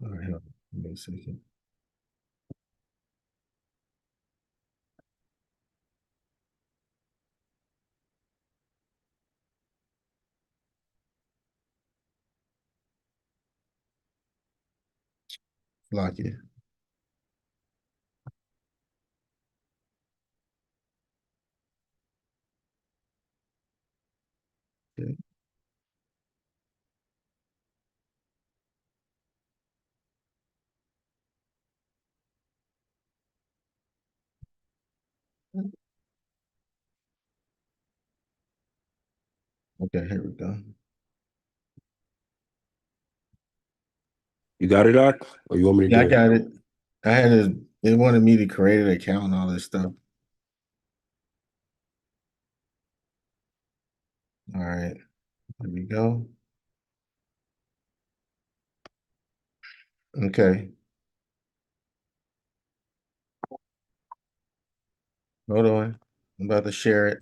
All right, hold on. Give me a second. Lock it. Okay. Okay, here we go. You got it, Doc? Or you want me to Yeah, I do it? got it. I had to, they wanted me to create an account and all this stuff. All right, here we go. Okay, hold on. I'm about to share it.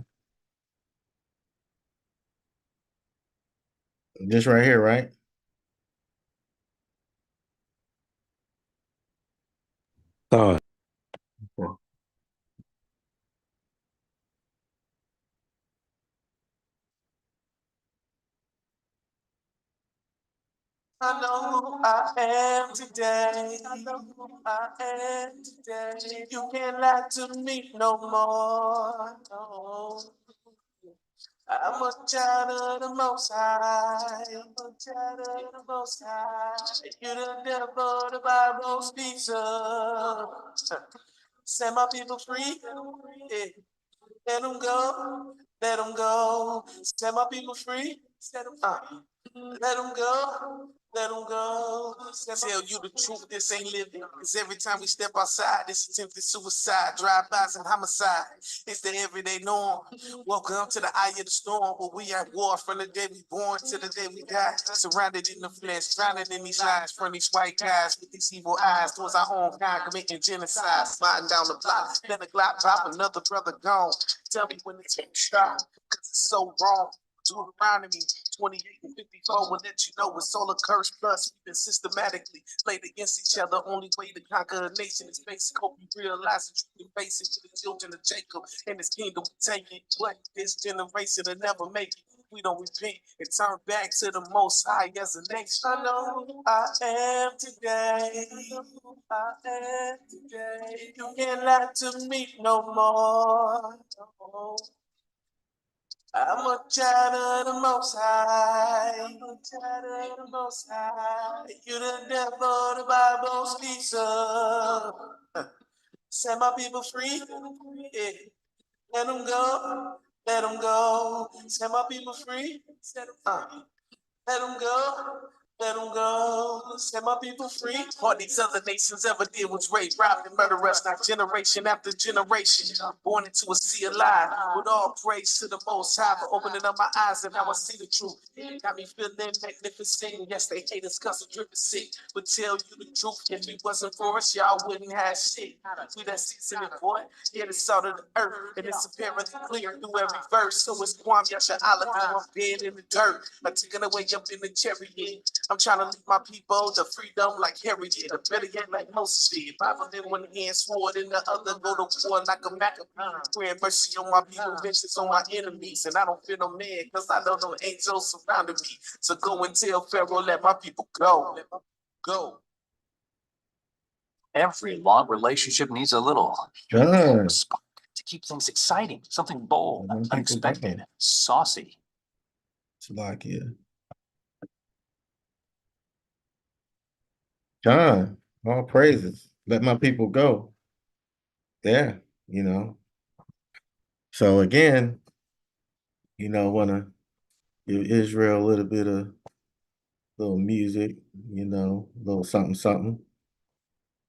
Just right here, right? Con. Okay. I know who I am today. I know who I am today. You can't lie to me no more. No. I'm a child of the Most High. I'm a child of the Most High. You the devil, the Bible speaks of. Set my people free. Yeah. Let them go. Let them go. Set my people free. Set them free. Let them go. Let them go. Tell you the truth, this ain't living. Cause every time we step outside, this attempted suicide, drive-bys and homicide. It's the everyday norm. Welcome to the eye of the storm, where we at war from the day we born to the day we die. Surrounded in the flesh, drowning in these lies from these white guys with these evil eyes towards our own kind, committing genocide, sliding down the block. Let the Glock drop, another brother gone. Tell me when it's stop, cause it's so wrong. Two around me, 28 and 54 will let you know it's all a curse. Plus, we've been systematically played against each other. Only way to conquer a nation is basic. Hope you realize that you can face it to the children of Jacob and his kingdom will take it. But this generation will never make it. We don't repent and turn back to the Most High as a nation. I know who I am today. I know who I am today. You can't lie to me no more. No. I'm a child of the Most High. I'm a child of the Most High. You the devil, the Bible speaks of. Set my people free. Yeah. Let them go. Let them go. Set my people free. Let them go. Let them go. Set my people free. All these other nations ever did was rape, rob, and murder us. Now generation after generation, born into a sea of lies. With all praise to the Most High for opening up my eyes and now I see the truth. Got me feeling magnificent. Yes, they hate us cause we're driven sick. But tell you the truth, if it wasn't for us, y'all wouldn't have shit. We that season it, boy. Yeah, the salt of the earth, and it's apparently clear through every verse. So it's Kwame Yasha Allah, I'm dead in the dirt. I taken away up in the chariot. I'm trying to lead my people to freedom like Harry did, or better yet, like Moses did. Bible in one hand, sword in the other, go to war like a Maccabee. Praying mercy on my people, vengeance on my enemies. And I don't fear no man, cause I know no angels surrounding me. So go and tell Pharaoh, let my people go. Let my people go. Every long relationship needs a little Done. spark to keep things exciting, something bold, Let people unexpected, go. saucy. Slovakia. John, all praises. Let my people go. There, you know. So again, wanna give Israel a little bit of little music, little something, something.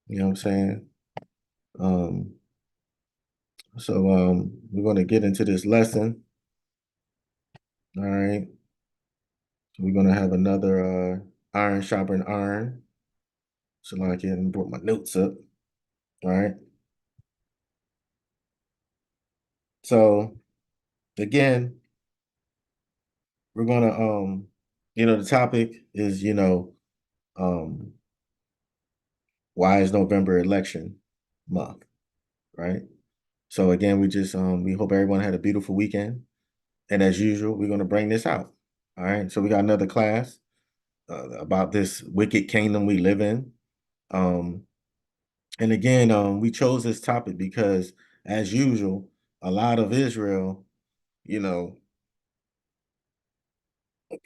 You know what I'm saying? Um, we're gonna get into this lesson. All right. So we're gonna have another iron sharpen iron. So like I brought my notes up. All right. So again, we're gonna the topic is, um why is November election month, right? So again, we hope everyone had a beautiful weekend. And as usual, we're going to bring this out. All right. So we got another class about this wicked kingdom we live in. And again, we chose this topic because, as usual, a lot of Israel, you know,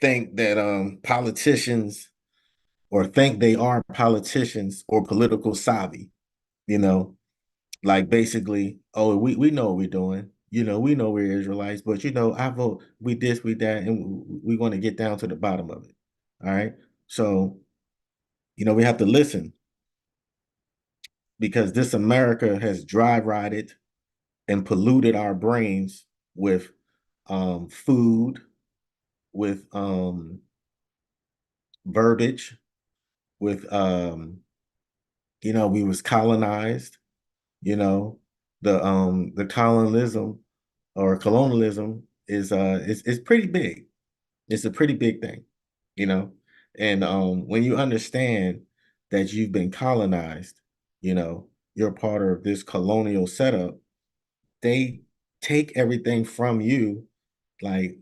think that politicians or think they are politicians or political savvy, you know, like basically, oh, we know what we're doing. We know we're Israelites, but I vote, we this, we that, and we want to get down to the bottom of it. All right. So, we have to listen because this America has dry rotted and polluted our brains with food, with verbiage, with we was colonized, you know, the colonialism or colonialism is pretty big. It's a pretty big thing, you know. And when you understand that you've been colonized, you're part of this colonial setup, they take everything from you like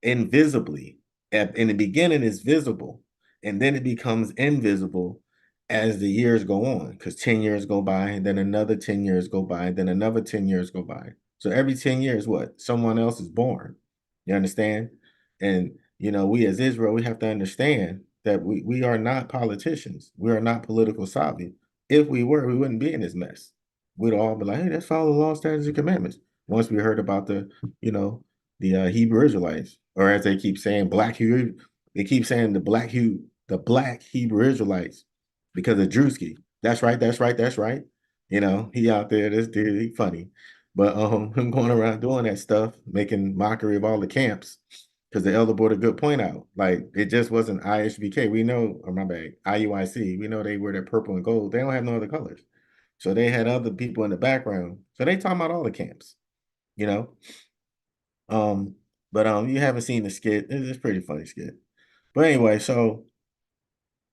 invisibly. In the beginning, it's visible, and then it becomes invisible as the years go on. Because 10 years go by, and then another 10 years go by, and then another 10 years go by. So every 10 years, what? Someone else is born. You understand? And we as Israel, we have to understand that we are not politicians. We are not political savvy. If we were, we wouldn't be in this mess. We'd all be like, hey, let's follow the law, statutes, and commandments. Once we heard about the Hebrew Israelites, or as they keep saying, they keep saying the black Hebrew Israelites because of Drewski. That's right, that's right, that's right. He out there, this dude, he funny. But him going around doing that stuff, making mockery of all the camps, because the elder brought a good point out. Like, it just wasn't IHBK. We know, or my bad, IUIC. We know they wear that purple and gold. They don't have no other colors. So they had other people in the background. So they talking about all the camps, you know. But you haven't seen the skit. It's a pretty funny skit. But anyway, so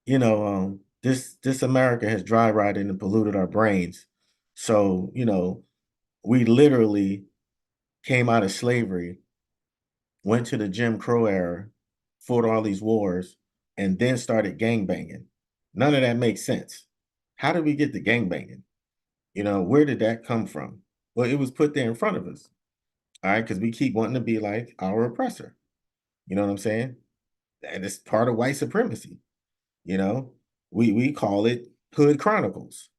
this America has dry rotted and polluted our brains. So, we literally came out of slavery, went to the Jim Crow era, fought all these wars, and then started gangbanging. None of that makes sense. How did we get the gangbanging? Where did that come from? Well, it was put there in front of us. All right, because we keep wanting to be like our oppressor. You know what I'm saying? And it's part of white supremacy. We call it Hood Chronicles.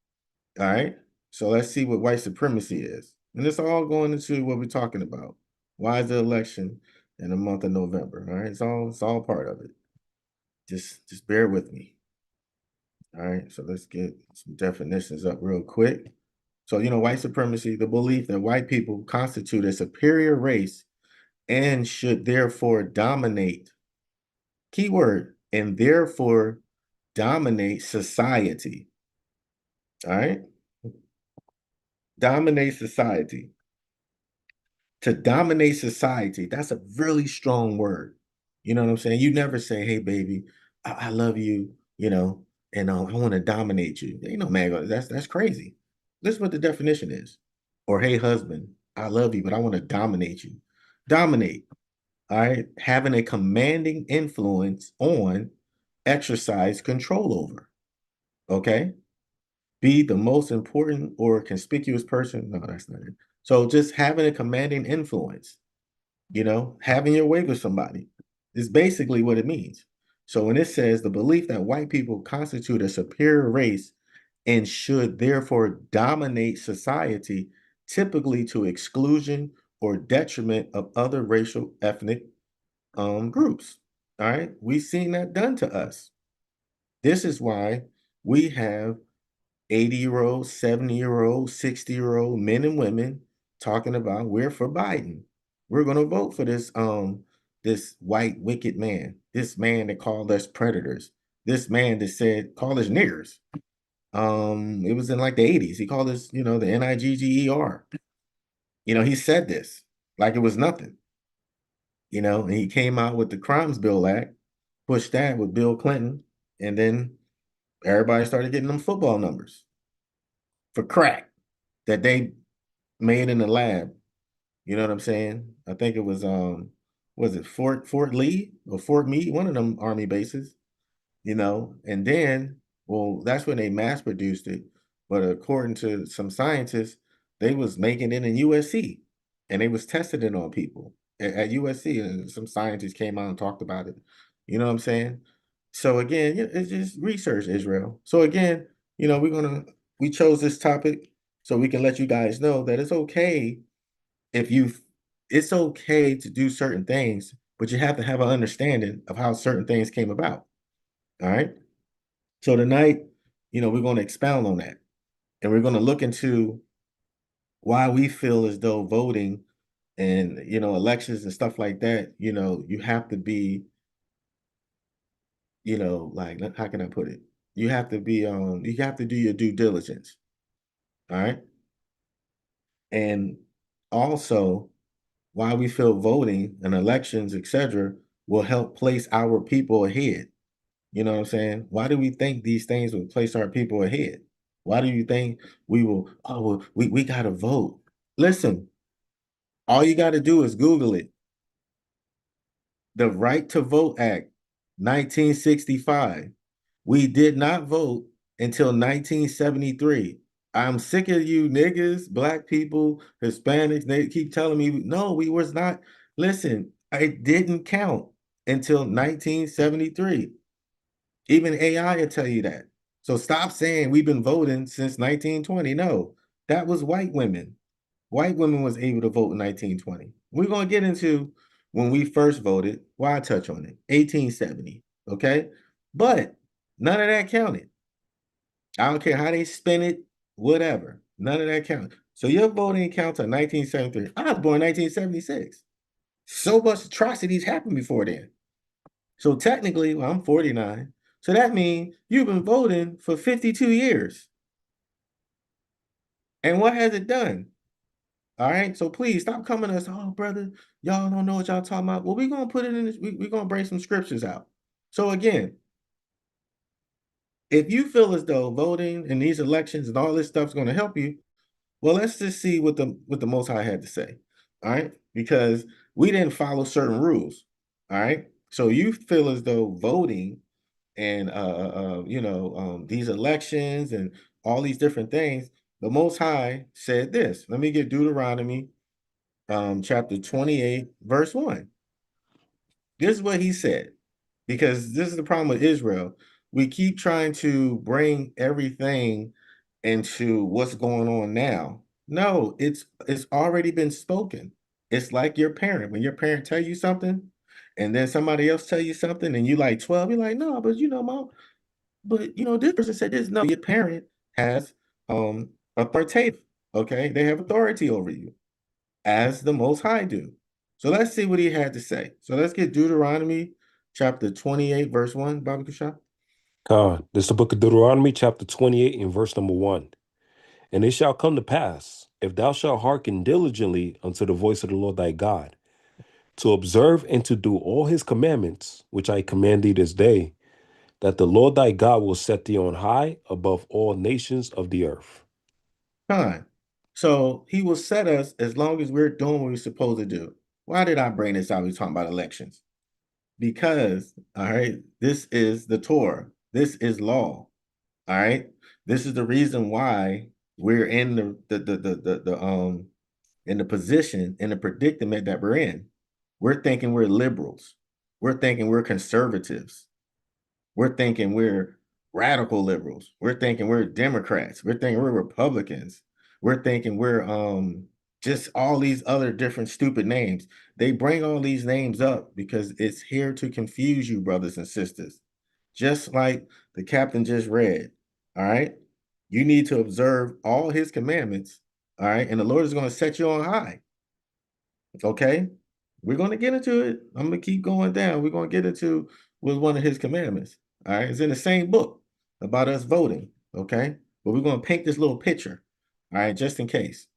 All right. So let's see what white supremacy is. And it's all going into what we're talking about. Why is the election in the month of November? All right. It's all part of it. Just bear with me. All right. So let's get some definitions up real quick. So, white supremacy, the belief that white people constitute a superior race and should therefore dominate, keyword, and therefore dominate society. All right. Dominate society. To dominate society, that's a really strong word. You know what I'm saying? You never say, hey, baby, I love you, and I want to dominate you. Ain't no man, that's crazy. This is what the definition is. Or, hey, husband, I love you, but I want to dominate you. Dominate, all right? Having a commanding influence on, exercise control over, okay? Be the most important or conspicuous person. No, that's not it. So just having a commanding influence, having your way with somebody is basically what it means. So when it says the belief that white people constitute a superior race and should therefore dominate society, typically to exclusion or detriment of other racial ethnic groups. All right. We've seen that done to us. This is why we have 80-year-old, 70-year-old, 60-year-old men and women talking about we're for Biden. We're going to vote for this white wicked man, this man that called us predators, this man that said call us niggers. It was in like the 80s. He called us, the Nigger. He said this like it was nothing. And he came out with the Crimes Bill Act, pushed that with Bill Clinton, and then Everybody started getting them football numbers for crack that they made in the lab. You know what I'm saying? I think it was it Fort Lee or Fort Meade, one of them army bases, and then, well, that's when they mass produced it. But according to some scientists, they was making it in USC and they was testing it on people at USC, and some scientists came out and talked about it. You know what I'm saying? So again, it's just research, Israel. So again, we chose this topic so we can let you guys know that if you it's okay to do certain things, but you have to have an understanding of how certain things came about. All right. So tonight, we're going to expound on that. And we're going to look into why we feel as though voting and, elections and stuff like that, you have to be, like, how can I put it? You have to be, you have to do your due diligence. All right. And also why we feel voting and elections, etc., will help place our people ahead. You know what I'm saying? Why do we think these things will place our people ahead? Why do you think we will, oh, well, we got to vote? Listen, all you got to do is Google it. The Right to Vote Act, 1965. We did not vote until 1973. I'm sick of you niggas, black people, Hispanics. They keep telling me, no, we was not. Listen, it didn't count until 1973. Even AI will tell you that. So stop saying we've been voting since 1920. No, that was white women. White women was able to vote in 1920. We're going to get into when we first voted. Why I touch on it? 1870. Okay. But none of that counted. I don't care how they spin it, whatever. None of that counted. So your voting counts on 1973. I was born in 1976. So much atrocities happened before then. So technically, well, I'm 49. So that means you've been voting for 52 years. And what has it done? All right. So please stop coming to us. Oh, brother, y'all don't know what y'all talking about. Well, we're going to put it in this. We're going to bring some scriptures out. So again, if you feel as though voting in these elections and all this stuff is going to help you, well, let's just see what the Most High had to say. All right. Because we didn't follow certain rules. All right. So you feel as though voting and these elections and all these different things, the Most High said this. Let me get Deuteronomy chapter 28, verse 1. This is what he said, because this is the problem with Israel. We keep trying to bring everything into what's going on now. No, it's already been spoken. It's like your parent. When your parent tell you something, and then somebody else tell you something, and you like 12, you're like, no, but mom, but this person said this. No, your parent has authoritative. Okay, they have authority over you, as the Most High do. So let's see what he had to say. So let's get Deuteronomy chapter 28, verse 1, Baba Kushah. God, this is the book of Deuteronomy, chapter 28, and verse number 1. And it shall come to pass, if thou shalt hearken diligently unto the voice of the Lord thy God, to observe and to do all his commandments, which I command thee this day, that the Lord thy God will set thee on high above all nations of the earth. Fine. So he will set us as long as we're doing what we're supposed to do. Why did I bring this out? We're talking about elections. Because, all right, this is the Torah. This is law. All right. This is the reason why we're in the position, in the predicament that we're in. We're thinking we're liberals. We're thinking we're conservatives. We're thinking we're radical liberals. We're thinking we're Democrats. We're thinking we're Republicans. We're thinking we're just all these other different stupid names. They bring all these names up because it's here to confuse you, brothers and sisters. Just like the captain just read. All right. You need to observe all his commandments. All right. And the Lord is going to set you on high. Okay. We're going to get into it. I'm going to keep going down. We're going to get into with one of his commandments. All right. It's in the same book about us voting. Okay. But we're going to paint this little picture. All right. Just in case.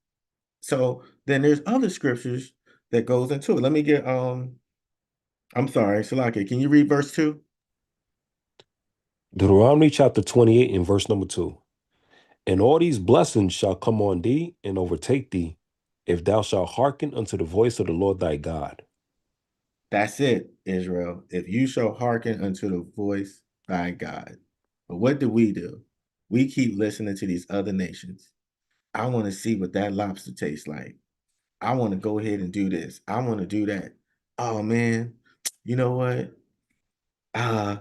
So then there's other scriptures that goes into it. Let me get, I'm sorry, Salaki, can you read verse 2? Deuteronomy chapter 28 and verse number 2. And all these blessings shall come on thee and overtake thee, if thou shalt hearken unto the voice of the Lord thy God. That's it, Israel. If you shall hearken unto the voice thy God. But what do? We keep listening to these other nations. I want to see what that lobster tastes like. I want to go ahead and do this. I want to do that. Oh man, you know what? Uh,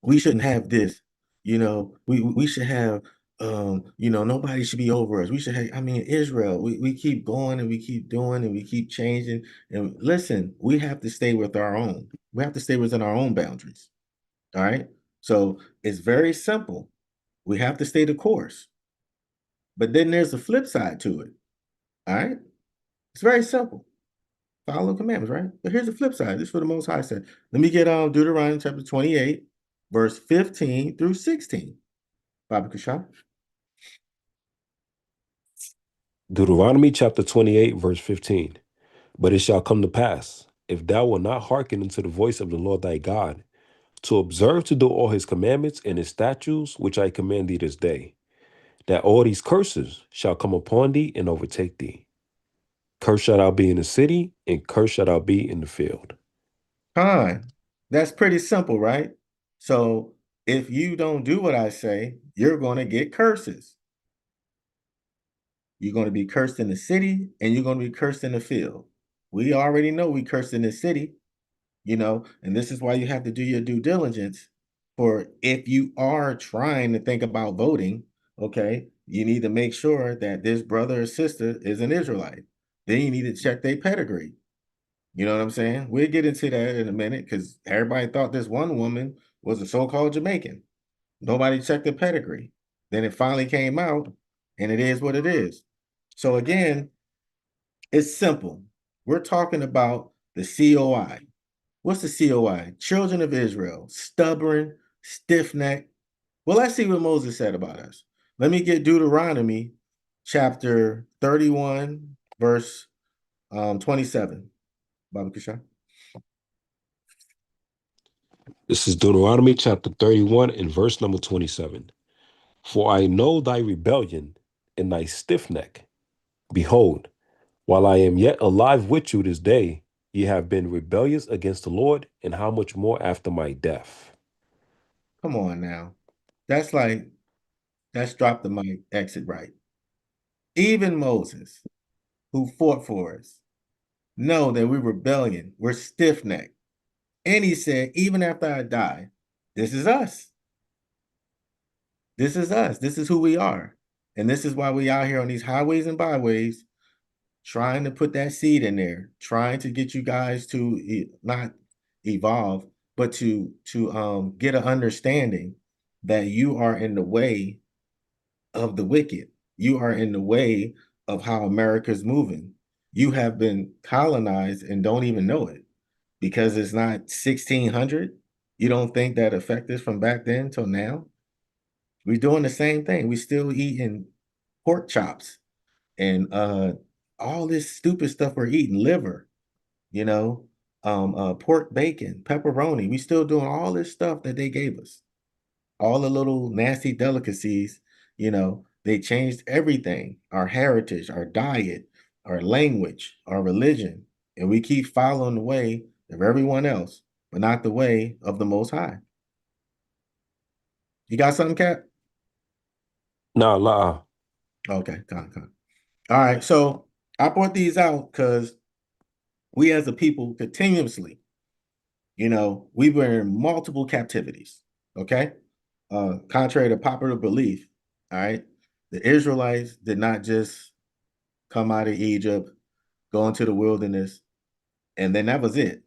we shouldn't have this. We should have nobody should be over us. We should have, I mean, Israel, we keep going and we keep doing and we keep changing. And listen, we have to stay with our own. We have to stay within our own boundaries. All right. So it's very simple. We have to stay the course. But then there's the flip side to it. All right. It's very simple. Follow commandments, right? But here's the flip side. This is what the Most High said. Let me get Deuteronomy chapter 28, verse 15 through 16. Baba Kushab. Deuteronomy chapter 28, verse 15. But it shall come to pass, if thou wilt not hearken unto the voice of the Lord thy God, to observe to do all his commandments and his statutes, which I command thee this day, that all these curses shall come upon thee and overtake thee. Cursed shalt thou be in the city, and cursed shalt thou be in the field. Fine. That's pretty simple, right? So if you don't do what I say, you're going to get curses. You're going to be cursed in the city and you're going to be cursed in the field. We already know we cursed in the city, and this is why you have to do your due diligence for if you are trying to think about voting, okay, you need to make sure that this brother or sister is an Israelite. Then you need to check their pedigree. You know what I'm saying? We'll get into that in a minute because everybody thought this one woman was a so-called Jamaican. Nobody checked the pedigree. Then it finally came out, and it is what it is. So again, it's simple. We're talking about the COI. What's the COI? Children of Israel, stubborn, stiff-necked. Well, let's see what Moses said about us. Let me get Deuteronomy chapter 31, verse 27. Baba Kushan. This is Deuteronomy chapter 31 and verse number 27. For I know thy rebellion and thy stiff neck. Behold, while I am yet alive with you this day, ye have been rebellious against the Lord, and how much more after my death? Come on now. That's drop the mic, exit right. Even Moses, who fought for us, know that we're rebellion, we're stiff-necked. And he said, even after I die, this is us. This is us. This is who we are. And this is why we out here on these highways and byways trying to put that seed in there, trying to get you guys to not evolve, but to get an understanding that you are in the way of the wicked. You are in the way of how America's moving. You have been colonized and don't even know it because it's not 1600. You don't think that affected us from back then till now? We're doing the same thing. We still eating pork chops and all this stupid stuff we're eating, liver, pork bacon, pepperoni. We still doing all this stuff that they gave us. All the little nasty delicacies, they changed everything, our heritage, our diet, our language, our religion, and we keep following the way of everyone else, but not the way of the Most High. You got something, Cap? Nah, la. Okay, come. All right, so I brought these out because we as a people continuously, we were in multiple captivities, okay? Contrary to popular belief, all right, the Israelites did not just come out of Egypt, go into the wilderness, and then that was it.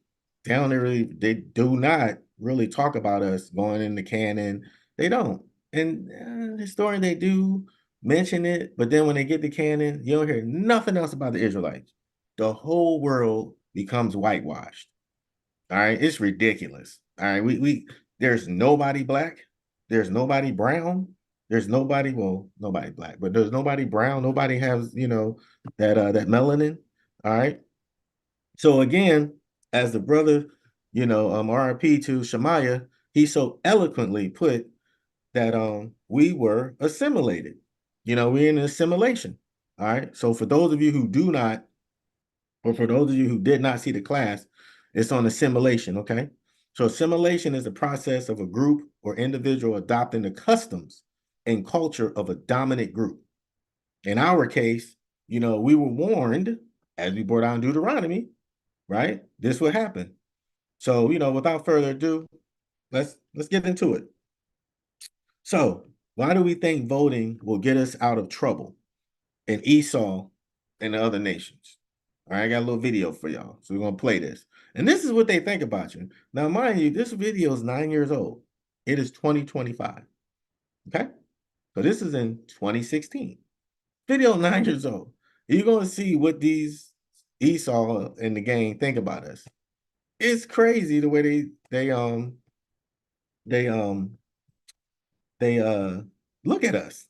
They do not really talk about us going into Canaan. They don't. And historian, they do mention it, but then when they get to Canaan, you don't hear nothing else about the Israelites. The whole world becomes whitewashed. All right, it's ridiculous. All right, we there's nobody black, there's nobody brown, there's nobody, well, nobody black, but there's nobody brown, nobody has, that melanin. All right. So again, as the brother, RIP to Shemaiah, he so eloquently put that we were assimilated. We're in assimilation. All right. So for those of you who do not, or for those of you who did not see the class, it's on assimilation. Okay. So assimilation is the process of a group or individual adopting the customs and culture of a dominant group. In our case, we were warned as we brought down Deuteronomy, right? This would happen. So, without further ado, let's get into it. So, why do we think voting will get us out of trouble in Esau and the other nations? All right, I got a little video for y'all. So we're gonna play this. And this is what they think about you. Now, mind you, this video is 9 years old. It is 2025. Okay. So this is in 2016. Video 9 years old. You're gonna see what these Esau and the gang think about us. It's crazy the way they look at us.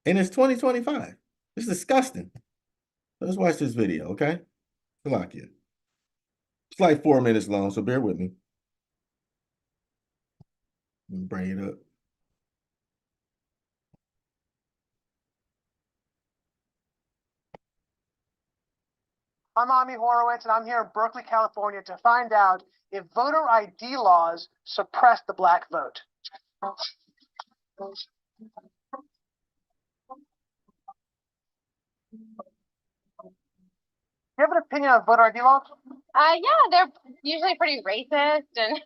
And it's 2025. It's disgusting. Let's watch this video, okay? Lock you. It's like 4 minutes long, so bear with me. Let me bring it up. I'm Ami Horowitz, and I'm here in Berkeley, California to find out if voter ID laws suppress the black vote. Do you have an opinion on voter ID laws? Yeah, they're usually pretty racist and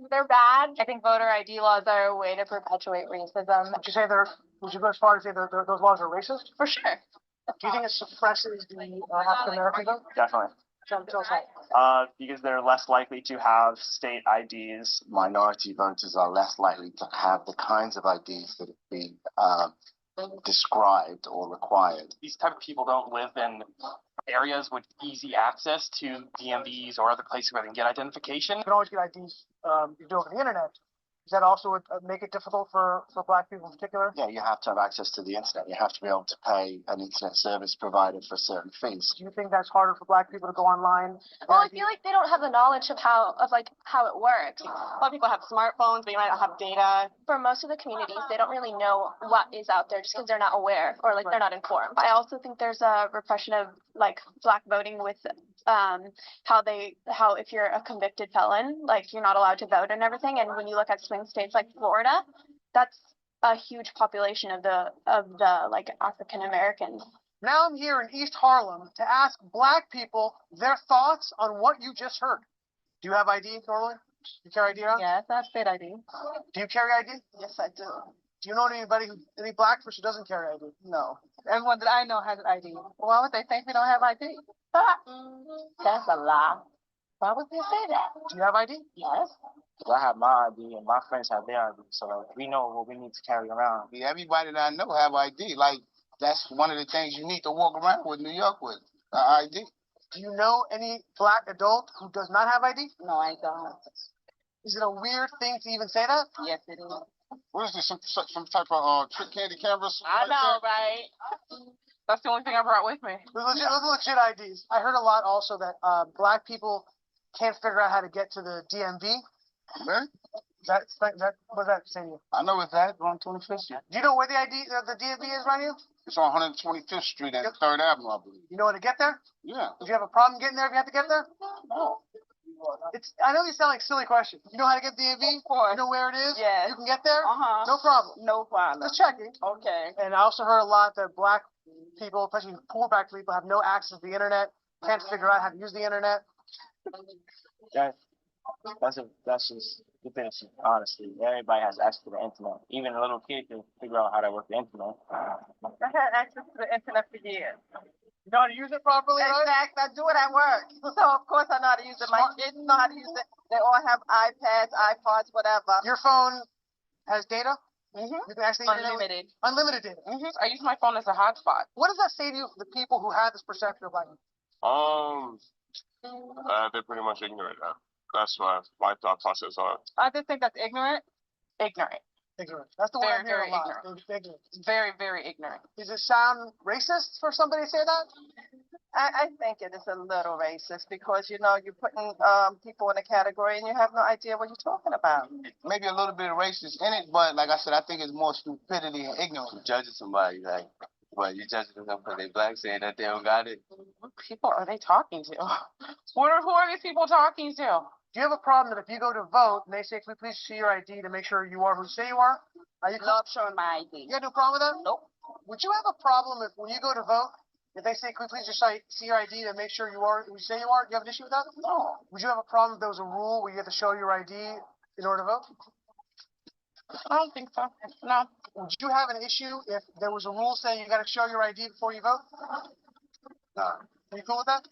they're bad. I think voter ID laws are a way to perpetuate racism. Would you go as far as say those laws are racist? For sure. Do you think it suppresses the African American vote? Definitely. Tell us how. Because they're less likely to have state IDs. Minority voters are less likely to have the kinds of IDs that have been described or required. These type of people don't live in areas with easy access to DMVs or other places where they can get identification. You can always get IDs you do over the internet. Does that also make it difficult for black people in particular? Yeah, you have to have access to the internet. You have to be able to pay an internet service provider for certain fees. Do you think that's harder for black people to go online? Well, I feel like they don't have the knowledge of how it works. A lot of people have smartphones, but you might not have data. For most of the communities, they don't really know what is out there just because they're not aware or they're not informed. I also think there's a repression of black voting with how if you're a convicted felon, you're not allowed to vote and everything. And when you look at swing states like Florida, that's a huge population of the African Americans. Now I'm here in East Harlem to ask black people their thoughts on what you just heard. Do you have ID normally? Do you carry ID around? Yes, that's state ID. Do you carry ID? Yes, I do. Do you know any black person who doesn't carry ID? No. Everyone that I know has an ID. Why would they think we don't have ID? That's a lie. Why would they say that? Do you have ID? Yes. I have my ID and my friends have their ID, so we know what we need to carry around. Yeah, everybody that I know have ID. That's one of the things you need to walk around with New York with, ID. Do you know any black adult who does not have ID? No, I don't. Is it a weird thing to even say that? Yes, it is. What is this, some type of trick candy cameras? I know, right? That's the only thing I brought with me. Those are legit IDs. I heard a lot also that black people can't figure out how to get to the DMV. Really? What does that say to you? I know it's that on 25th Street. Do you know where the DMV is right here? It's on 125th Street and 3rd Avenue, I believe. You know how to get there? Yeah. Did you have a problem getting there if you had to get there? No. I know these sound like silly questions. You know how to get the DMV? Of course. You know where it is? Yes. You can get there? Uh-huh. No problem. No problem. Just checking. Okay. And I also heard a lot that black people, especially poor black people, have no access to the internet, can't figure out how to use the internet. That's just the business, honestly. Everybody has access to the internet. Even a little kid can figure out how to work the internet. I had access to the internet for years. You know how to use it properly, right? Exactly. I do it at work. So, of course, I know how to use it. My kids know how to use it. They all have iPads, iPods, whatever. Your phone has data? Mm-hmm. You can actually Unlimited. Unlimited data. Mm-hmm. I use my phone as a hotspot. What does that say to you for the people who have this perception of black people? They're pretty much ignorant now. That's my thought process on it. I just think that's ignorant. Ignorant. Ignorant. That's the word Very, I'm hearing very a lot. ignorant. Ignorant. Very, very ignorant. Does it sound racist for somebody to say that? I think it is a little racist because, you know, you're putting people in a category and you have no idea what you're talking about. Maybe a little bit of racist in it, but like I said, I think it's more stupidity and ignorance. Judging somebody, like, what, you judging them because they black, saying that they don't got it? What people are they talking to? Who are these people talking to? Do you have a problem that if you go to vote and they say, "Can we please see your ID to make sure you are who you say you are"? Are you Not showing my ID. You got no problem with that? Nope. Would you have a problem if when you go to vote, if they say, "Can we please just see your ID to make sure you are who you say you are"? Do you have an issue with that? No. Would you have a problem if there was a rule where you have to show your ID in order to vote? I don't think so. No. Would you have an issue if there was a rule saying you got to show your ID before you vote? No. Are you cool with that?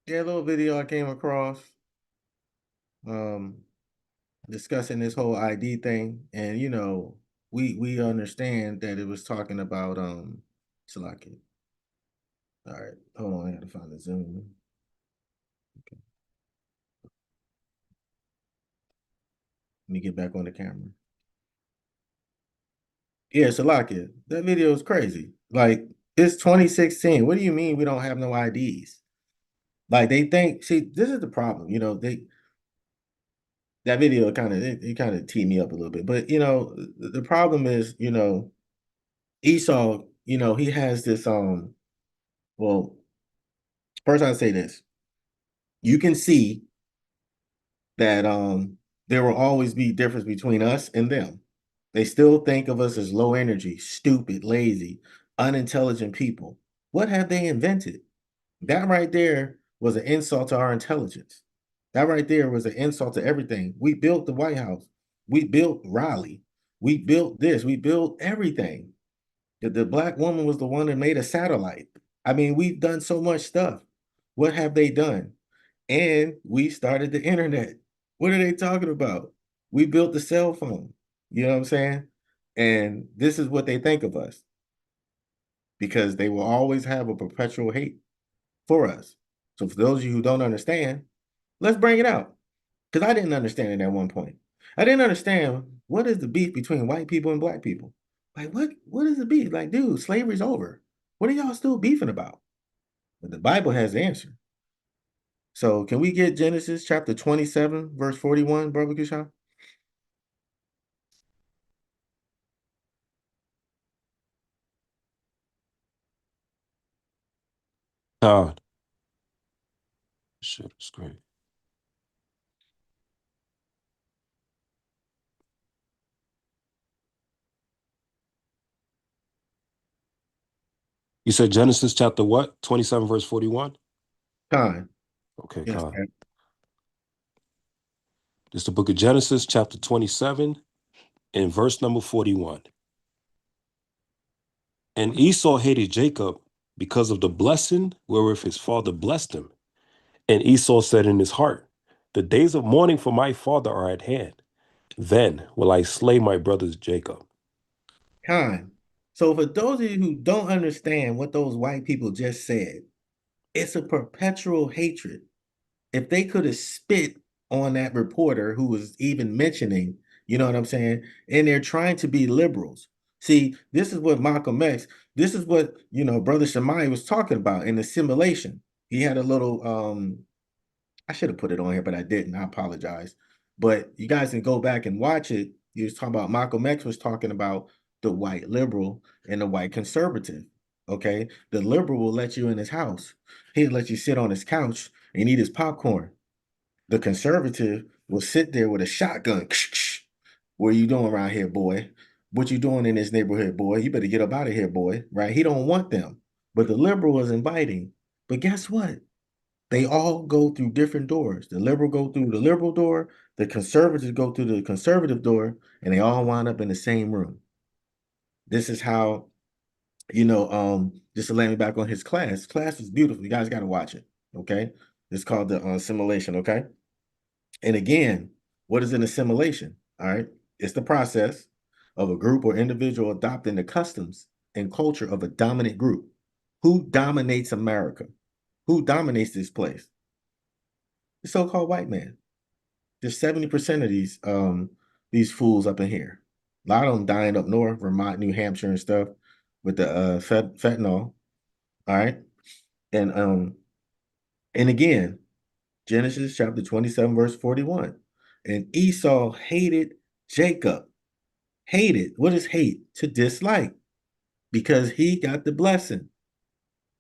Yeah, a little video I came across discussing this whole ID thing, and you know, we understand that it was talking about Salaki. All right, hold on, I gotta find the Zoom. Okay. Let me get back on the camera. Yeah, Salaki, that video is crazy. Like, it's 2016. What do you mean we don't have no IDs? Like, they think, see, this is the problem, you know, that video kind of it kind of teed me up a little bit. But you know, the problem is, you know, Esau, you know, he has this well, first I'd say this. You can see that there will always be difference between us and them. They still think of us as low energy, stupid, lazy, unintelligent people. What have they invented? That right there was an insult to our intelligence. That right there was an insult to everything. We built the White House. We built Raleigh. We built this. We built everything. The black woman was the one that made a satellite. I mean, we've done so much stuff. What have they done? And we started the internet. What are they talking about? We built the cell phone. You know what I'm saying? And this is what they think of us, because they will always have a perpetual hate for us. So for those of you who don't understand, let's bring it out. Because I didn't understand it at one point. I didn't understand, what is the beef between white people and black people? Like, what is the beef? Like, dude, slavery's over. What are y'all still beefing about? But the Bible has the answer. So can we get Genesis chapter 27, verse 41, Brother Kishan? God. Shit, it's great. You said Genesis chapter what? 27 verse 41? Khan. Okay, Yes, Khan. sir. It's the book of Genesis chapter 27 and verse number 41. And Esau hated Jacob because of the blessing wherewith his father blessed him. And Esau said in his heart, the days of mourning for my father are at hand. Then will I slay my brothers Jacob. Khan. So for those of you who don't understand what those white people just said, it's a perpetual hatred. If they could have spit on that reporter who was even mentioning, you know what I'm saying? And they're trying to be liberals. See, this is what Malcolm X, this is what, you know, Brother Shammai was talking about in the simulation. He had a little, I should have put it on here, but I didn't. I apologize. But you guys can go back and watch it. He was talking about, Malcolm X was talking about the white liberal and the white conservative. Okay. The liberal will let you in his house. He'll let you sit on his couch and eat his popcorn. The conservative will sit there with a shotgun. What are you doing around here, boy? What you doing in this neighborhood, boy? You better get up out of here, boy. Right? He don't want them. But the liberal is inviting. But guess what? They all go through different doors. The liberal go through the liberal door, the conservatives go through the conservative door, and they all wind up in the same room. This is how, you know, just to land me back on his class. Class is beautiful. You guys got to watch it. Okay. It's called the simulation. Okay. And again, what is an assimilation? All right. It's the process of a group or individual adopting the customs and culture of a dominant group. Who dominates America? Who dominates this place? The so-called white man. There's 70% of these these fools up in here. A lot of them dying up north, Vermont, New Hampshire, and stuff with the fentanyl. All right, and again, Genesis chapter 27, verse 41. And Esau hated Jacob. Hated. What is hate? To dislike, because he got the blessing.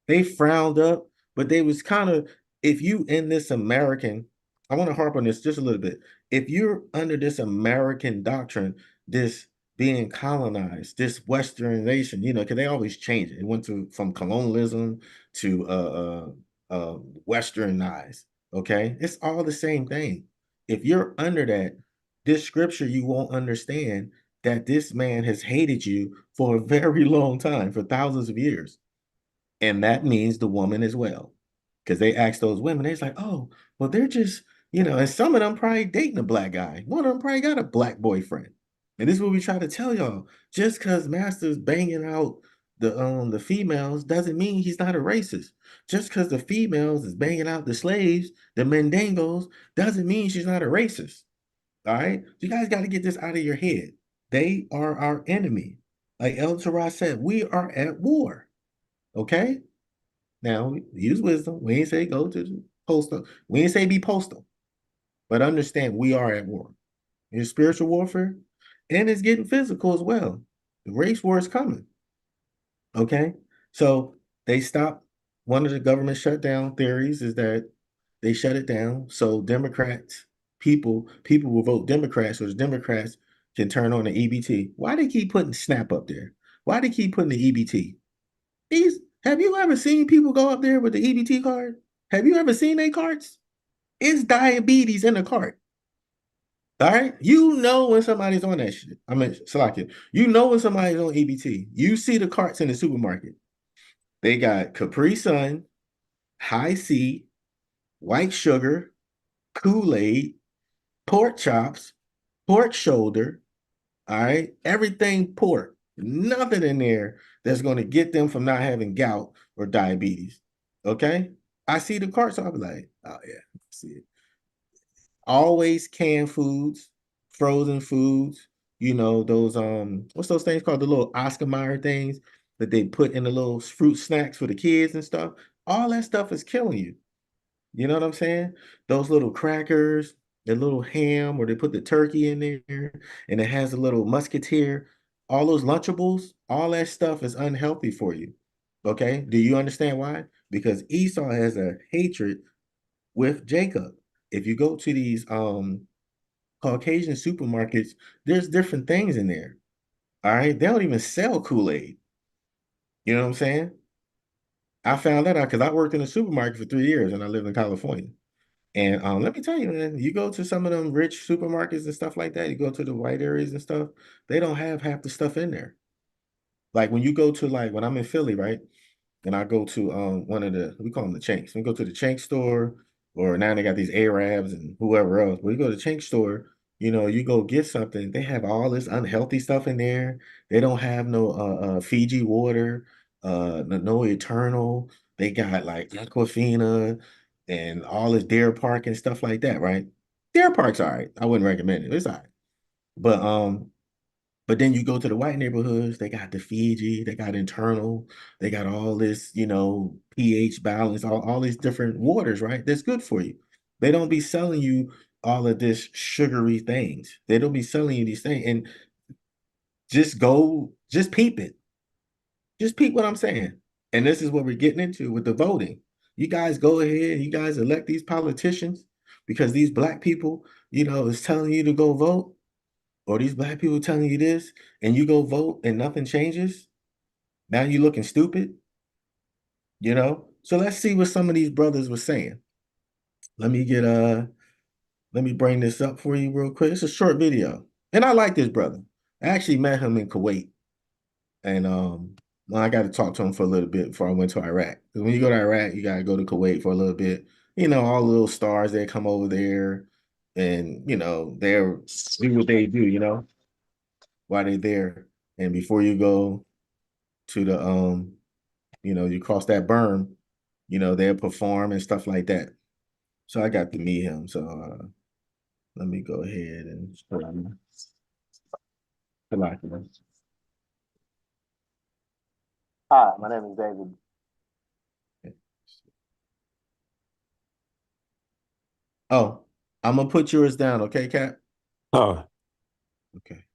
They frowned up, but they was kind of, if you in this American, I want to harp on this just a little bit. If you're under this American doctrine, this being colonized, this westernization, because they always change it. It went from colonialism to westernized. Okay, it's all the same thing. If you're under that, this scripture, you won't understand that this man has hated you for a very long time, for thousands of years. And that means the woman as well. Because they asked those women, they're like, oh, well, they're just, and some of them probably dating a black guy. One of them probably got a black boyfriend. And this is what we try to tell y'all. Just because master's banging out the females doesn't mean he's not a racist. Just because the females is banging out the slaves, the mendangos, doesn't mean she's not a racist. All right? You guys got to get this out of your head. They are our enemy. Like El Torah said, we are at war. Okay? Now, use wisdom. We ain't say go to the postal. We ain't say be postal. But understand we are at war. It's spiritual warfare, and it's getting physical as well. The race war is coming. Okay? So they stopped. One of the government shutdown theories is that they shut it down. So Democrats, people will vote Democrats, so the Democrats can turn on the EBT. Why they keep putting SNAP up there? Why they keep putting the EBT? Have you ever seen people go up there with the EBT card? Have you ever seen their cards? It's diabetes in the cart. All right? You know when somebody's on that shit. I mean, Salakia. You know when somebody's on EBT. You see the carts in the supermarket. They got Capri Sun, High C, white sugar, Kool-Aid, pork chops, pork shoulder. All right? Everything pork. Nothing in there that's going to get them from not having gout or diabetes. Okay? I see the carts, so I'll be like, oh yeah, I see it. Always canned foods, frozen foods, those what's those things called? The little Oscar Mayer things that they put in the little fruit snacks for the kids and stuff. All that stuff is killing you. You know what I'm saying? Those little crackers, the little ham where they put the turkey in there and it has a little musketeer, all those Lunchables, all that stuff is unhealthy for you. Okay? Do you understand why? Because Esau has a hatred with Jacob. If you go to these Caucasian supermarkets, there's different things in there. All right? They don't even sell Kool-Aid. You know what I'm saying? I found that out because I worked in a supermarket for 3 years and I live in California. And let me tell you, man, you go to some of them rich supermarkets and stuff like that, you go to the white areas and stuff, they don't have half the stuff in there. Like when you go to when I'm in Philly, right? And I go to one of we call them the Chinks. We go to the Chink store, or now they got these Arabs and whoever else. When you go to the Chink store, you go get something, they have all this unhealthy stuff in there. They don't have no Fiji water, no Eternal. They got like Aquafina and all this Deer Park and stuff like that, right? Deer Park's all right. I wouldn't recommend it. It's all right. But then you go to the white neighborhoods, they got the Fiji, they got Internal, they got all this, pH balance, all these different waters, right? That's good for you. They don't be selling you all of this sugary things. They don't be selling you these things. And just peep it. Just peep what I'm saying. And this is what we're getting into with the voting. You guys go ahead, you guys elect these politicians because these black people, is telling you to go vote. Or these black people telling you this, and you go vote and nothing changes. Now you looking stupid, So let's see what some of these brothers were saying. Let me bring this up for you real quick. It's a short video. And I like this brother. I actually met him in Kuwait. And I got to talk to him for a little bit before I went to Iraq. Because when you go to Iraq, you gotta go to Kuwait for a little bit. All the little stars that come over there. And they're do what they do, while they're there. And before you go to the you cross that berm, they'll perform and stuff like that. So I got to meet him. So let me go ahead and show you. Hi, my name is David. Oh, I'm gonna put yours down, okay, Cap? Huh. Okay.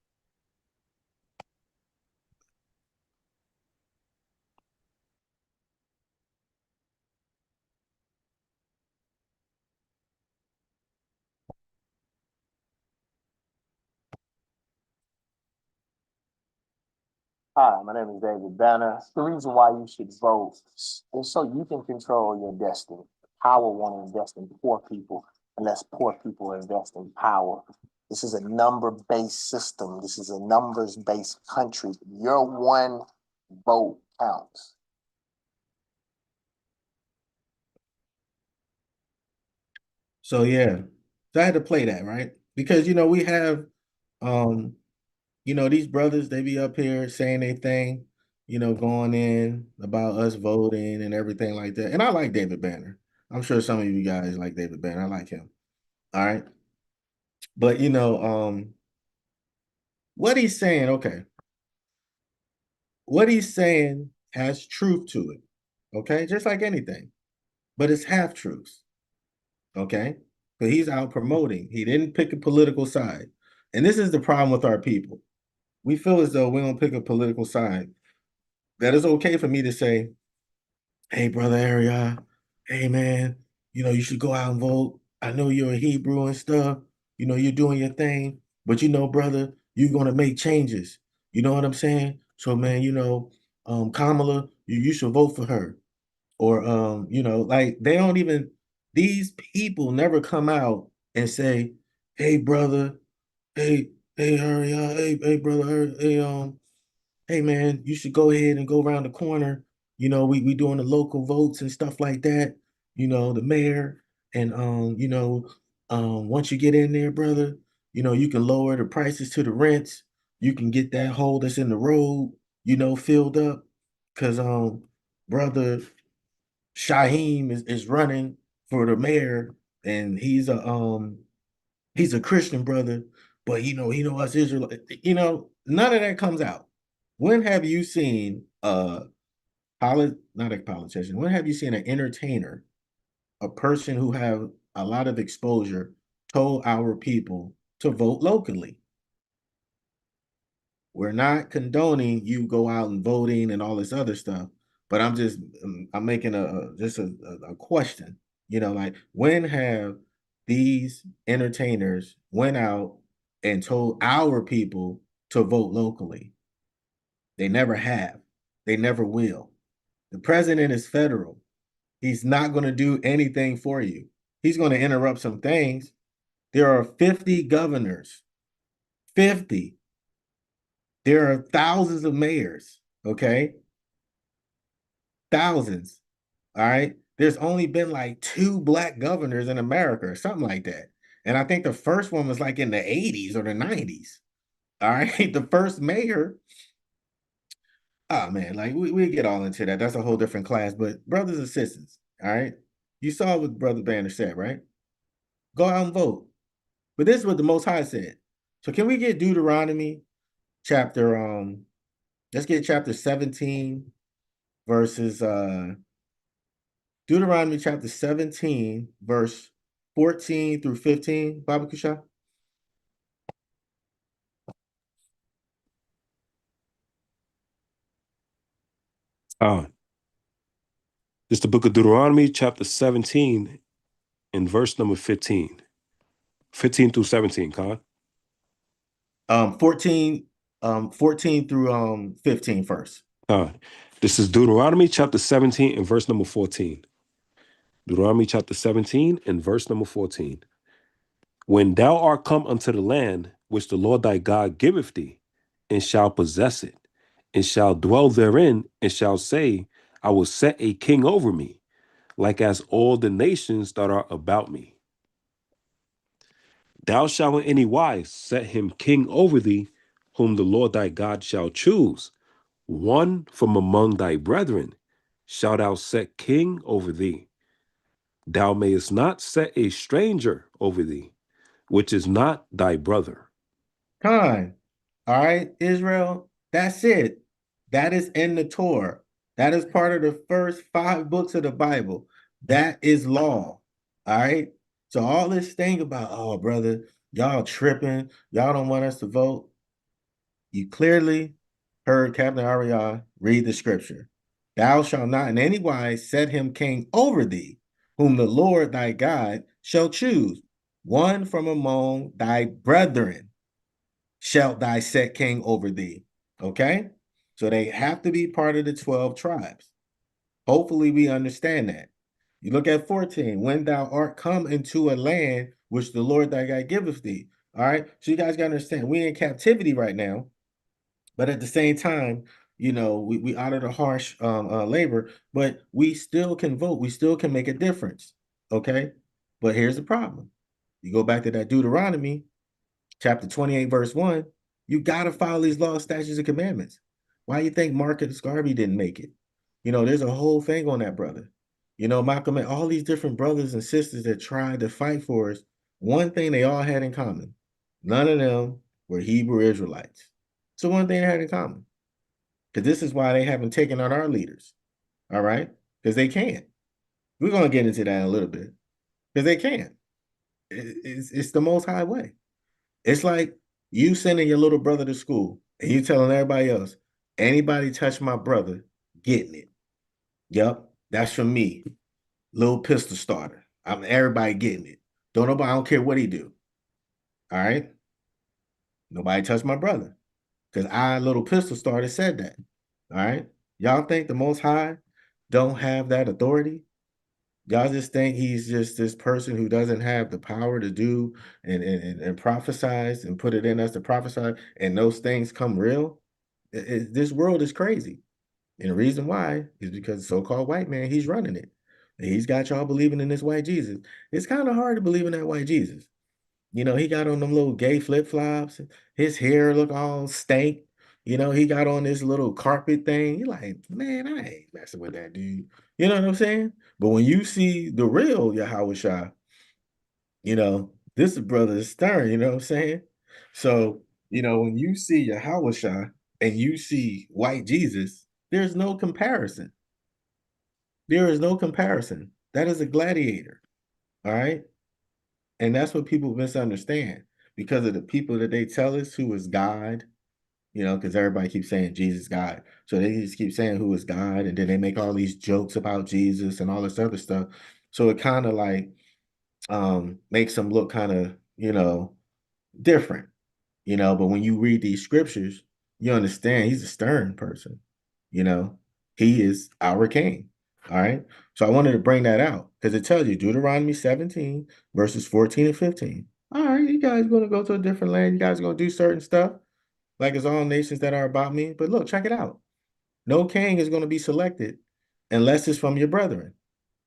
Hi, my name is David Banner. The reason why you should vote is so you can control your destiny. Power won't invest in poor people unless poor people invest in power. This is a number-based system. This is a numbers-based country. Your one vote counts. So yeah, so I had to play that, right? Because we have these brothers, they be up here saying their thing, going in about us voting and everything like that. And I like David Banner. I'm sure some of you guys like David Banner. I like him. All right. But what he's saying, okay. What he's saying has truth to it. Okay, just like anything. But it's half truths. Okay. But he's out promoting. He didn't pick a political side. And this is the problem with our people. We feel as though we don't pick a political side. That is okay for me to say, hey, brother Area, hey, man, you should go out and vote. I know you're a Hebrew and stuff. You're doing your thing. But, brother, you're going to make changes. You know what I'm saying? So, man, Kamala, you should vote for her. Or, like they don't even, these people never come out and say, hey, brother, hey, Area, hey, brother, hey man, you should go ahead and go around the corner. We doing the local votes and stuff like that. The mayor and once you get in there, brother, you can lower the prices to the rents. You can get that hole that's in the road, filled up. Cause brother Shaheem is running for the mayor and he's a Christian brother, but us Israel, none of that comes out. When have you seen not a politician, when have you seen an entertainer, a person who have a lot of exposure, told our people to vote locally? We're not condoning you go out and voting and all this other stuff, but I'm making a question. Like when have these entertainers went out and told our people to vote locally? They never have. They never will. The president is federal. He's not going to do anything for you. He's going to interrupt some things. There are 50 governors. 50. There are thousands of mayors, okay? Thousands. All right. There's only been like 2 black governors in America or something like that. And I think the first one was like in the 80s or the 90s. All right. The first mayor. Oh man, like we get all into that. That's a whole different class. But brothers and sisters, all right. You saw what Brother Banner said, right? Go out and vote. But this is what the Most High said. So can we get Deuteronomy chapter let's get chapter 17 verses Deuteronomy chapter 17 verse 14 through 15, Baba Kusha? It's the book of Deuteronomy, chapter 17, and verse number 15. 15 through 17, Khan. 14 through 15 first. This is Deuteronomy chapter 17 and verse number 14. Deuteronomy chapter 17 and verse number 14. When thou art come unto the land which the Lord thy God giveth thee, and shall possess it, and shall dwell therein, and shall say, I will set a king over me, like as all the nations that are about me. Thou shalt in any wise set him king over thee, whom the Lord thy God shall choose. One from among thy brethren shalt thou set king over thee. Thou mayest not set a stranger over thee, which is not thy brother. Time. All right, Israel, that's it. That is in the Torah. That is part of the first 5 books of the Bible. That is law. All right. So all this thing about, oh, brother, y'all tripping, y'all don't want us to vote. You clearly heard Captain Ariah read the scripture. Thou shalt not in any wise set him king over thee, whom the Lord thy God shall choose, one from among thy brethren shalt thy set king over thee. Okay? So they have to be part of the 12 tribes. Hopefully we understand that. You look at 14, when thou art come into a land which the Lord thy God giveth thee. All right. So you guys got to understand, we in captivity right now, but at the same time, you know, we out of the harsh labor, but we still can vote. We still can make a difference. Okay. But here's the problem. You go back to that Deuteronomy chapter 28, verse 1, you got to follow these laws, statutes, and commandments. Why you think Marcus Garvey didn't make it? You know, there's a whole thing on that brother. You know, Malcolm and all these different brothers and sisters that tried to fight for us, one thing they all had in common. None of them were Hebrew Israelites. So one thing they had in common. Because this is why they haven't taken out our leaders. All right? Because they can't. We're going to get into that in a little bit. Because they can't. It's the most high way. It's like you sending your little brother to school and you telling everybody else, anybody touch my brother, getting it. Yep, that's from me. Little pistol starter. I'm everybody getting it. I don't care what he do. All right. Nobody touch my brother. Because little pistol starter, said that. All right. Y'all think the Most High don't have that authority? Y'all just think he's just this person who doesn't have the power to do and prophesize and put it in us to prophesy, and those things come real? This world is crazy. And the reason why is because the so-called white man, he's running it. And he's got y'all believing in this white Jesus. It's kind of hard to believe in that white Jesus. You know, he got on them little gay flip-flops. His hair look all stank. You know, he got on this little carpet thing. You're like, man, I ain't messing with that dude. You know what I'm saying? But when you see the real Yahweh Shah, you know, this brother is stern, you know what I'm saying? So, you know, when you see Yahweh Shah and you see white Jesus, there's no comparison. There is no comparison. That is a gladiator. All right. And that's what people misunderstand because of the people that they tell us who is God, you know, because everybody keeps saying Jesus God. So they just keep saying who is God, and then they make all these jokes about Jesus and all this other stuff. So it kind of like makes them look kind of, you know, different, you know. But when you read these scriptures, you understand he's a stern person, you know, he is our king. All right. So I wanted to bring that out because it tells you Deuteronomy 17, verses 14 and 15. All right, you guys going to go to a different land. You guys are going to do certain stuff like it's all nations that are about me. But look, check it out. No king is going to be selected unless it's from your brethren.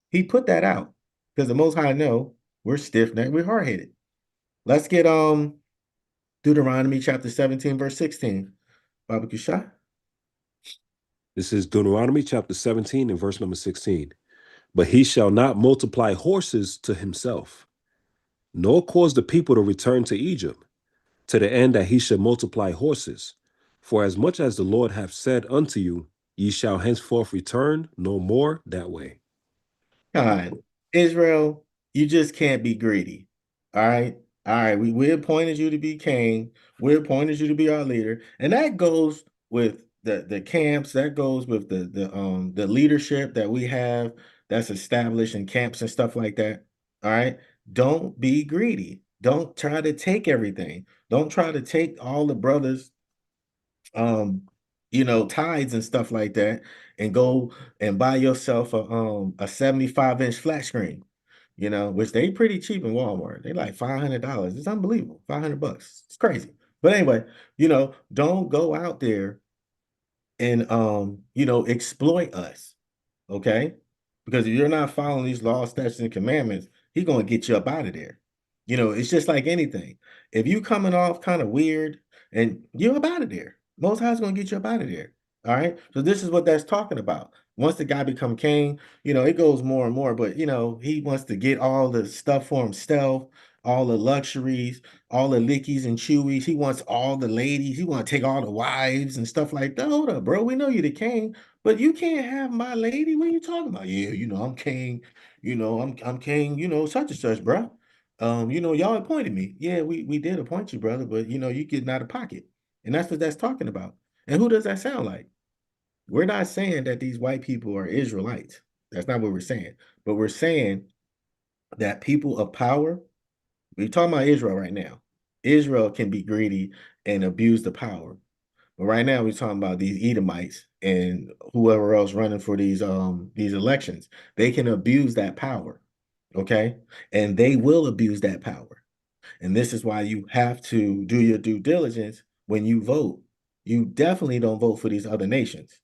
He put that out because the Most High know we're stiff-necked, we're hard-headed. Let's get Deuteronomy chapter 17, verse 16. Baba Kusha. This is Deuteronomy chapter 17 and verse number 16. But he shall not multiply horses to himself, nor cause the people to return to Egypt, to the end that he should multiply horses. For as much as the Lord hath said unto you, ye shall henceforth return no more that way. God, Israel, you just can't be greedy. All right. All right. We appointed you to be king. We appointed you to be our leader. And that goes with the camps, that goes with the leadership that we have that's established in camps and stuff like that. All right. Don't be greedy. Don't try to take everything. Don't try to take all the brothers you know, tides and stuff like that, and go and buy yourself a 75-inch flat screen, you know, which they pretty cheap in Walmart. They like $500. It's unbelievable. $500. It's crazy. But anyway, you know, don't go out there and you know, exploit us. Okay? Because if you're not following these laws, statutes, and commandments, he's gonna get you up out of there. You know, it's just like anything. If you coming off kind of weird and you're up out of there, Most High's gonna get you up out of there. All right. So this is what that's talking about. Once the guy become king, you know, it goes more and more, but you know, he wants to get all the stuff for himself. all the luxuries, all the lickies and chewies. He wants all the ladies. He want to take all the wives and stuff like that. Hold up, bro. We know you the king, but you can't have my lady. What are you talking about? Yeah, I'm king. I'm king. Such and such, bro. Y'all appointed me. Yeah, we did appoint you, brother. But you getting out of pocket, and that's what that's talking about. And who does that sound like? We're not saying that these white people are Israelites. That's not what we're saying. But we're saying that people of power, we're talking about Israel right now. Israel can be greedy and abuse the power. But right now we're talking about these Edomites and whoever else running for these elections. They can abuse that power. Okay. And they will abuse that power. And this is why you have to do your due diligence when you vote. You definitely don't vote for these other nations.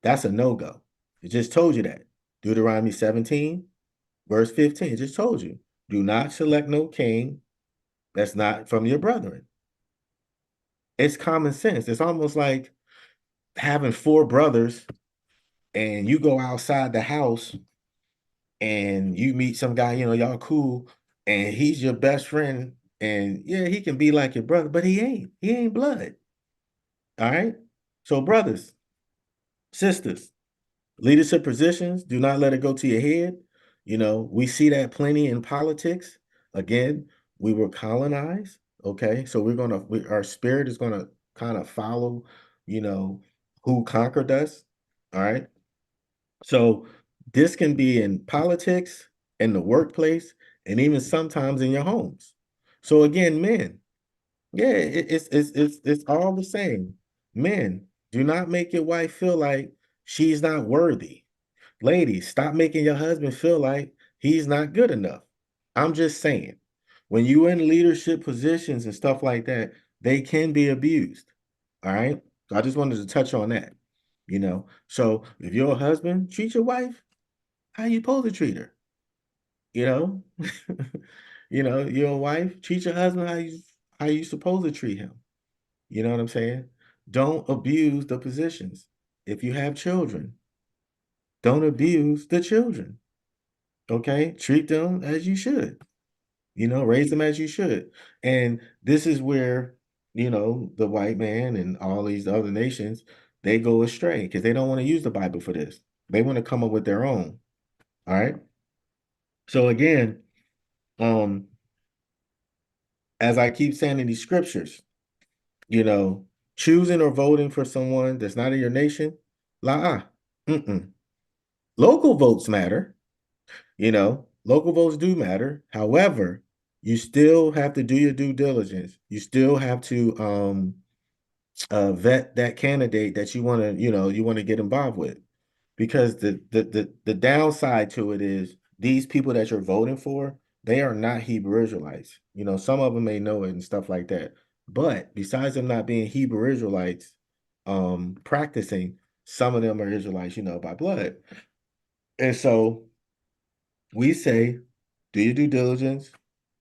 That's a no-go. It just told you that. Deuteronomy 17, verse 15, it just told you. Do not select no king that's not from your brethren. It's common sense. It's almost like having 4 brothers and you go outside the house and you meet some guy, y'all cool, and he's your best friend. And yeah, he can be like your brother, but he ain't blood. All right. So, brothers, sisters, leadership positions, do not let it go to your head. We see that plenty in politics. Again, we were colonized. Okay. So our spirit is gonna kind of follow, who conquered us. All right. So this can be in politics, in the workplace, and even sometimes in your homes. So again, men, yeah, it's all the same. Men, do not make your wife feel like she's not worthy. Ladies, stop making your husband feel like he's not good enough. I'm just saying, when you're in leadership positions and stuff like that, they can be abused. All right. So I just wanted to touch on that. So if you're a husband, treat your wife how you supposed to treat her. You know, you're a wife, treat your husband how you supposed to treat him. You know what I'm saying? Don't abuse the positions. If you have children, don't abuse the children. Okay? Treat them as you should. Raise them as you should. And this is where, the white man and all these other nations, they go astray because they don't want to use the Bible for this. They want to come up with their own. All right. So again, as I keep saying in these scriptures, choosing or voting for someone that's not in your nation, mm-mm. Local votes matter. Local votes do matter. However, you still have to do your due diligence. You still have to vet that candidate that you want to get involved with, because the downside to it is these people that you're voting for, they are not Hebrew Israelites. Some of them may know it and stuff like that, but besides them not being Hebrew Israelites, practicing, some of them are Israelites, by blood. And so we say, do your due diligence.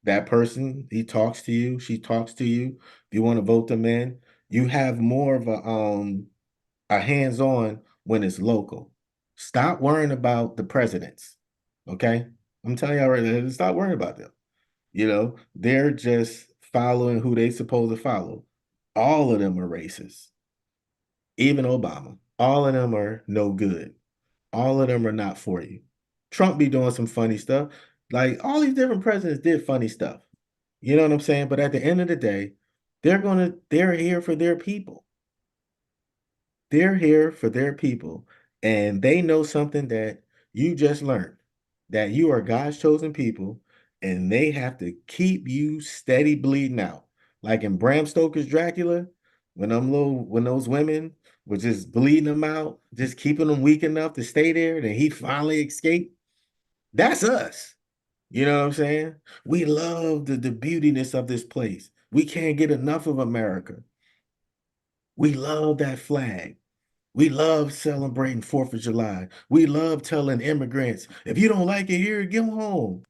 That person, he talks to you, she talks to you. If you want to vote them in, you have more of a hands-on when it's local. Stop worrying about the presidents. Okay? I'm telling y'all right now, stop worrying about them. They're just following who they supposed to follow. All of them are racist. Even Obama. All of them are no good. All of them are not for you. Trump be doing some funny stuff. Like, all these different presidents did funny stuff. You know what I'm saying? But at the end of the day, they're here for their people. They're here for their people. And they know something that you just learned, that you are God's chosen people, and they have to keep you steady bleeding out. Like in Bram Stoker's Dracula, when those women were just bleeding them out, just keeping them weak enough to stay there, and he finally escaped. That's us. You know what I'm saying? We love the beautiness of this place. We can't get enough of America. We love that flag. We love celebrating 4th of July. We love telling immigrants, if you don't like it here, go home.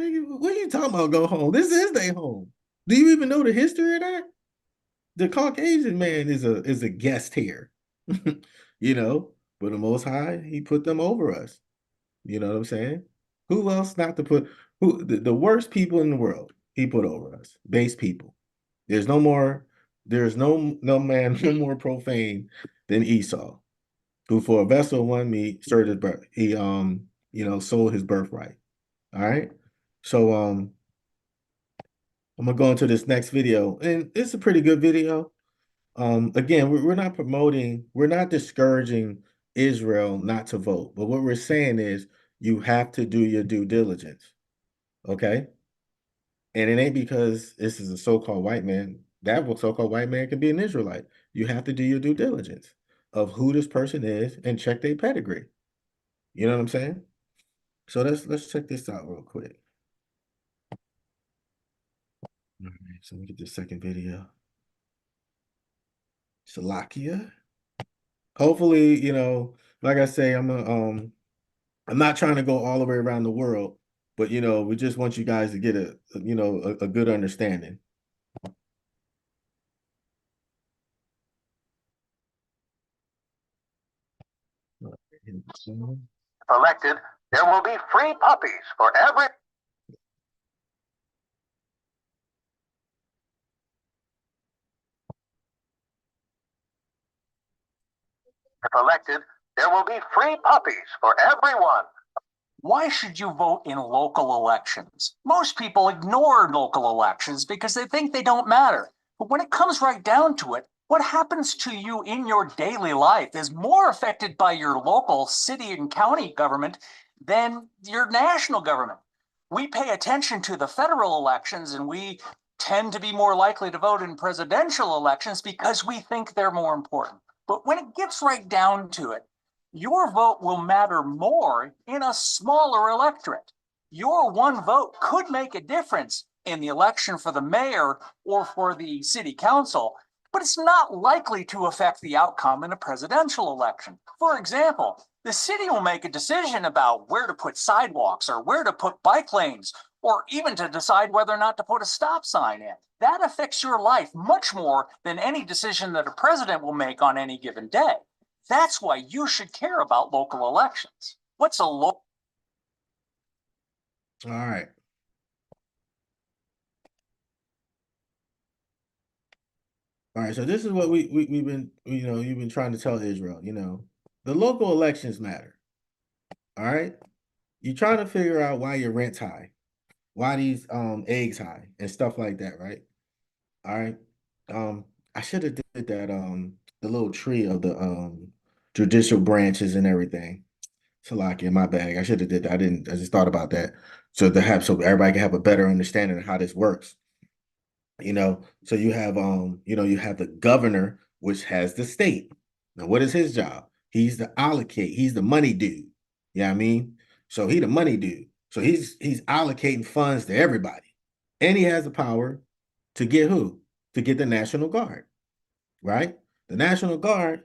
Nigga, what are you talking about, go home? This is their home. Do you even know the history of that? The Caucasian man is a guest here. But the Most High, he put them over us. You know what I'm saying? Who else not to put? Who the worst people in the world, he put over us, base people. There's no more, there's no man no more profane than Esau, who for a vessel of one meat served his birth. He sold his birthright. All right. So I'm gonna go into this next video, and it's a pretty good video. Again, we're not promoting, we're not discouraging Israel not to vote, but what we're saying is you have to do your due diligence. Okay. And it ain't because this is a so-called white man. That so-called white man could be an Israelite. You have to do your due diligence of who this person is and check their pedigree. You know what I'm saying? So let's check this out real quick. All right, so let me get the second video. Salakia. Hopefully, like I say, I'm not trying to go all the way around the world, but we just want you guys to get a good understanding. Elected, there will be free puppies for every. If elected, there will be free puppies for everyone. Why should you vote in local elections? Most people ignore local elections because they think they don't matter. But when it comes right down to it, what happens to you in your daily life is more affected by your local city and county government than your national government. We pay attention to the federal elections, and we tend to be more likely to vote in presidential elections because we think they're more important. But when it gets right down to it, your vote will matter more in a smaller electorate. Your one vote could make a difference in the election for the mayor or for the city council, but it's not likely to affect the outcome in a presidential election. For example, the city will make a decision about where to put sidewalks or where to put bike lanes, or even to decide whether or not to put a stop sign in. That affects your life much more than any decision that a president will make on any given day. That's why you should care about local elections. What's a local? All right. All right, so this is what we've been, you've been trying to tell Israel, the local elections matter. All right. You're trying to figure out why your rent's high, why these eggs high and stuff like that, right? All right. I should have did that the little tree of the judicial branches and everything. Salaki in my bag. I should have did that. I just thought about that. So everybody can have a better understanding of how this works. So you have you have the governor, which has the state. Now, what is his job? He's the allocate, he's the money dude. You know what I mean? So he the money dude. So he's allocating funds to everybody. And he has the power to get who? To get the National Guard, right? The National Guard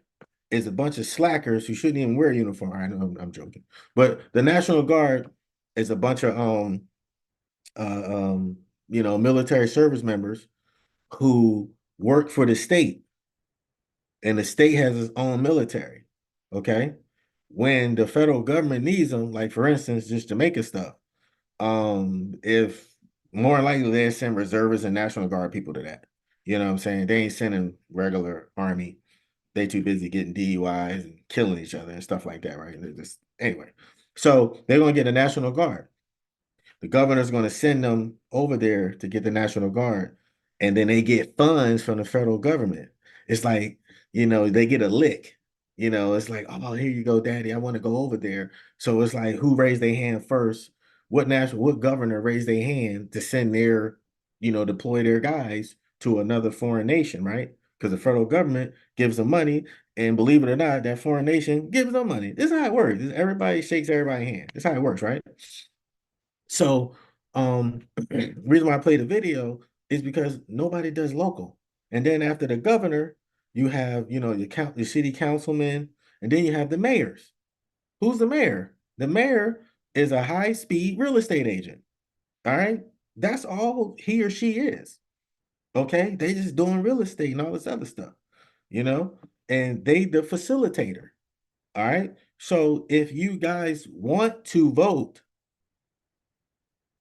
is a bunch of slackers who shouldn't even wear a uniform. I know I'm joking. But the National Guard is a bunch of military service members who work for the state, and the state has its own military. Okay, when the federal government needs them, like for instance, just Jamaica stuff, if more likely they send reservists and National Guard people to that. You know what I'm saying? They ain't sending regular army. They too busy getting DUIs and killing each other and stuff like that, right? Anyway. So they're gonna get a National Guard. The governor's going to send them over there to get the National Guard, and then they get funds from the federal government. It's like, they get a lick. It's like, oh, here you go, daddy. I want to go over there. So it's like, who raised their hand first? What governor raised their hand to send deploy their guys to another foreign nation, right? Because the federal government gives them money, and believe it or not, that foreign nation gives them money. This is how it works. Everybody shakes everybody's hand. This is how it works, right? So, reason why I played the video is because nobody does local. And then after the governor, you have, your city councilman, and then you have the mayors. Who's the mayor? The mayor is a high-speed real estate agent. All right. That's all he or she is. Okay. They just doing real estate and all this other stuff, and they the facilitator. All right. So if you guys want to vote,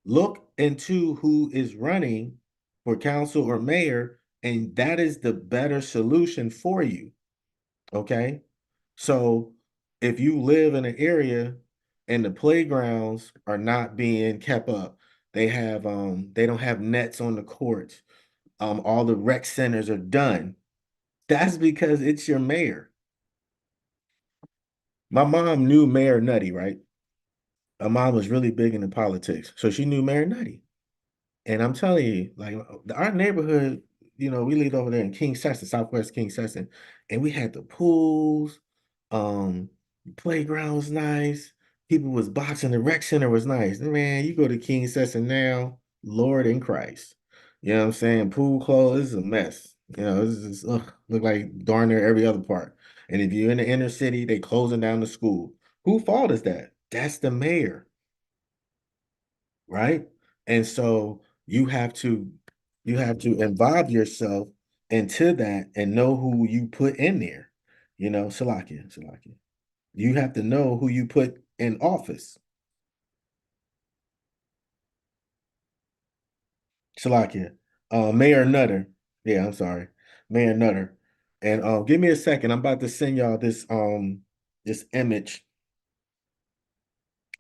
Look into who is running for council or mayor, and that is the better solution for you. Okay. So if you live in an area and the playgrounds are not being kept up, they don't have nets on the courts, all the rec centers are done. That's because it's your mayor. My mom knew Mayor Nutty, right? My mom was really big into politics, so she knew Mayor Nutty. And I'm telling you, like our neighborhood, we lived over there in King Session, Southwest King Session, and we had the pools, the playground was nice. People was boxing, the rec center was nice. Man, you go to King Session now, Lord in Christ. You know what I'm saying? Pool clothes is a mess. This is look like darn near every other part. And if you're in the inner city, they closing down the school. Who fault is that? That's the mayor, right? And so you have to involve yourself into that and know who you put in there. Salakia. You have to know who you put in office. Salakia. Mayor Nutter. Yeah, I'm sorry. Mayor Nutter. And give me a second. I'm about to send y'all this image,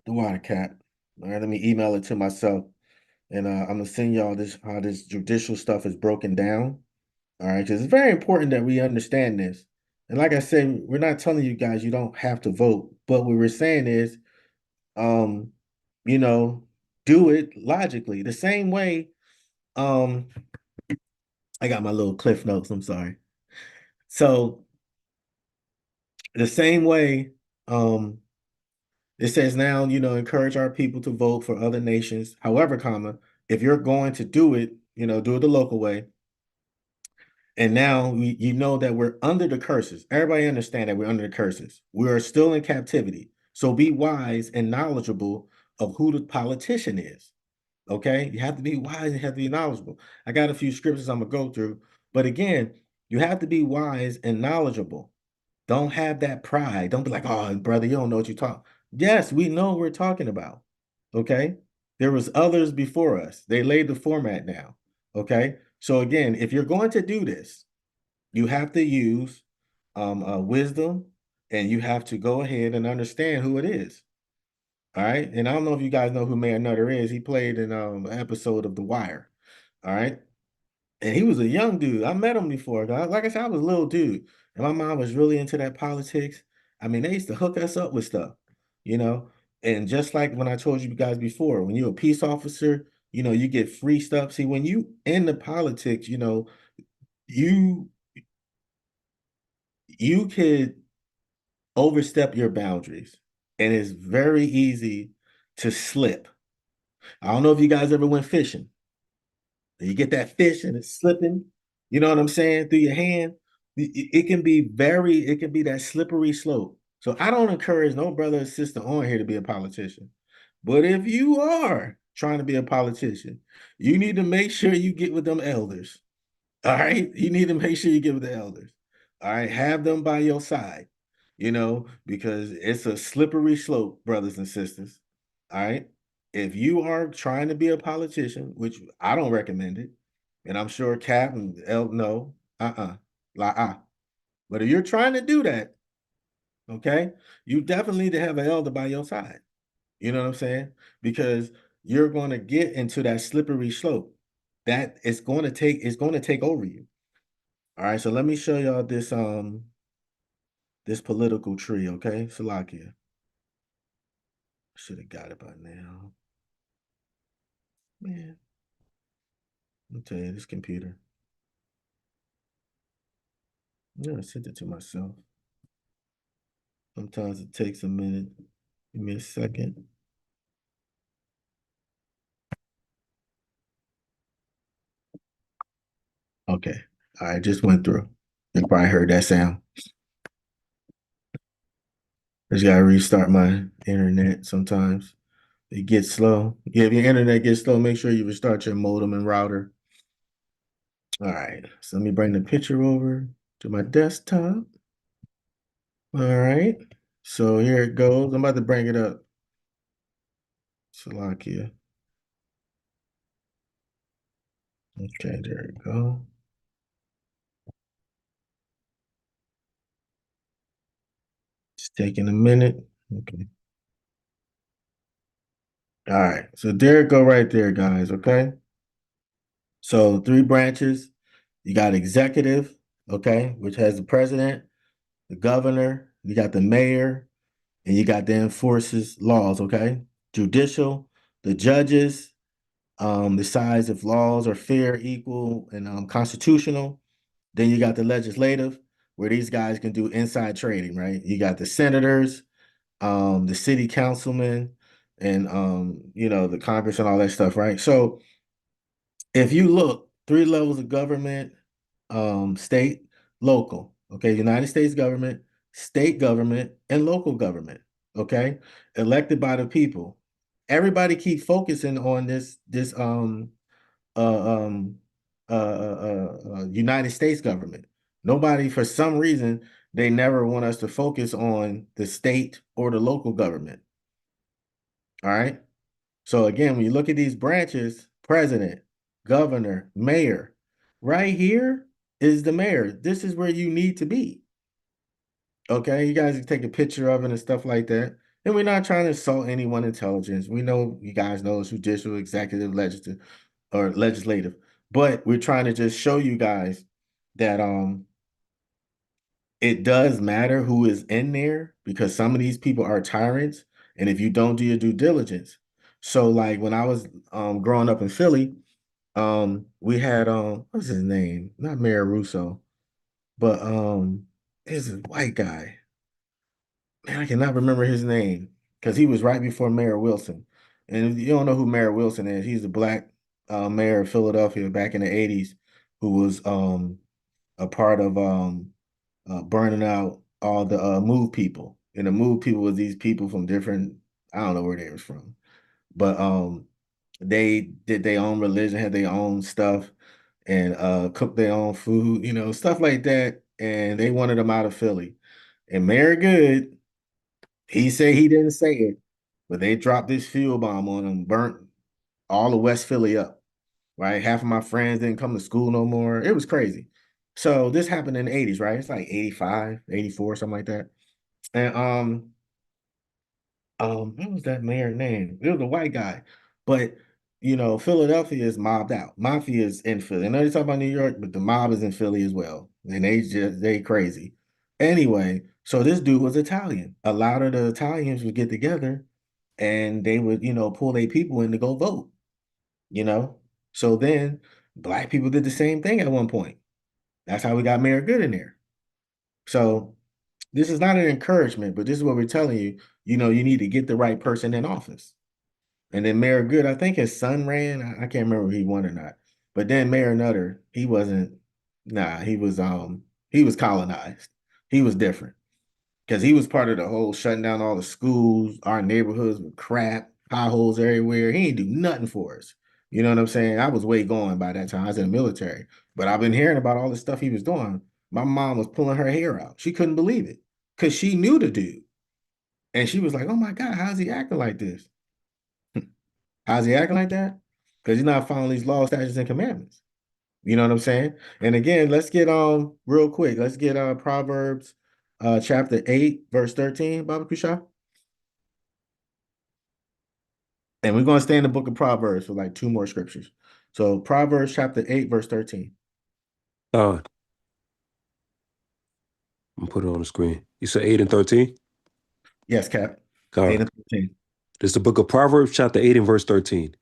the water cat. All right, let me email it to myself. And I'm gonna send y'all this how this judicial stuff is broken down. All right, because it's very important that we understand this. And like I said, we're not telling you guys you don't have to vote, but what we're saying is, um, you know, do it logically. The same way, um, I got my little cliff notes, I'm sorry. So the same way, it says now, encourage our people to vote for other nations. However, if you're going to do it, do it the local way. And now you know that we're under the curses. Everybody understand that we're under the curses. We are still in captivity. So be wise and knowledgeable of who the politician is. Okay? You have to be wise and have to be knowledgeable. I got a few scriptures I'm gonna go through, but again, you have to be wise and knowledgeable. Don't have that pride. Don't be like, oh, brother, you don't know what you're talking. Yes, we know what we're talking about. Okay. There was others before us. They laid the format now. Okay. So again, if you're going to do this, you have to use wisdom and you have to go ahead and understand who it is. All right. And I don't know if you guys know who Mayor Nutter is. He played in an episode of The Wire. All right. And he was a young dude. I met him before. Like I said, I was a little dude. And my mom was really into that politics. I mean, they used to hook us up with stuff, you know. And just like when I told you guys before, when you're a peace officer, you get free stuff. See, when you in the politics, you you could overstep your boundaries. And it's very easy to slip. I don't know if you guys ever went fishing. You get that fish and it's slipping, you know what I'm saying, through your hand. It can be that slippery slope. So I don't encourage no brother or sister on here to be a politician. But if you are trying to be a politician, you need to make sure you get with them elders. All right. You need to make sure you get with the elders. All right. Have them by your side, because it's a slippery slope, brothers and sisters. All right. If you are trying to be a politician, which I don't recommend it, and I'm sure Cap and El no, But if you're trying to do that, okay, you definitely need to have an elder by your side. You know what I'm saying? Because you're going to get into that slippery slope. That it's going to take over you. All right, so let me show y'all this political tree, okay? Salakia. Should have got it by now. Man. I'll tell you, this computer. Yeah, I sent it to myself. Sometimes it takes a minute. Give me a second. Okay. All right, just went through. You probably heard that sound. I just gotta restart my internet sometimes. It gets slow. Yeah, if your internet gets slow, make sure you restart your modem and router. All right, so let me bring the picture over to my desktop. All right, so here it goes. I'm about to bring it up. Salakia. Okay, there we go. Just taking a minute. Okay. All right. So there it go right there, guys. Okay. So 3 branches. You got executive, okay, which has the president, the governor, you got the mayor, and you got the enforces laws, okay? Judicial, the judges, decides if laws are fair, equal, and constitutional. Then you got the legislative, where these guys can do inside trading, right? You got the senators, the city councilmen, and the Congress and all that stuff, right? So if you look, 3 levels of government, state, local, okay, United States government, state government, and local government, okay, elected by the people. Everybody keep focusing on this United States government. Nobody, for some reason, they never want us to focus on the state or the local government. All right. So again, when you look at these branches, president, governor, mayor, right here is the mayor. This is where you need to be. Okay, you guys can take a picture of it and stuff like that. And we're not trying to insult anyone intelligence. We know you guys know it's judicial, executive, legislative, or legislative. But we're trying to just show you guys that it does matter who is in there, because some of these people are tyrants. And if you don't do your due diligence. So like when I was growing up in Philly, we had what's his name? Not Mayor Russo, but there's a white guy. Man, I cannot remember his name because he was right before Mayor Wilson. And if you don't know who Mayor Wilson is, he's the black mayor of Philadelphia back in the 80s, who was a part of burning out all the Move people. And the Move people was these people from different, I don't know where they was from, but they did their own religion, had their own stuff, and cooked their own food, stuff like that. And they wanted them out of Philly. And Mayor Good, he said he didn't say it, but they dropped this fuel bomb on him, burnt all of West Philly up. Right? Half of my friends didn't come to school no more. It was crazy. So this happened in the 80s, right? It's like 85, 84, something like that. And what was that mayor's name? It was a white guy. But Philadelphia is mobbed out. Mafia is in Philly. I know you talk about New York, but the mob is in Philly as well. And they crazy. Anyway, so this dude was Italian. A lot of the Italians would get together and they would, pull their people in to go vote. So then black people did the same thing at one point. That's how we got Mayor Good in there. So this is not an encouragement, but this is what we're telling you. You need to get the right person in office. And then Mayor Good, I think his son ran. I can't remember if he won or not. But then Mayor Nutter, he wasn't. Nah, he was colonized. He was different because he was part of the whole shutting down all the schools. Our neighborhoods were crap, potholes everywhere. He ain't do nothing for us. You know what I'm saying? I was way gone by that time. I was in the military, but I've been hearing about all the stuff he was doing. My mom was pulling her hair out. She couldn't believe it because she knew the dude. And she was like, oh my God, how's he acting like this? How's he acting like that? Because he's not following these laws, statutes, and commandments. You know what I'm saying? And again, let's get real quick. Let's get Proverbs chapter 8, verse 13, Baba Kusha. And we're going to stay in the book of Proverbs for like 2 more scriptures. So Proverbs chapter 8, verse 13. I'm gonna put it on the screen. You said 8 and 13? Yes, Cap. God. 8 and 13. This is the book of Proverbs, chapter 8 and verse 13.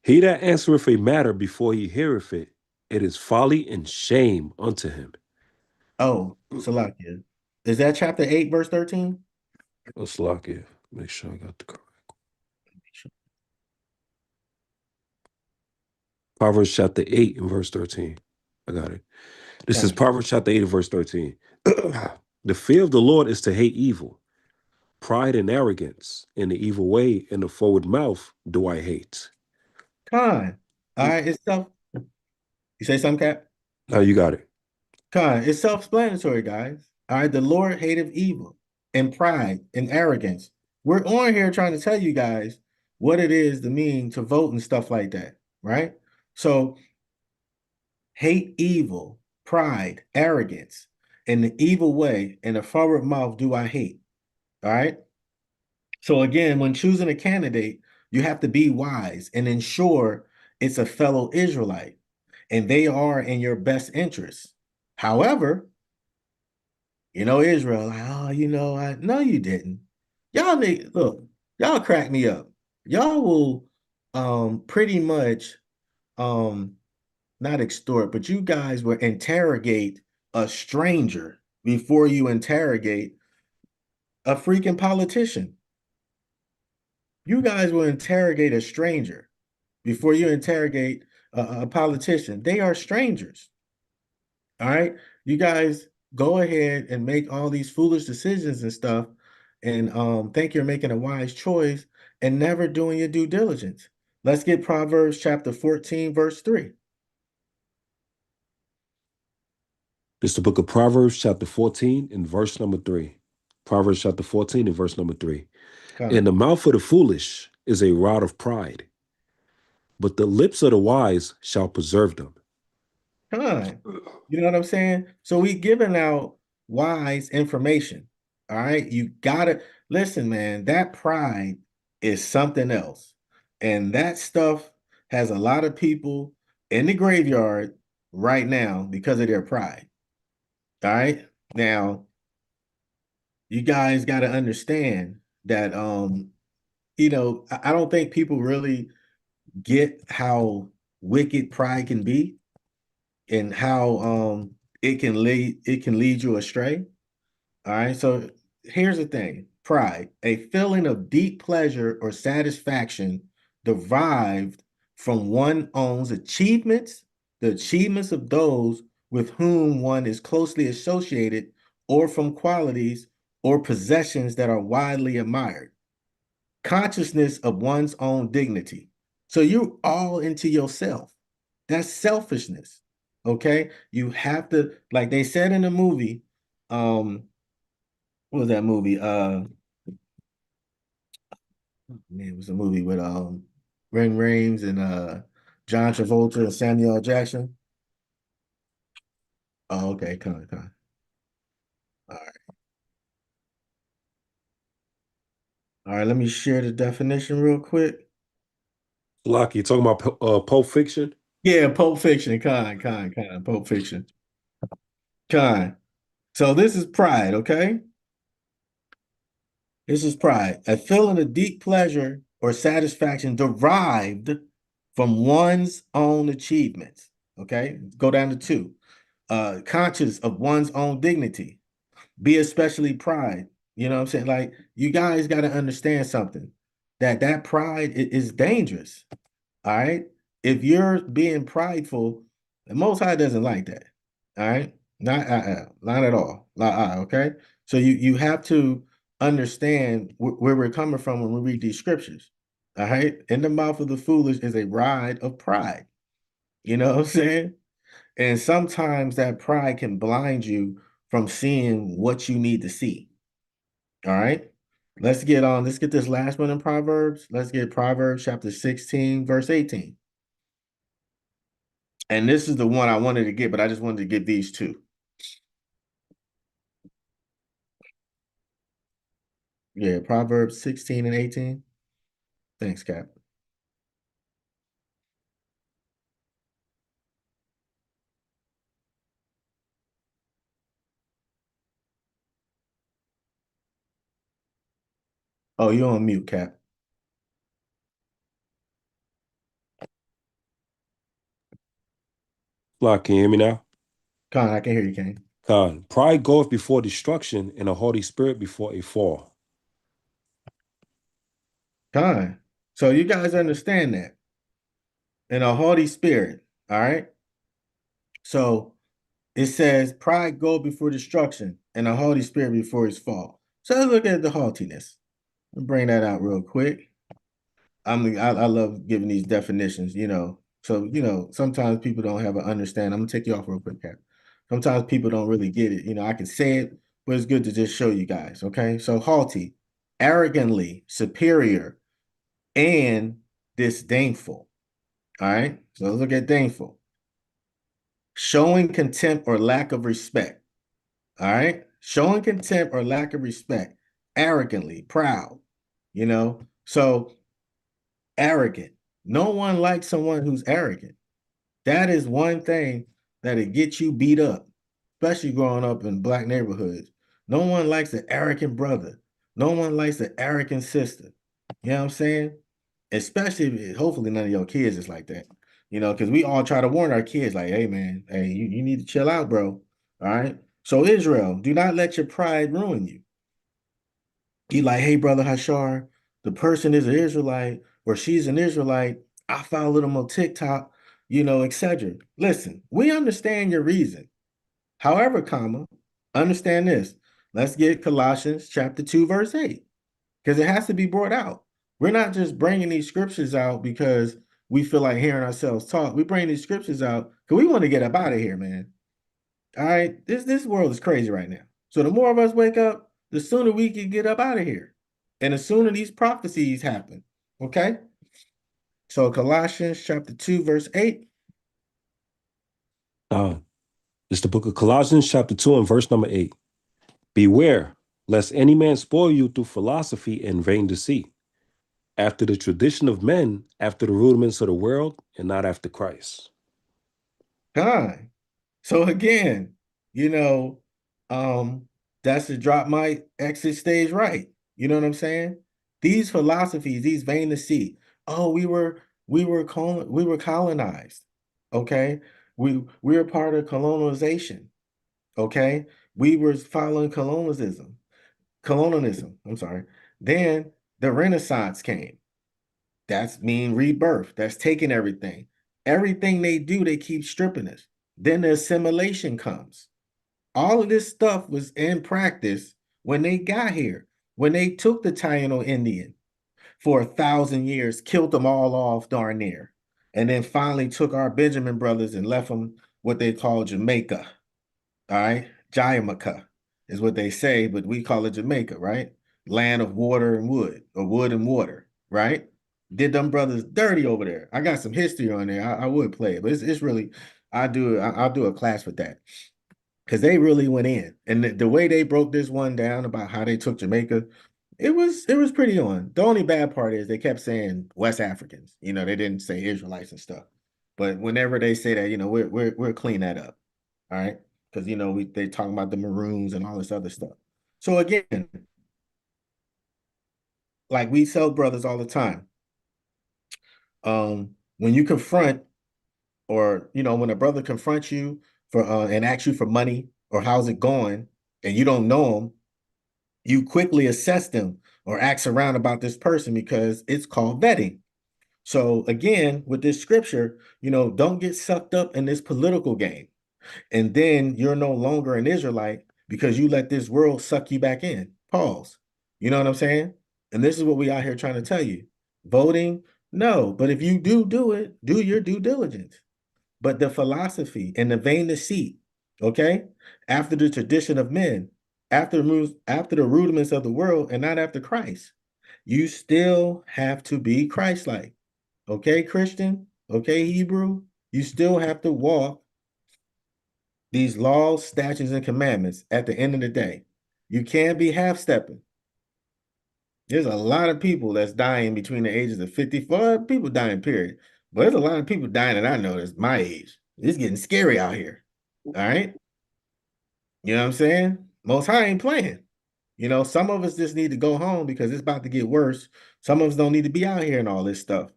He that answereth a matter before he heareth it, it is folly and shame unto him. Oh, Salakia. Is that chapter 8, verse 13? Oh, Salakia. Make sure I got the correct. Proverbs chapter 8 and verse 13. I got it. This is Proverbs chapter 8 and verse 13. The fear of the Lord is to hate evil. Pride and arrogance in the evil way and the forward mouth do I hate. Con. All right, it's self. You say something, Cap? No, you got it. Con. It's self-explanatory, guys. All right, the Lord hateth evil and pride and arrogance. We're on here trying to tell you guys what it is to mean to vote and stuff like that, right? So hate evil, pride, arrogance, and the evil way, and a forward mouth do I hate. All right. So again, when choosing a candidate, you have to be wise and ensure it's a fellow Israelite and they are in your best interest. However, Israel, like, oh, I no, you didn't. Y'all need look, y'all crack me up. Y'all will pretty much not extort, but you guys will interrogate a stranger before you interrogate a freaking politician. You guys will interrogate a stranger before you interrogate a politician. They are strangers. All right. You guys go ahead and make all these foolish decisions and stuff and think you're making a wise choice and never doing your due diligence. Let's get Proverbs chapter 14, verse 3. It's the book of Proverbs, chapter 14, and verse number 3. Proverbs chapter 14 and verse number 3. In the mouth of the foolish is a rod of pride, but the lips of the wise shall preserve them. Time. You know what I'm saying? So we giving out wise information. All right. You gotta listen, man. That pride is something else. And that stuff has a lot of people in the graveyard right now because of their pride. All right. Now, you guys got to understand that I don't think people really get how wicked pride can be and how it can lead you astray. All right. So here's the thing. Pride, a feeling of deep pleasure or satisfaction derived from one own's achievements, the achievements of those with whom one is closely associated, or from qualities or possessions that are widely admired. Consciousness of one's own dignity. So you're all into yourself. That's selfishness. Okay. You have to, like they said in the movie, what was that movie? Man, it was a movie with Ring Rames and John Travolta and Samuel L. Jackson. Oh, okay, come on. All right. All right, let me share the definition real quick. Lucky, you talking about Pulp Fiction? Yeah, Pulp Fiction, Pulp Fiction. So this is pride, okay? This is pride, a feeling of deep pleasure or satisfaction derived from one's own achievements, okay? Go down to 2. Conscious of one's own dignity, be especially pride. You know what I'm saying? Like, you guys got to understand something, that pride is dangerous, all right? If you're being prideful, the Most High doesn't like that, all right? Not at all. Okay? So you have to understand where we're coming from when we read these scriptures, all right? In the mouth of the foolish is a rod of pride. You know what I'm saying? And sometimes that pride can blind you from seeing what you need to see. All right. Let's get this last one in Proverbs. Let's get Proverbs chapter 16, verse 18. And this is the one I wanted to get, but I just wanted to get these two. Yeah, Proverbs 16 and 18. Thanks, Cap. Oh, you're on mute, Cap. Lucky, can you hear me now? Con, I can hear you, Kane. Con, pride goeth before destruction, and a haughty spirit before a fall. Con. So you guys understand that. And a haughty spirit, all right? So it says, pride go before destruction, and a haughty spirit before his fall. So let's look at the haughtiness. I'll bring that out real quick. I love giving these definitions, So, sometimes people don't have an understanding. I'm gonna take you off real quick, Cap. Sometimes people don't really get it. I can say it, but it's good to just show you guys. Okay. So haughty, arrogantly superior, and disdainful. All right. So let's look at disdainful. showing contempt or lack of respect. All right, showing contempt or lack of respect, arrogantly, proud, you know. So arrogant. No one likes someone who's arrogant. That is one thing that'll get you beat up, especially growing up in black neighborhoods. No one likes an arrogant brother. No one likes an arrogant sister. You know what I'm saying? Especially, hopefully, none of your kids is like that. You know, because we all try to warn our kids, like, hey, man, hey, you need to chill out, bro. All right. So, Israel, do not let your pride ruin you. He like, hey, brother Hashar, the person is an Israelite or she's an Israelite. I followed them on TikTok, you know, etc. Listen, we understand your reason. However, comma, understand this. Let's get Colossians chapter 2, verse 8, because it has to be brought out. We're not just bringing these scriptures out because we feel like hearing ourselves talk. We bring these scriptures out because we want to get up out of here, man. All right, this world is crazy right now. So the more of us wake up, the sooner we can get up out of here, and the sooner these prophecies happen. Okay. So Colossians chapter 2, verse 8. It's the book of Colossians chapter 2 and verse number 8. Beware, lest any man spoil you through philosophy and vain deceit, after the tradition of men, after the rudiments of the world, and not after Christ. Fine. So again, you know, that's the drop my exit stage right. You know what I'm saying? These philosophies, these vain deceit. Oh, we were colonized. Okay. We were part of colonization. Okay. We were following colonialism. I'm sorry. Then the Renaissance came. That's mean rebirth. That's taking everything. Everything they do, they keep stripping us. Then the assimilation comes. All of this stuff was in practice when they got here. When they took the Taino Indian for 1,000 years, killed them all off darn near, and then finally took our Benjamin brothers and left them what they call Jamaica. All right, Jamaica is what they say, but we call it Jamaica, right? Land of water and wood, or wood and water, right? Did them brothers dirty over there? I got some history on there. I would play it, but it's really, I'll do a class with that because they really went in, and the way they broke this one down about how they took Jamaica, it was pretty on. The only bad part is they kept saying West Africans. You know, they didn't say Israelites and stuff. But whenever they say that, you know, we'll clean that up. All right. Because you know, they talking about the Maroons and all this other stuff. So again, like we tell brothers all the time, when you confront, or you know, when a brother confronts you for and asks you for money or how's it going, and you don't know them, you quickly assess them or ask around about this person because it's called vetting. So again, with this scripture, you know, don't get sucked up in this political game. And then you're no longer an Israelite because you let this world suck you back in. Pause. You know what I'm saying? And this is what we out here trying to tell you. Voting, no. But if you do it, do your due diligence. But the philosophy and the vain deceit, okay? After the tradition of men, after the rudiments of the world, and not after Christ. You still have to be Christ-like. Okay, Christian? Okay, Hebrew? You still have to walk these laws, statutes, and commandments at the end of the day. You can't be half-stepping. There's a lot of people that's dying between the ages of 54. People dying, period. But there's a lot of people dying that I know that's my age. It's getting scary out here. All right? You know what I'm saying? Most High ain't playing. You know, some of us just need to go home because it's about to get worse. Some of us don't need to be out here and all this stuff,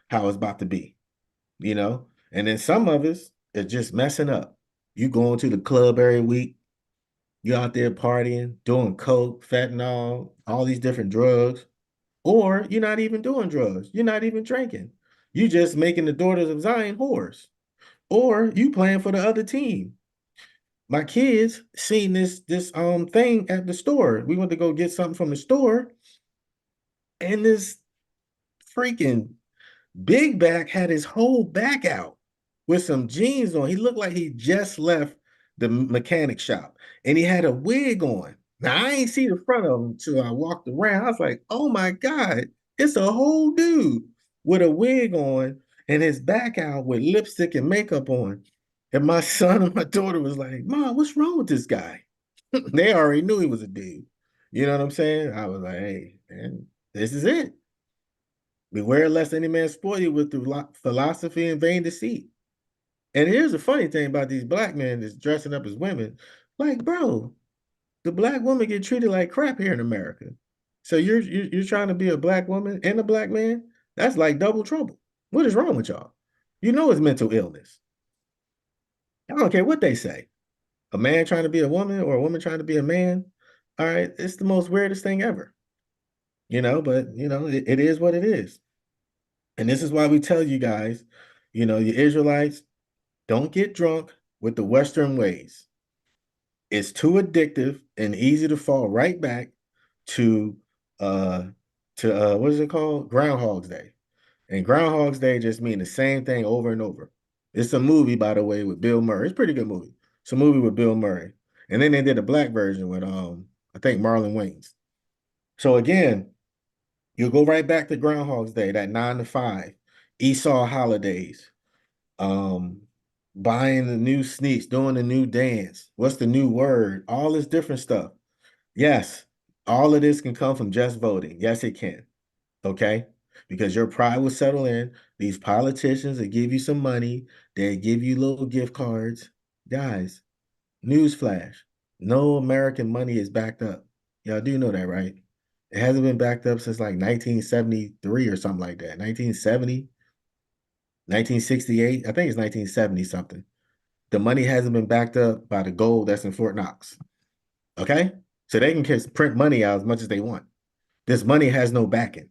how it's about to be, you know? And then some of us are just messing up. You going to the club every week, you out there partying, doing coke, fentanyl, all these different drugs, or you're not even doing drugs. You're not even drinking. You just making the daughters of Zion whores, or you playing for the other team. My kids seen this thing at the store. We went to go get something from the store, and this freaking big back had his whole back out with some jeans on. He looked like he just left the mechanic shop, and he had a wig on. Now I ain't see the front of him until I walked around. I was like, "Oh my God, it's a whole dude with a wig on and his back out with lipstick and makeup on." And my son and my daughter was like, Mom, what's wrong with this guy? They already knew he was a dude. You know what I'm saying? I was like, hey, man, this is it. Beware lest any man spoil you with through philosophy and vain deceit. And here's the funny thing about these black men that's dressing up as women. Like, bro, the black woman get treated like crap here in America. So you're trying to be a black woman and a black man? That's like double trouble. What is wrong with y'all? You know it's mental illness. I don't care what they say. A man trying to be a woman or a woman trying to be a man. All right, it's the most weirdest thing ever. But it is what it is. And this is why we tell you guys, you Israelites, don't get drunk with the Western ways. It's too addictive and easy to fall right back to what is it called? Groundhog's Day. And Groundhog's Day just mean the same thing over and over. It's a movie, by the way, with Bill Murray. It's a pretty good movie. It's a movie with Bill Murray. And then they did a black version with I think Marlon Wayans. So again, you'll go right back to Groundhog's Day, that 9 to 5, Esau holidays, buying the new sneaks, doing the new dance. What's the new word? All this different stuff. Yes, all of this can come from just voting. Yes, it can. Okay? Because your pride will settle in. These politicians that give you some money, they give you little gift cards. Guys, newsflash, no American money is backed up. Y'all do know that, right? It hasn't been backed up since like 1973 or something like that. 1970, 1968. I think it's 1970 something. The money hasn't been backed up by the gold that's in Fort Knox. Okay? So they can just print money out as much as they want. This money has no backing.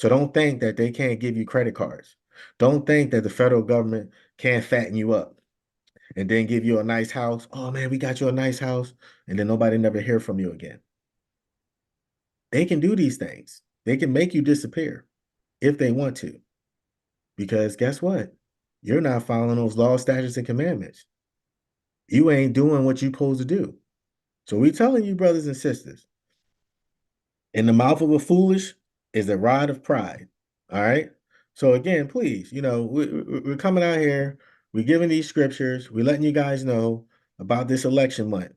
So don't think that they can't give you credit cards. Don't think that the federal government can't fatten you up and then give you a nice house. Oh man, we got you a nice house. And then nobody never hear from you again. They can do these things. They can make you disappear if they want to. Because guess what? You're not following those laws, statutes, and commandments. You ain't doing what you're supposed to do. So we telling you, brothers and sisters, in the mouth of a foolish is a rod of pride. All right. So again, please, we're coming out here. We're giving these scriptures. We're letting you guys know about this election month.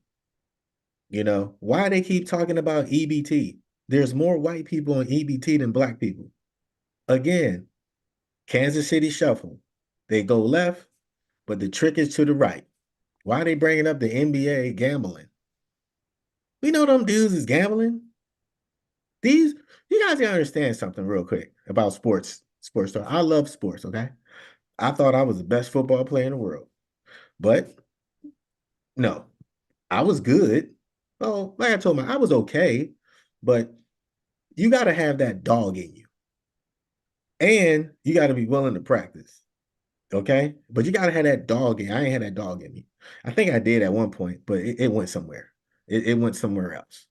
Why they keep talking about EBT? There's more white people in EBT than black people. Again, Kansas City Shuffle. They go left, but the trick is to the right. Why are they bringing up the NBA gambling? We know them dudes is gambling. You guys gotta understand something real quick about sports. I love sports, okay? I thought I was the best football player in the world. But no, I was good. Oh, like I told I was okay, but you got to have that dog in you. And you got to be willing to practice. Okay? But you got to have that dog in. I ain't had that dog in me. I think I did at one point, but it went somewhere. It went somewhere else.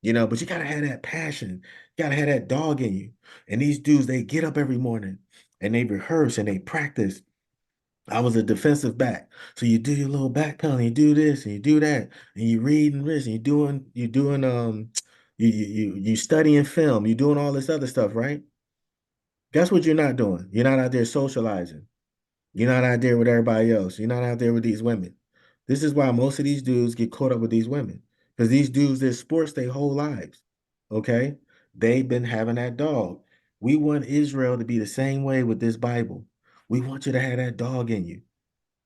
But you got to have that passion. You got to have that dog in you. And these dudes, they get up every morning and they rehearse and they practice. I was a defensive back. So you do your little back pedal and you do this and you do that and you read and this and you studying film, you're doing all this other stuff, right? Guess what you're not doing? You're not out there socializing. You're not out there with everybody else. You're not out there with these women. This is why most of these dudes get caught up with these women. Because these dudes, they're sports their whole lives. Okay? They've been having that dog. We want Israel to be the same way with this Bible. We want you to have that dog in you.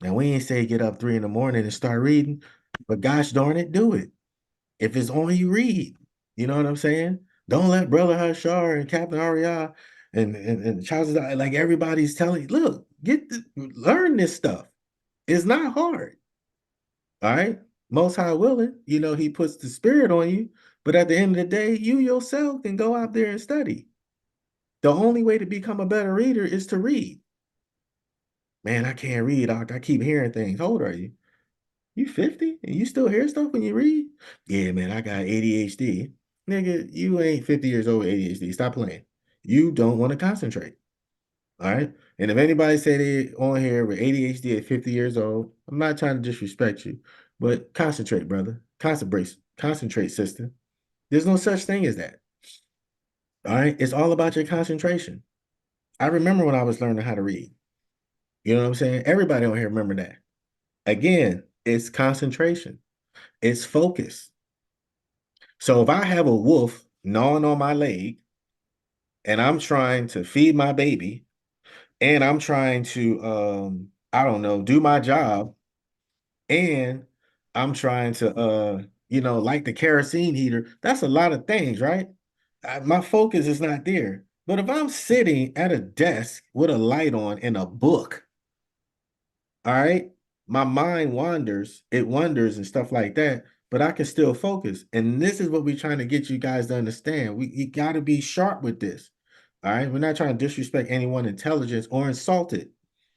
Now, we ain't say get up 3 in the morning and start reading, but gosh darn it, do it. If it's on you, read. You know what I'm saying? Don't let Brother Hashar and Captain Arya and Charles, like everybody's telling you, look, learn this stuff. It's not hard. All right? Most High willing, he puts the spirit on you, but at the end of the day, you yourself can go out there and study. The only way to become a better reader is to read. Man, I can't read. I keep hearing things. How old are you? You 50 and you still hear stuff when you read? Yeah, man, I got ADHD. Nigga, you ain't 50 years old with ADHD. Stop playing. You don't want to concentrate. All right. And if anybody say they on here with ADHD at 50 years old, I'm not trying to disrespect you, but concentrate, brother. Concentrate, sister. There's no such thing as that. All right. It's all about your concentration. I remember when I was learning how to read. You know what I'm saying? Everybody on here remember that. Again, it's concentration. It's focus. So if I have a wolf gnawing on my leg and I'm trying to feed my baby and I'm trying to I don't know, do my job, and I'm trying to light the kerosene heater, that's a lot of things, right? My focus is not there. But if I'm sitting at a desk with a light on and a book, all right, my mind wanders, it wanders and stuff like that, but I can still focus. And this is what we're trying to get you guys to understand. You got to be sharp with this. All right. We're not trying to disrespect anyone's intelligence or insult it.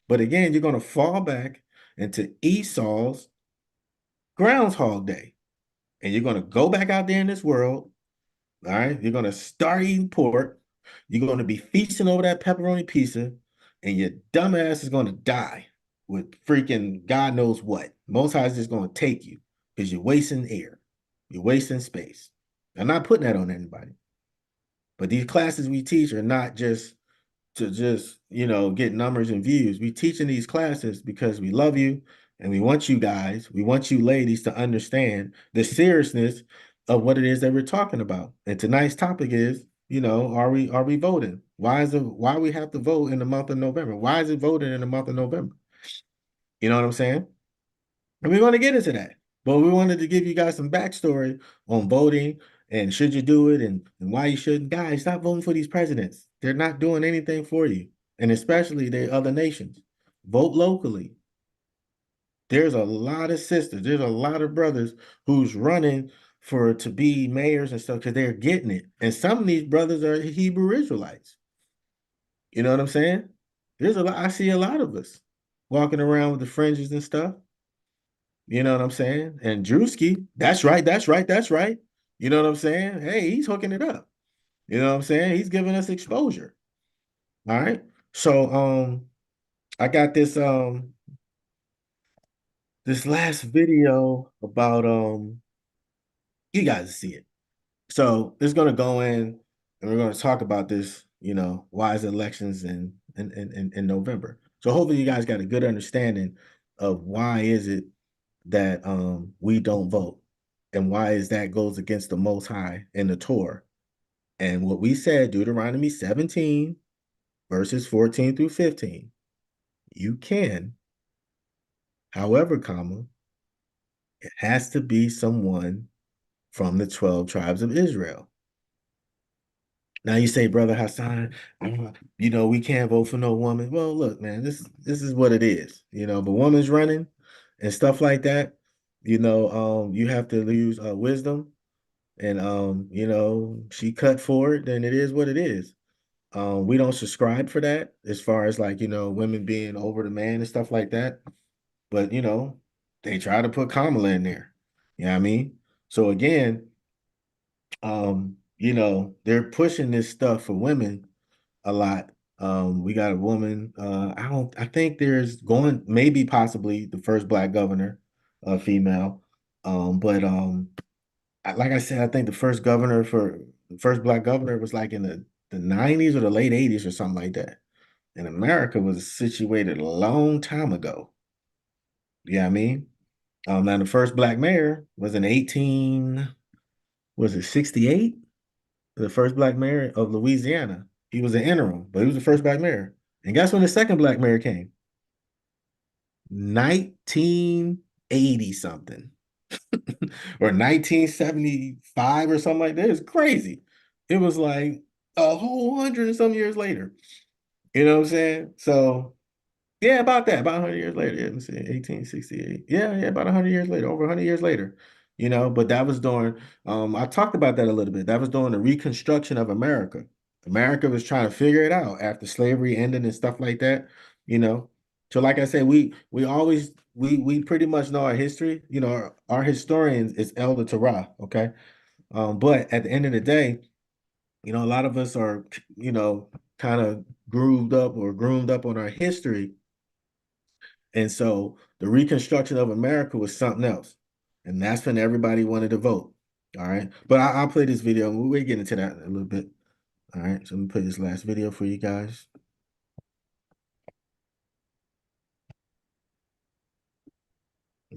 But again, you're going to fall back into Esau's Groundhog Day. And you're going to go back out there in this world. All right. You're going to start eating pork. You're going to be feasting over that pepperoni pizza. And your dumb ass is going to die with freaking God knows what. Most High is just going to take you because you're wasting air. You're wasting space. I'm not putting that on anybody. But these classes we teach are not just to get numbers and views. We teaching these classes because we love you and we want you guys, we want you ladies to understand the seriousness of what it is that we're talking about. And tonight's topic is, are we voting? Why we have to vote in the month of November? Why is it voting in the month of November? You know what I'm saying? And we're going to get into that. But we wanted to give you guys some backstory on voting and should you do it and why you shouldn't. Guys, stop voting for these presidents. They're not doing anything for you. And especially the other nations. Vote locally. There's a lot of sisters, there's a lot of brothers who's running to be mayors and stuff because they're getting it. And some of these brothers are Hebrew Israelites. You know what I'm saying? I see a lot of us walking around with the fringes and stuff. You know what I'm saying? And Drewski, that's right, that's right, that's right. You know what I'm saying? Hey, he's hooking it up. You know what I'm saying? He's giving us exposure. All right. So I got this last video about you guys see it. So it's gonna go in and we're gonna talk about this, why is elections in November. So hopefully you guys got a good understanding of why is it that we don't vote and why is that goes against the Most High in the Torah. And what we said, Deuteronomy 17, verses 14 through 15, you can, however, it has to be someone from the 12 tribes of Israel. Now you say, Brother Hassan, we can't vote for no woman. Well, look, man, this is what it is. If a woman's running and stuff like that, you have to use wisdom. And she cut for it, then it is what it is. We don't subscribe for that as far as women being over the man and stuff like that. But they try to put Kamala in there. You know what I mean? So again, they're pushing this stuff for women a lot. We got a woman, I think there's maybe possibly the first black governor, female. But like I said, I think the first black governor was like in the 90s or the late 80s or something like that. And America was situated a long time ago. You know what I mean? Now the first black mayor was in 68? The first black mayor of Louisiana. He was an interim, but he was the first black mayor. And guess when the second black mayor came? 1980 something. Or 1975 or something like that. It's crazy. It was like a whole 100 and some years later. You know what I'm saying? So yeah, about that, about 100 years later. Yeah, let me see, 1868. Yeah, about 100 years later, over 100 years later. But that was during, I talked about that a little bit. That was during the Reconstruction of America. America was trying to figure it out after slavery ended and stuff like that, you know. So like I said, we pretty much know our history. Our historians is Elder Torah, okay? But at the end of the day, a lot of us are, kind of groomed up on our history. And so the Reconstruction of America was something else. And that's when everybody wanted to vote. All right. But I'll play this video. We'll get into that in a little bit. All right. So let me play this last video for you guys.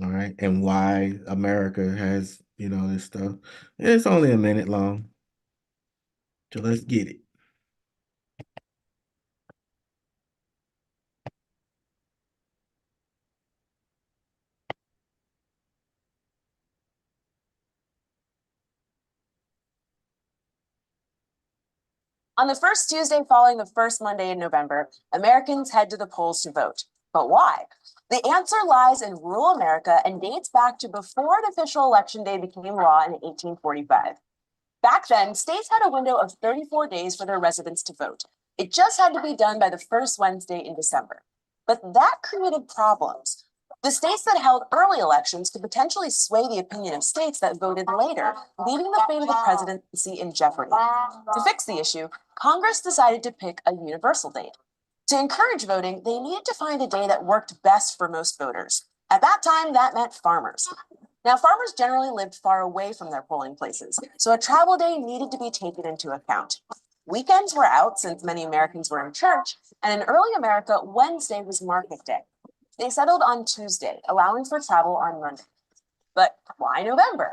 All right. And why America has, this stuff. It's only a minute long. So let's get it. On the first Tuesday following the first Monday in November, Americans head to the polls to vote. But why? The answer lies in rural America and dates back to before an official election day became law in 1845. Back then, states had a window of 34 days for their residents to vote. It just had to be done by the first Wednesday in December. But that created problems. The states that held early elections could potentially sway the opinion of states that voted later, leaving the fate of the presidency in jeopardy. To fix the issue, Congress decided to pick a universal date. To encourage voting, they needed to find a day that worked best for most voters. At that time, that meant farmers. Now, farmers generally lived far away from their polling places, so a travel day needed to be taken into account. Weekends were out since many Americans were in church, and in early America, Wednesday was market day. They settled on Tuesday, allowing for travel on Monday. But why November?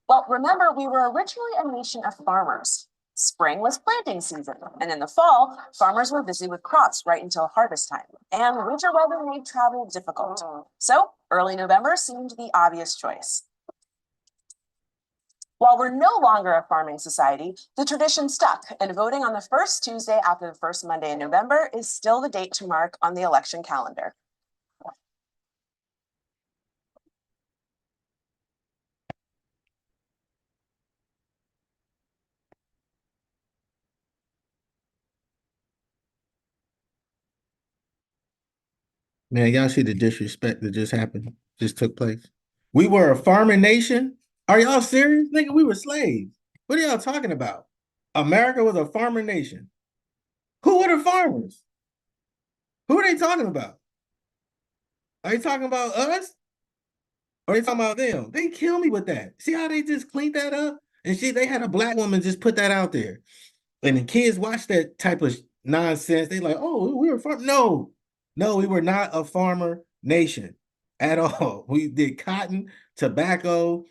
Well, remember, we were originally a nation of farmers. Spring was planting season, and in the fall, farmers were busy with crops right until harvest time, and winter weather made travel difficult. So, early November seemed the obvious choice. While we're no longer a farming society, the tradition stuck, and voting on the first Tuesday after the first Monday in November is still the date to mark on the election calendar. Man, y'all see the disrespect that just took place. We were a farming nation. Are y'all serious? Nigga, we were slaves. What are y'all talking about? America was a farming nation. Who were the farmers? Who are they talking about? Are they talking about us? Or are they talking about them? They kill me with that. See how they just cleaned that up? And they had a black woman just put that out there. And the kids watch that type of nonsense. They like, oh, we were farm. No, we were not a farmer nation at all. We did cotton, tobacco,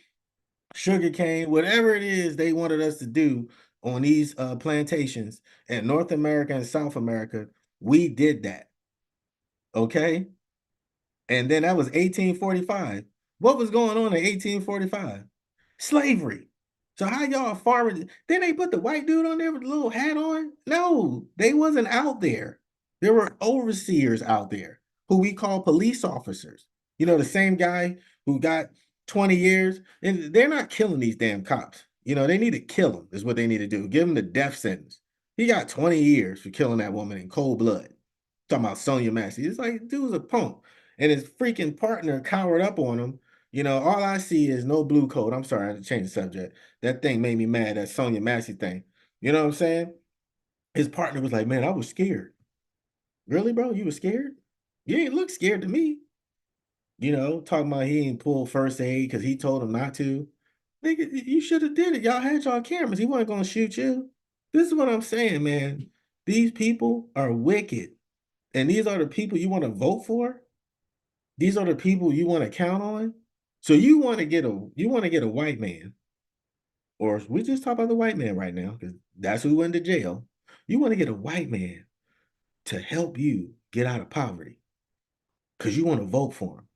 sugarcane, whatever it is they wanted us to do on these plantations in North America and South America. We did that. Okay. And then that was 1845. What was going on in 1845? Slavery. So how y'all farmers? Then they put the white dude on there with the little hat on? No, they wasn't out there. There were overseers out there who we call police officers. The same guy who got 20 years, and they're not killing these damn cops. They need to kill them is what they need to do. Give him the death sentence. He got 20 years for killing that woman in cold blood. Talking about Sonia Massey. It's like, dude's a punk. And his freaking partner cowered up on him. All I see is no blue coat. I'm sorry, I had to change the subject. That thing made me mad, that Sonia Massey thing. You know what I'm saying? His partner was like, man, I was scared. Really, bro? You were scared? You ain't look scared to me. Talking about he ain't pulled first aid because he told him not to. Nigga, you should have did it. Y'all had y'all cameras. He wasn't going to shoot you. This is what I'm saying, man. These people are wicked. And these are the people you want to vote for? These are the people you want to count on? So you want to get a white man, or we just talk about the white man right now, because that's who went to jail. You want to get a white man to help you get out of poverty because you want to vote for him.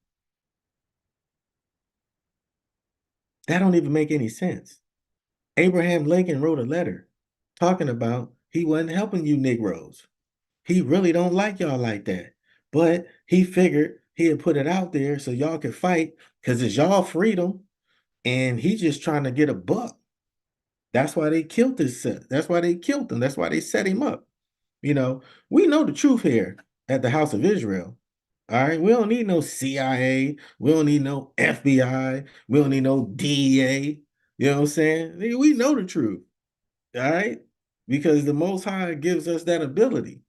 That don't even make any sense. Abraham Lincoln wrote a letter talking about he wasn't helping you Negroes. He really don't like y'all like that. But he figured he'd put it out there so y'all could fight because it's y'all freedom. And he's just trying to get a buck. That's why they killed this. That's why they killed him. That's why they set him up. We know the truth here at the House of Israel. All right. We don't need no CIA. We don't need no FBI. We don't need no DEA. You know what I'm saying? We know the truth. All right. Because the Most High gives us that ability,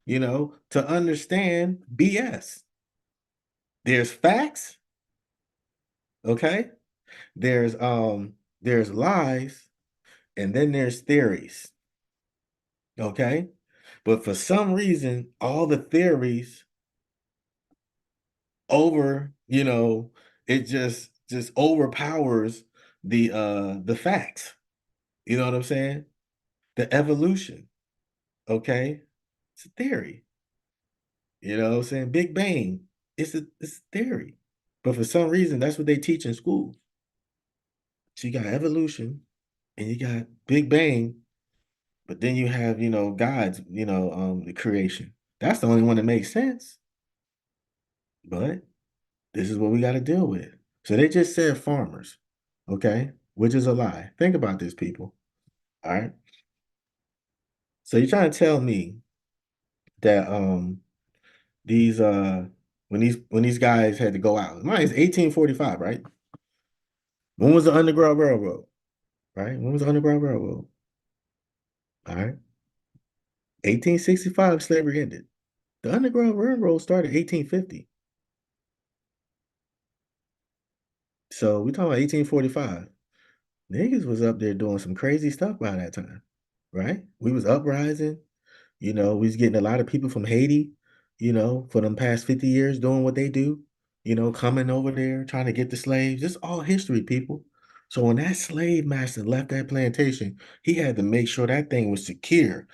to understand BS. There's facts. Okay. There's lies, and then there's theories. Okay. But for some reason, all the theories it just overpowers the facts. You know what I'm saying? The evolution. Okay, it's a theory. You know what I'm saying? Big Bang. It's a theory. But for some reason, that's what they teach in school. So you got evolution and you got Big Bang, but then you have, God's, the creation. That's the only one that makes sense. But this is what we got to deal with. So they just said farmers, okay? Which is a lie. Think about this, people. All right. So you're trying to tell me that these when these guys had to go out. Mine is 1845, right? When was the Underground Railroad? Right? When was the Underground Railroad? All right. 1865, slavery ended. The Underground Railroad started 1850. So we talking about 1845. Niggas was up there doing some crazy stuff by that time, right? We was uprising. We was getting a lot of people from Haiti, for them past 50 years doing what they do, coming over there trying to get the slaves. It's all history, people. So when that slave master left that plantation, he had to make sure that thing was secure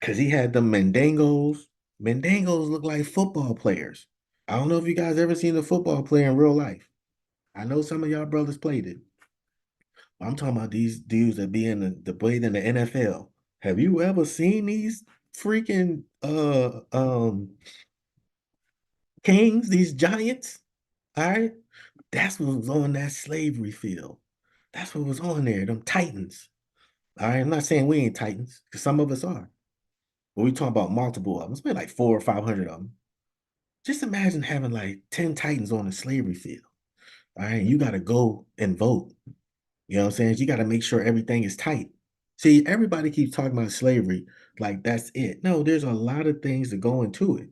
because he had them Mandangos. Mandangos look like football players. I don't know if you guys ever seen a football player in real life. I know some of y'all brothers played it. I'm talking about these dudes that be in the played in the NFL. Have you ever seen these freaking kings, these giants? All right. That's what was on that slavery field. That's what was on there, them titans. All right. I'm not saying we ain't titans, because some of us are. But we talking about multiple of them. It's maybe like 400 or 500 of them. Just imagine having like 10 titans on a slavery field. All right. You gotta go and vote. You know what I'm saying? You got to make sure everything is tight. See, everybody keeps talking about slavery like that's it. No, there's a lot of things that go into it.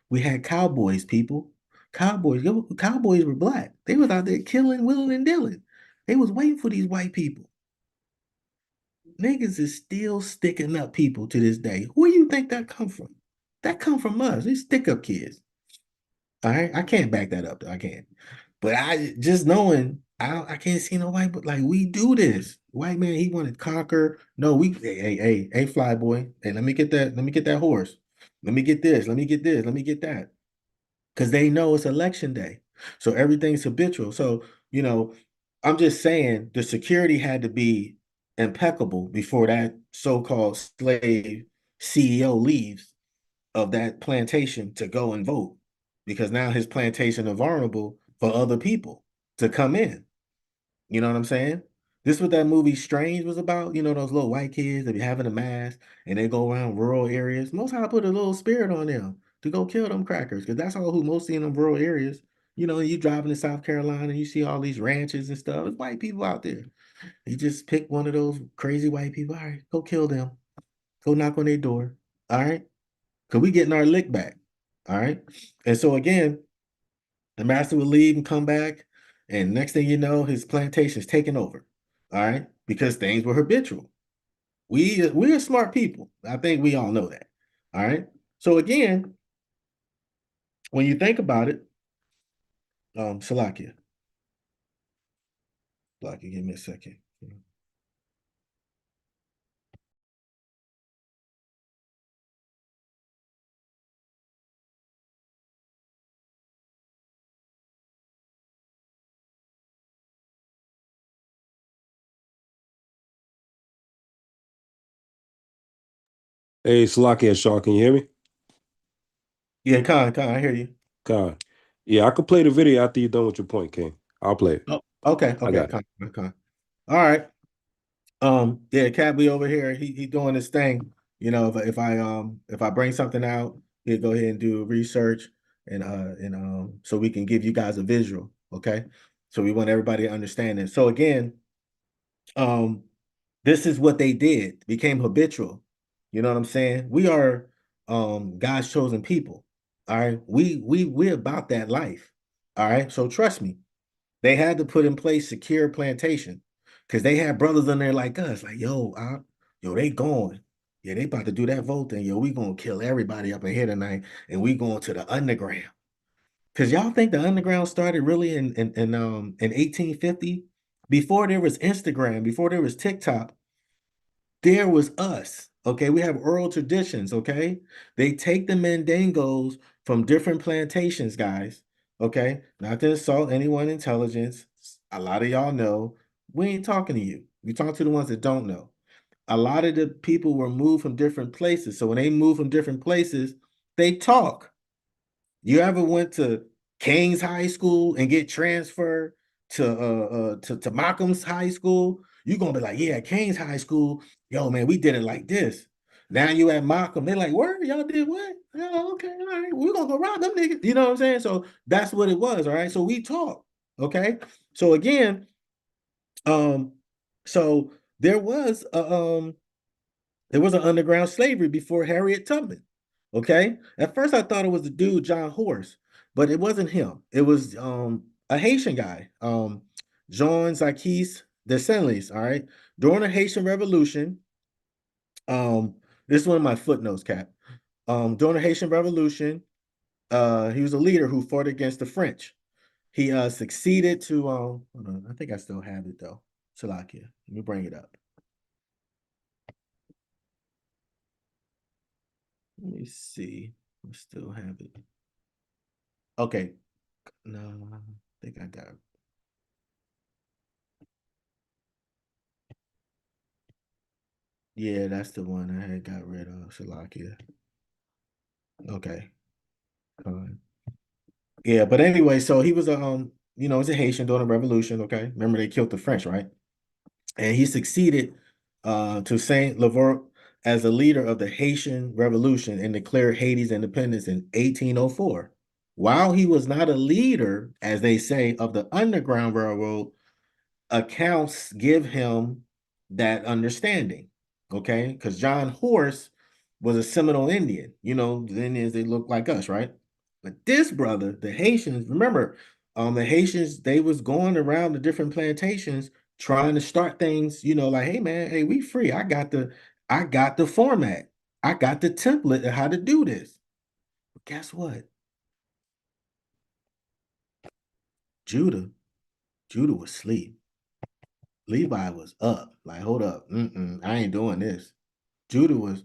We had cowboys, people. Cowboys were black. They was out there killing, willing, and dealing. They was waiting for these white people. Niggas is still sticking up people to this day. Where you think that come from? That come from us. These stick up kids. All right, I can't back that up though. I can't. But I just knowing I can't see no white, but like we do this. White man, he wanted to conquer. No, hey, fly boy. Hey, let me get that horse. Let me get this, let me get this, let me get that. Because they know it's election day. So everything's habitual. So, I'm just saying the security had to be impeccable before that so-called slave CEO leaves of that plantation to go and vote. Because now his plantation is vulnerable for other people to come in. You know what I'm saying? This is what that movie Strange was about. Those little white kids that be having a mask and they go around rural areas. Most High put a little spirit on them to go kill them crackers because that's all who mostly in them rural areas. You driving to South Carolina and you see all these ranches and stuff. There's white people out there. You just pick one of those crazy white people. All right, go kill them. Go knock on their door. All right. Because we getting our lick back. All right. And so again, the master would leave and come back, and next thing you know, his plantation is taken over. All right, because things were habitual. We're smart people. I think we all know that. All right. So again, when you think about it, Salakia, give me a second. Hey, Salaki and Shaw, can you hear me? Yeah, Con, I hear you. Con. Yeah, I could play the video after you're done with your point, King. I'll play it. Oh, okay, I got it. Con. All right. Yeah, Cat be over here. He doing his thing. If I bring something out, he'll go ahead and do research and so we can give you guys a visual. Okay. So we want everybody to understand it. So again, this is what they did, became habitual. You know what I'm saying? We are God's chosen people. All right. We're about that life. All right. So trust me, they had to put in place secure plantation because they had brothers in there like us, like, yo, they going. Yeah, they about to do that vote thing. Yo, we gonna kill everybody up in here tonight, and we going to the underground. Because y'all think the underground started really in 1850? Before there was Instagram, before there was TikTok, there was us. Okay, we have oral traditions. Okay, they take the Mandingos from different plantations, guys. Okay, not to insult anyone intelligence. A lot of y'all know we ain't talking to you. We talk to the ones that don't know. A lot of the people were moved from different places. So when they move from different places, they talk. You ever went to King's High School and get transferred to Markham's High School? You're gonna be like, yeah, King's High School, yo, man, we did it like this. Now you at Markham, they're like, where y'all did what? Oh, okay, all right, we're gonna go rob them niggas. You know what I'm saying? So that's what it was, all right. So we talk, okay. So again, so there was an underground slavery before Harriet Tubman. Okay. At first, I thought it was the dude John Horse, but it wasn't him. It was a Haitian guy, Jean Jacques Dessalines. All right. During the Haitian Revolution, this is one of my footnotes, Cap. During the Haitian Revolution, he was a leader who fought against the French. He succeeded to hold on, I think I still have it though. Salakia. Let me bring it up. Let me see. I still have it. Okay. No, I think I got it. Yeah, that's the one I had got rid of. Shalakia. Okay. Yeah, but anyway, so he was a he's a Haitian during the revolution. Okay. Remember they killed the French, right? And he succeeded to Saint Laurent as a leader of the Haitian Revolution and declared Haiti's independence in 1804. While he was not a leader, as they say, of the Underground Railroad, accounts give him that understanding, okay? Because John Horse was a Seminole Indian. You know, the Indians, they look like us, right? But this brother, the Haitians, remember, the Haitians, they was going around the different plantations trying to start things, like, hey man, hey, we free. I got the format. I got the template of how to do this. But guess what? Judah was asleep. Levi was up. Like, hold up. I ain't doing this. Judah was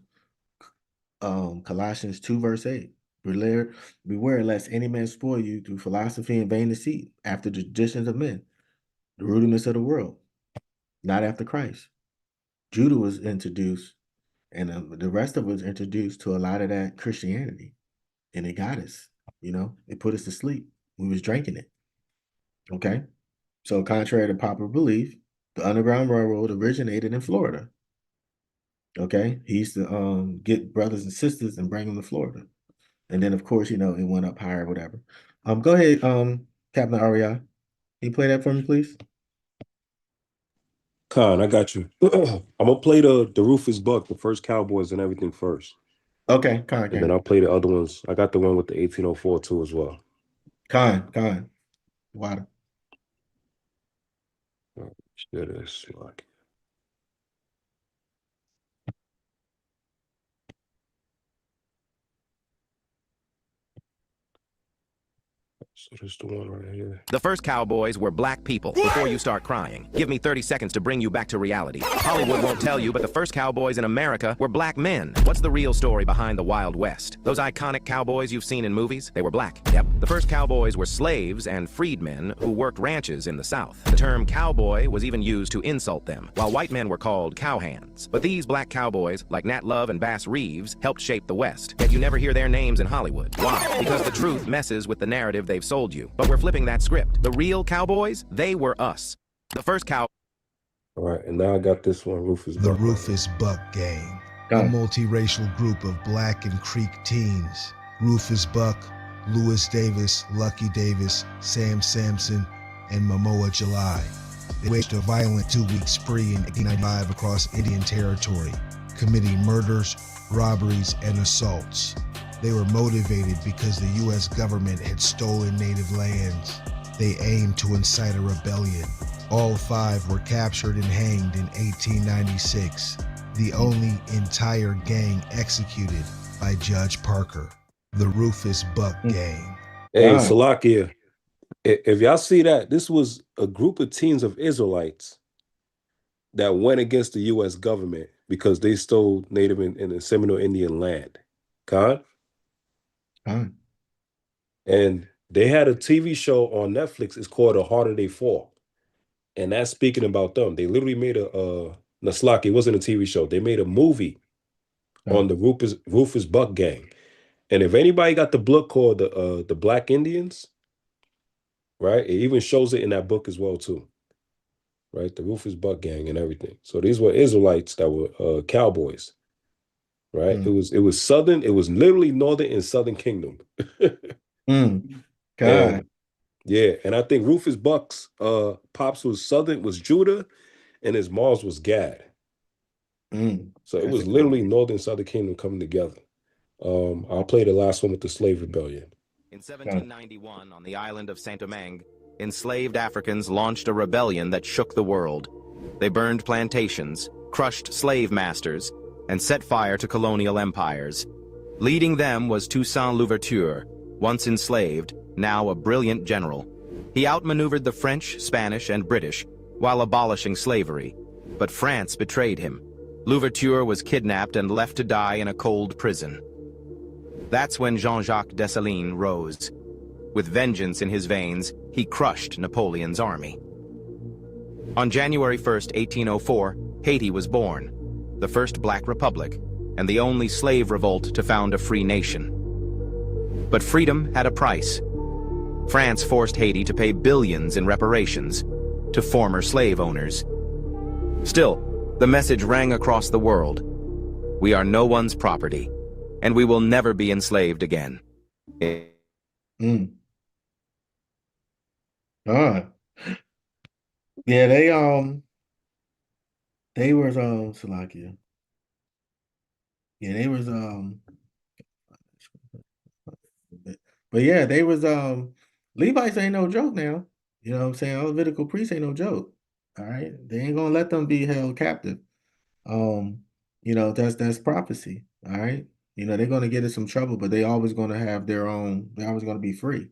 Colossians 2, verse 8. Beware lest any man spoil you through philosophy and vain deceit, after the traditions of men, the rudiments of the world, not after Christ. Judah was introduced, and the rest of us introduced to a lot of that Christianity, and it got us. It put us to sleep. We was drinking it. Okay, so contrary to popular belief, the Underground Railroad originated in Florida. Okay, he used to get brothers and sisters and bring them to Florida, and then of course it went up higher, whatever. Go ahead, Captain Aria. Can you play that for me, please? Khan, I got you. I'm gonna play the Rufus Buck, the first Cowboys and everything first. Okay, Khan. And then I'll play the other ones. I got the one with the 1804 too as well. Khan. Water. Share this. So this is the one right here. The first Cowboys were black people. Before you start crying, give me 30 seconds to bring you back to reality. Hollywood won't tell you, but the first Cowboys in America were black men. What's the real story behind the Wild West? Those iconic cowboys you've seen in movies, they were black. Yep. The first cowboys were slaves and freedmen who worked ranches in the South. The term cowboy was even used to insult them, while white men were called cowhands. But these black cowboys, like Nat Love and Bass Reeves, helped shape the West. Yet you never hear their names in Hollywood. Why? Because the truth messes with the narrative they've sold you. But we're flipping that script. The real cowboys, they were us. The first All right, and now I got this one, Rufus Buck. The Rufus Buck Gang, a multiracial group of Black and Creek teens. Rufus Buck, Lewis Davis, Lucky Davis, Sam Sampson, and Momoa July. They waged a violent 2-week spree in 1895 across Indian Territory, committing murders, robberies, and assaults. They were motivated because the U.S. government had stolen native lands. They aimed to incite a rebellion. All 5 were captured and hanged in 1896, the only entire gang executed by Judge Parker. The Rufus Buck Gang, Hey, God. Salakia, if y'all see that, this was a group of teens of Israelites that went against the U.S. government because they stole Native and the Seminole Indian land. Con? God. And they had a TV show on Netflix. It's called A Harder They Fall. And that's speaking about them. They literally made Naslaki, it wasn't a TV show. They made a movie on the Rufus Buck gang. And if anybody got the book called the Black Indians, right? It even shows it in that book as well too. Right? The Rufus Buck gang and everything. So these were Israelites that were cowboys. Right? It was southern, it was literally northern and southern kingdom. God. And, yeah, and I think Rufus Buck's pops was southern, was Judah, and his mom's was Gad. So it was literally northern southern kingdom coming together. I'll play the last one with the slave rebellion. In 1791, on the island of Saint-Domingue, enslaved Africans launched a rebellion that shook the world. They burned plantations, crushed slave masters, and set fire to colonial empires. Leading them was Toussaint Louverture, once enslaved, now a brilliant general. He outmaneuvered the French, Spanish, and British while abolishing slavery. But France betrayed him. Louverture was kidnapped and left to die in a cold prison. That's when Jean-Jacques Dessalines rose. With vengeance in his veins, he crushed Napoleon's army. On January 1st, 1804, Haiti was born, the first black republic, and the only slave revolt to found a free nation. But freedom had a price. France forced Haiti to pay billions in reparations to former slave owners. Still, the message rang across the world. We are no one's property, and we will never be enslaved again. Yeah, they was Salakia. Yeah, they was but yeah, they was Levites ain't no joke now. You know what I'm saying? All Levitical priests ain't no joke. All right. They ain't gonna let them be held captive. You know, that's prophecy. All right. You know, they're gonna get in some trouble, but they always gonna have their own, they're always gonna be free.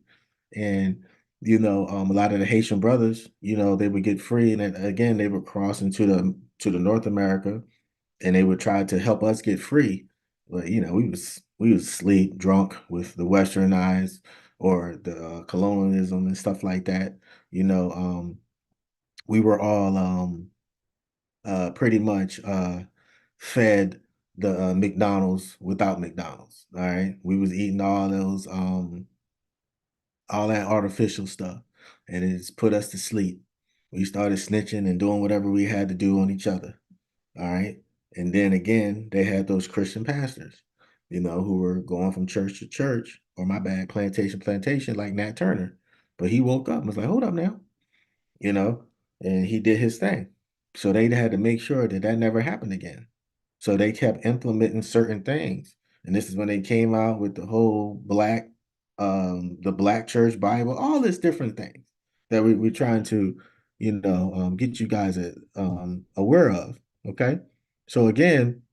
And you know, a lot of the Haitian brothers, you know, they would get free, and then, again, they would cross into the North America, and they would try to help us get free. But you know, we was asleep, drunk with the Western eyes or the colonialism and stuff like that. You know, we were all pretty much fed the McDonald's without McDonald's. All right, we was eating all those all that artificial stuff, and it's put us to sleep. We started snitching and doing whatever we had to do on each other. All right. And then again, they had those Christian pastors, you know, who were going from church to church, or my bad, plantation, like Nat Turner. But he woke up and was like, hold up now, you know, and he did his thing. So they had to make sure that that never happened again. So they kept implementing certain things. And this is when they came out with the whole the Black Church Bible, all this different things that we're trying to, you know, get you guys aware of. Okay. So again,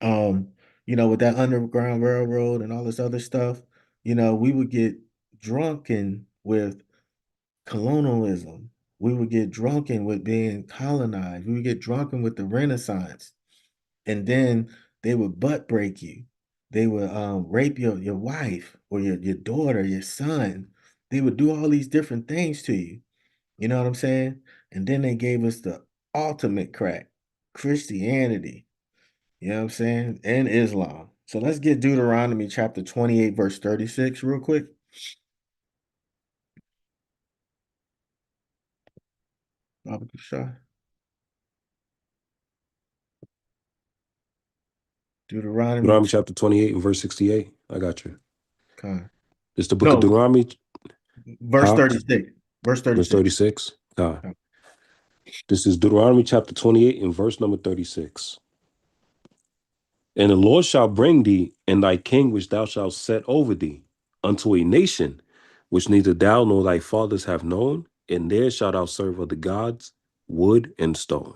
you know, with that Underground Railroad and all this other stuff, you know, we would get drunken with colonialism. We would get drunken with being colonized. We would get drunken with the Renaissance. And then they would butt break you. They would rape your wife or your daughter, your son. They would do all these different things to you. You know what I'm saying? And then they gave us the ultimate crack, Christianity. You know what I'm saying? And Islam. So let's get Deuteronomy chapter 28, verse 36 real quick. Deuteronomy chapter 28 and verse 68. I got you. Okay. It's the book of Deuteronomy. Verse 36. Verse 36. Verse 36. This is Deuteronomy chapter 28 and verse number 36. And the Lord shall bring thee and thy king which thou shalt set over thee unto a nation which neither thou nor thy fathers have known, and there shalt thou serve other gods, wood and stone.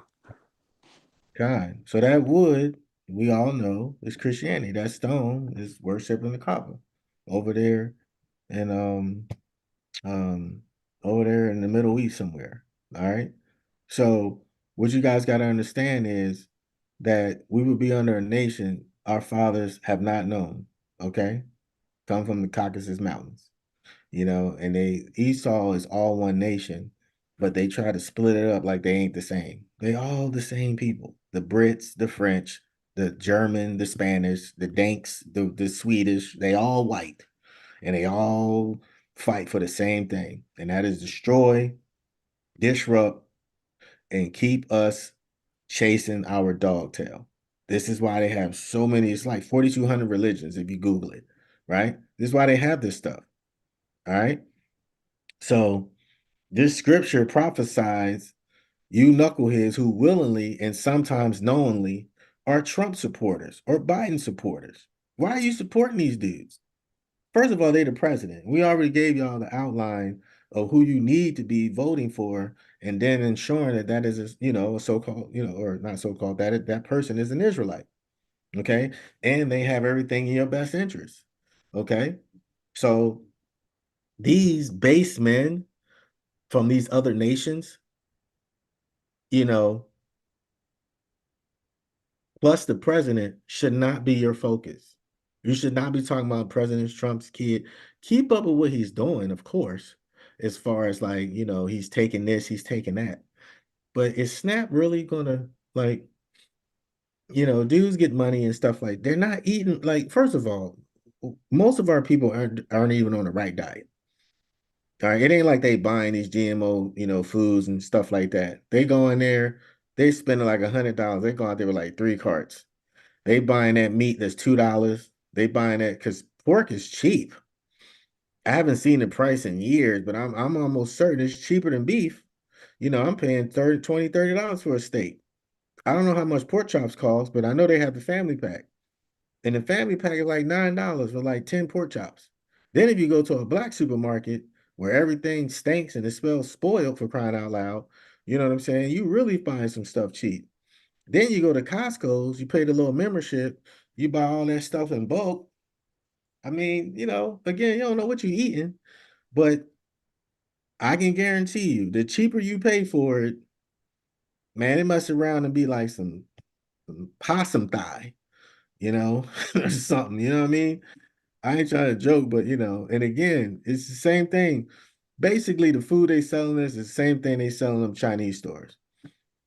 God. So that wood, we all know, is Christianity. That stone is worshiping the Kaaba over there and over there in the Middle East somewhere. All right. So what you guys got to understand is that we would be under a nation our fathers have not known. Okay. Come from the Caucasus Mountains, and Esau is all one nation, but they try to split it up like they ain't the same. They all the same people. The Brits, the French, the German, the Spanish, the Danks, the Swedish, they all white, and they all fight for the same thing, and that is destroy, disrupt, and keep us chasing our dog tail. This is why they have so many. It's like 4,200 religions if you Google it, right? This is why they have this stuff. All right. So this scripture prophesies you knuckleheads who willingly and sometimes knowingly are Trump supporters or Biden supporters. Why are you supporting these dudes? First of all, they're the president. We already gave y'all the outline of who you need to be voting for, and then ensuring that is a so-called, or not so-called, that person is an Israelite. Okay. And they have everything in your best interest. Okay. So these base men from these other nations, plus the president should not be your focus. You should not be talking about President Trump's kid. Keep up with what he's doing, of course, as far as like, he's taking this, he's taking that. But is Snap really gonna dudes get money and stuff like they're not eating, like, first of all, most of our people aren't even on the right diet. All right, it ain't like they buying these GMO, foods and stuff like that. They go in there, they spending like $100. They go out there with like 3 carts. They buying that meat that's $2. They buying that because pork is cheap. I haven't seen the price in years, but I'm almost certain it's cheaper than beef. I'm paying $30 for a steak. I don't know how much pork chops cost, but I know they have the family pack. And the family pack is like $9 for like 10 pork chops. Then if you go to a black supermarket where everything stinks and it smells spoiled, for crying out loud, you know what I'm saying? You really find some stuff cheap. Then you go to Costco's, you pay the little membership, you buy all that stuff in bulk. I mean, again, you don't know what you're eating, but I can guarantee you the cheaper you pay for it, man, it must around and be like some possum thigh, or something, you know what I mean? I ain't trying to joke, but and again, it's the same thing. Basically, the food they selling us is the same thing they selling them Chinese stores.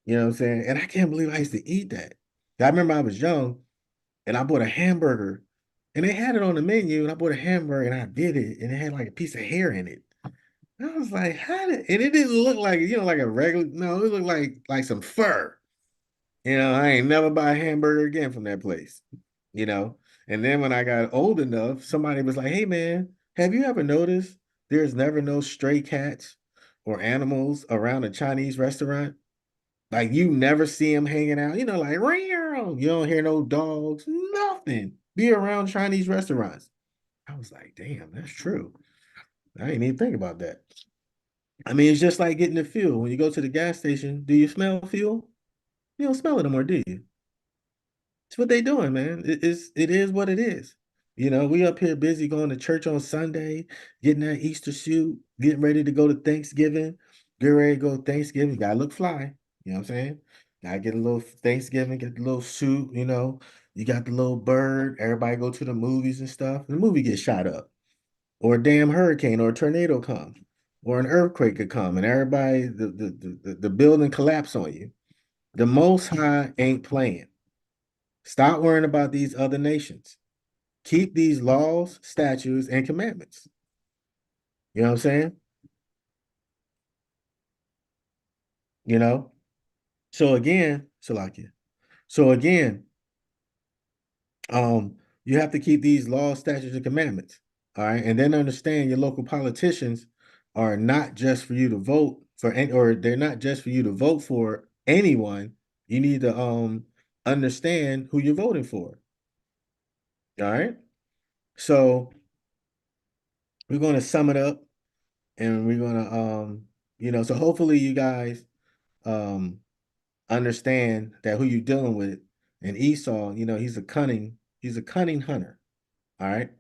You know what I'm saying? And I can't believe I used to eat that. I remember I was young and I bought a hamburger and they had it on the menu, and I bought a hamburger and I did it, and it had like a piece of hair in it. I was like, and it didn't look like, like a regular, no, it looked like some fur. I ain't never buy a hamburger again from that place, And then when I got old enough, somebody was like, hey man, have you ever noticed there's never no stray cats or animals around a Chinese restaurant? Like you never see them hanging out, like, you don't hear no dogs, nothing. Be around Chinese restaurants. I was like, damn, that's true. I didn't even think about that. I mean, it's just like getting the fuel. When you go to the gas station, do you smell fuel? You don't smell it anymore, do you? It's what they doing, man. It is what it is. We up here busy going to church on Sunday, getting that Easter suit, getting ready to go to Thanksgiving. Get ready to go to Thanksgiving. You gotta look fly. You know what I'm saying? Gotta get a little Thanksgiving, get the little suit, You got the little bird. Everybody go to the movies and stuff. The movie gets shot up. Or a damn hurricane or a tornado comes. Or an earthquake could come and everybody, the building collapse on you. The Most High ain't playing. Stop worrying about these other nations. Keep these laws, statutes, and commandments. You know what I'm saying? So again, Salakia. So again, you have to keep these laws, statutes, and commandments. All right. And then understand your local politicians are not just for you to vote for, or they're not just for you to vote for anyone. You need to understand who you're voting for. All right. So we're going to sum it up, and we're going to so hopefully you guys understand that who you're dealing with. And Esau, he's a cunning hunter. All right.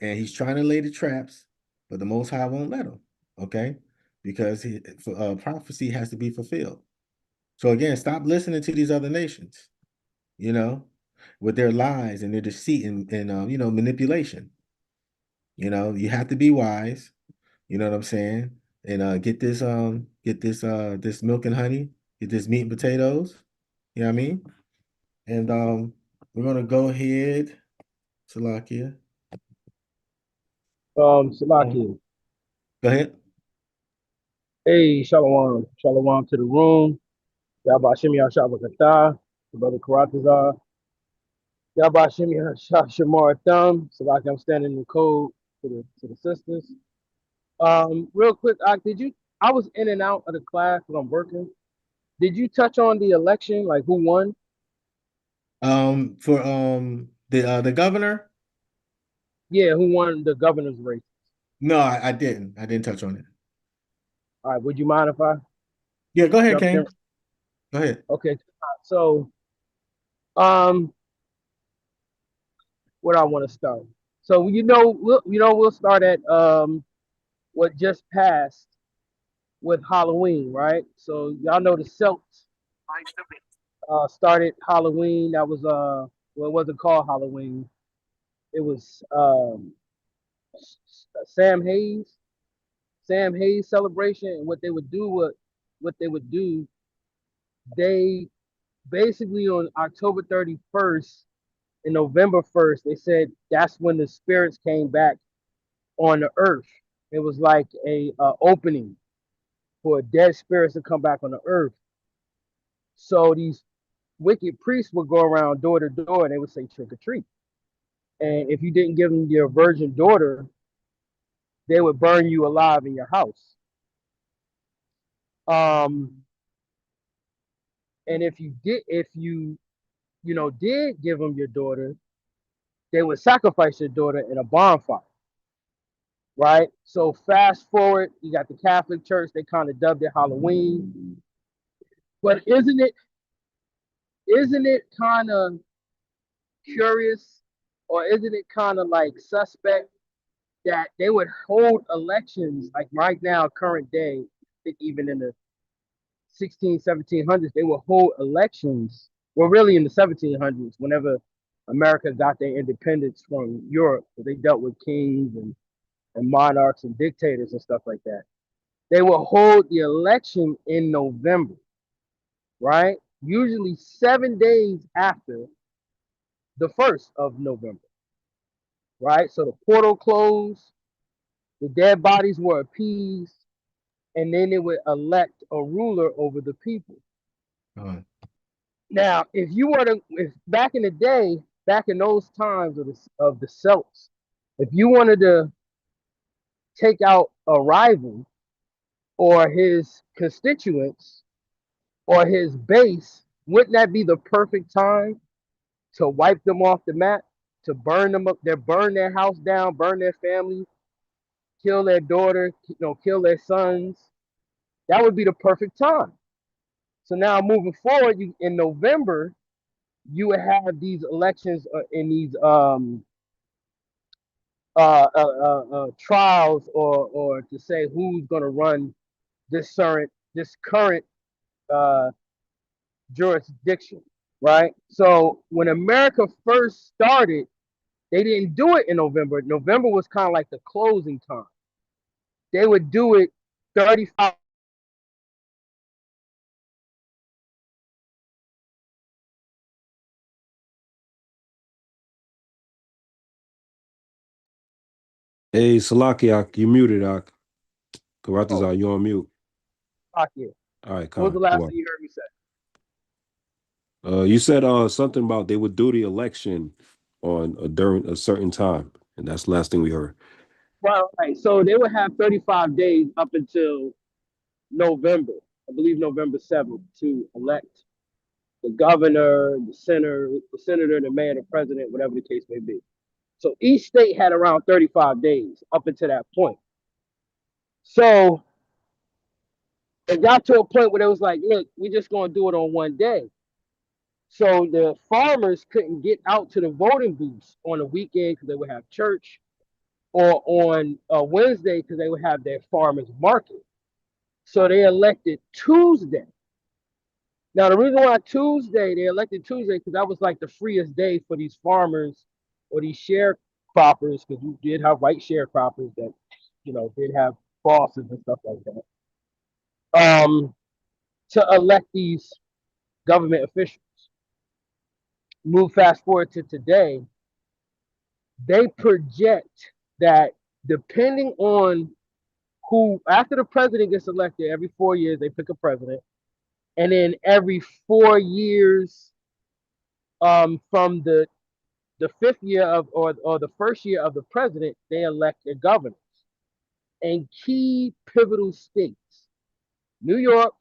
And he's trying to lay the traps. but the Most High won't let them. Okay, because prophecy has to be fulfilled. So again, stop listening to these other nations, you know, with their lies and their deceit and you know, manipulation. You know, you have to be wise. You know what I'm saying? And get this this milk and honey, get this meat and potatoes. You know what I mean? And we're gonna go ahead, Salakia. Salaki. Go ahead. Hey, Shalom. Shalom to the room. Yabba Shimi Hashabakata, the brother Karatazar. Yabba Shimi Hashamar Thumb. Salaki, I'm standing in the code to the sisters. Real quick, I was in and out of the class because I'm working. Did you touch on the election, like who won? For the governor? Yeah, who won the governor's race? No, I didn't. I didn't touch on it. All right, would you mind if I? Yeah, go ahead, King. Go ahead. Okay, so where I want to start. So we'll start at what just passed with Halloween, right? So y'all know the Celts started Halloween. That was well, it wasn't called Halloween. It was Sam Hayes celebration. And what they would do, they basically on October 31st and November 1st, they said that's when the spirits came back on the earth. It was like a opening for dead spirits to come back on the earth. So these wicked priests would go around door to door and they would say trick or treat. And if you didn't give them your virgin daughter, they would burn you alive in your house. And if you did give them your daughter, they would sacrifice your daughter in a bonfire. Right? So fast forward, you got the Catholic Church, they kind of dubbed it Halloween. But isn't it kind of curious, or isn't it kind of like suspect that they would hold elections like right now, current day, I think even in the 1700s, they would hold elections. Well, really in the 1700s, whenever America got their independence from Europe, they dealt with kings and monarchs and dictators and stuff like that. They will hold the election in November, right? Usually 7 days after the 1st of November, right? So the portal closed, the dead bodies were appeased, and then they would elect a ruler over the people. Now, if back in the day, back in those times of the Celts, if you wanted to take out a rival or his constituents or his base, wouldn't that be the perfect time to wipe them off the map, to burn them up, burn their house down, burn their family, kill their daughter, kill their sons? That would be the perfect time. So now moving forward, in November, you would have these elections in these trials, or to say who's going to run this current jurisdiction, right? So when America first started, they didn't do it in November. November was kind of like the closing time. They would do it 35. Hey, Salakiak, you muted, Ak. Karatazar, you on mute. Yeah. All right, what was the last thing you heard me say? You said something about they would do the election on during a certain time, and that's the last thing we heard. Well, right. So they would have 35 days up until November, I believe November 7th, to elect the governor, the senator, the mayor, the president, whatever the case may be. So each state had around 35 days up until that point. So it got to a point where it was like, look, we're just going to do it on one day. So the farmers couldn't get out to the voting booths on the weekend because they would have church, or on Wednesday because they would have their farmers market. So they elected Tuesday. Now, the reason why they elected Tuesday, because that was like the freest day for these farmers or these sharecroppers, because you did have white sharecroppers that, did have bosses and stuff like that, to elect these government officials. Move fast forward to today, they project that depending on who, after the president gets elected, every 4 years they pick a president, and then every 4 years from the fifth year of or the first year of the president, they elect their governors in key pivotal states: New York,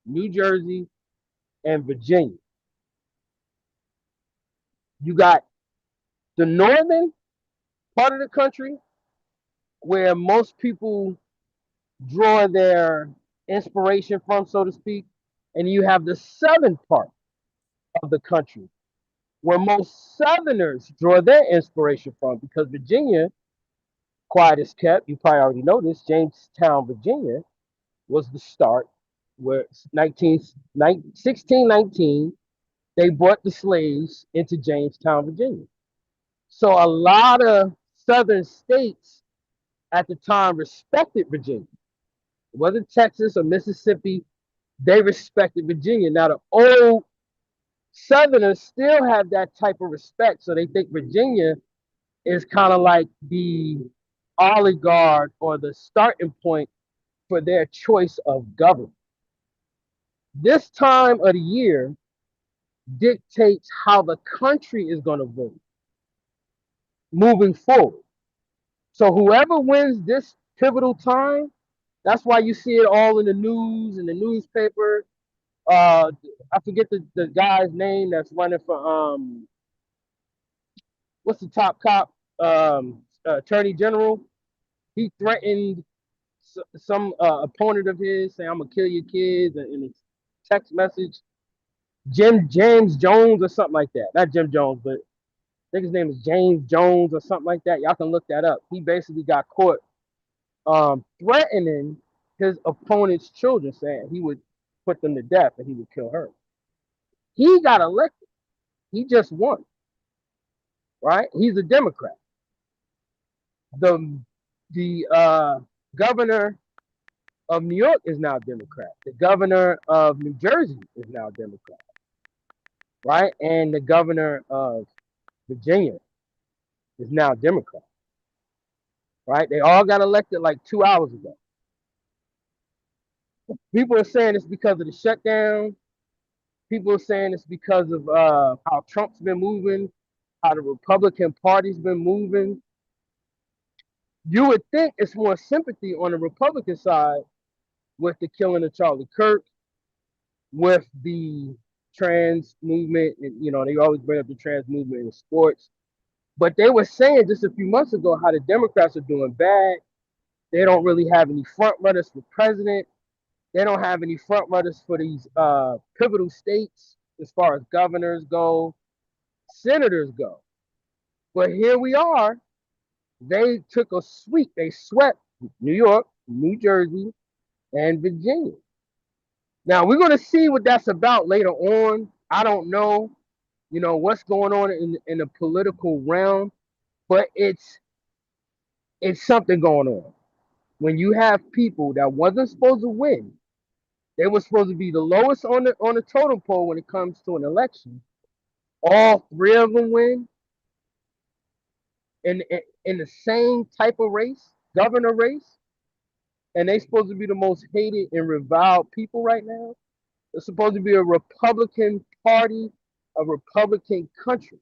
New Jersey, and Virginia. You got the northern part of the country where most people draw their inspiration from, so to speak, and you have the southern part of the country where most Southerners draw their inspiration from, because Virginia, quiet as kept, you probably already know this, Jamestown, Virginia, was the start where 1619, they brought the slaves into Jamestown, Virginia. So a lot of Southern states at the time respected Virginia. It wasn't Texas or Mississippi. They respected Virginia. Now, the old Southerners still have that type of respect, so they think Virginia is kind of like the oligarch or the starting point for their choice of government. This time of the year dictates how the country is going to vote moving forward. So whoever wins this pivotal time, that's why you see it all in the news, in the newspaper. I forget the guy's name that's running for what's the top cop, attorney general. He threatened some opponent of his, saying, "I'm gonna kill your kids," in a text message. James Jones or something like that. Not Jim Jones, but I think his name is James Jones or something like that. Y'all can look that up. He basically got caught threatening his opponent's children, saying he would put them to death and he would kill her. He got elected. He just won. Right? He's a Democrat. The governor of New York is now Democrat. The governor of New Jersey is now Democrat. Right? And the governor of Virginia is now Democrat. Right? They all got elected like 2 hours ago. People are saying it's because of the shutdown. People are saying it's because of how Trump's been moving, how the Republican Party's been moving. You would think it's more sympathy on the Republican side with the killing of Charlie Kirk, with the trans movement, and they always bring up the trans movement in sports. But they were saying just a few months ago how the Democrats are doing bad. They don't really have any front runners for president. They don't have any front runners for these pivotal states as far as governors go, senators go. But here we are. They took a sweep. They swept New York, New Jersey, and Virginia. Now, we're going to see what that's about later on. I don't know, what's going on in the political realm, but it's something going on. When you have people that wasn't supposed to win, they were supposed to be the lowest on the totem pole when it comes to an election. All three of them win in the same type of race, governor race, and they supposed to be the most hated and reviled people right now. It's supposed to be a Republican Party, a Republican country.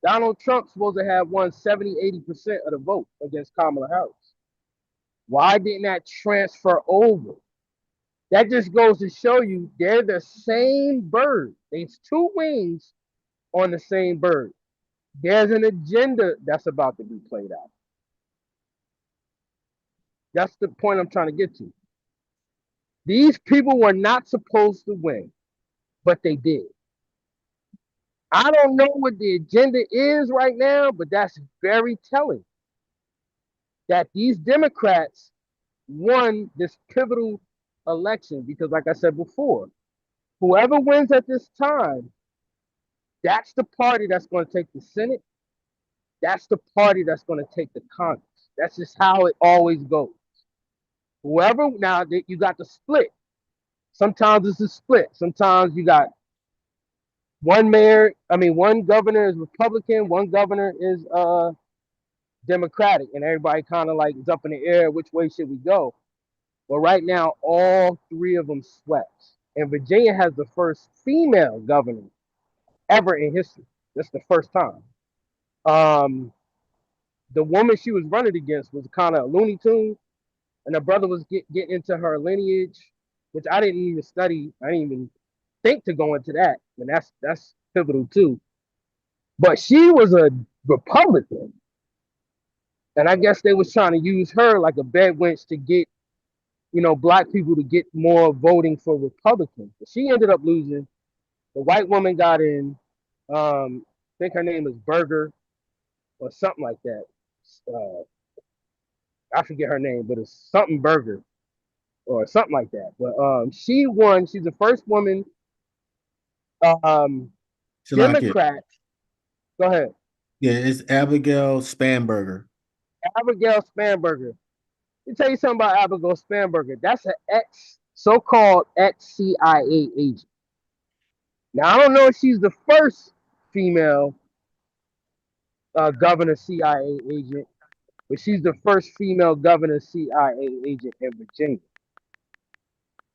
Donald Trump's supposed to have won 70-80% of the vote against Kamala Harris. Why didn't that transfer over? That just goes to show you they're the same bird. There's two wings on the same bird. There's an agenda that's about to be played out. That's the point I'm trying to get to. These people were not supposed to win, but they did. I don't know what the agenda is right now, but that's very telling. that these Democrats won this pivotal election because, like I said before, whoever wins at this time, that's the party that's going to take the Senate. That's the party that's going to take the Congress. That's just how it always goes. Whoever, now you got the split. Sometimes it's a split. Sometimes you got one governor is Republican, one governor is Democratic, and everybody kind of like is up in the air. Which way should we go? But right now, all three of them swept. And Virginia has the first female governor ever in history. That's the first time. The woman she was running against was kind of a Looney Tune, and her brother was getting into her lineage, which I didn't even study. I didn't even think to go into that, and that's pivotal too. But she was a Republican, and I guess they was trying to use her like a bed wench to get, black people to get more voting for Republicans. But she ended up losing. The white woman got in. I think her name is Berger or something like that. I forget her name, but it's something Berger or something like that. But she won. She's the first woman Democrat. Go ahead. Yeah, it's Abigail Spanberger. Abigail Spanberger. Let me tell you something about Abigail Spanberger. That's an so-called ex-CIA agent. Now, I don't know if she's the first female governor CIA agent, but she's the first female governor CIA agent in Virginia.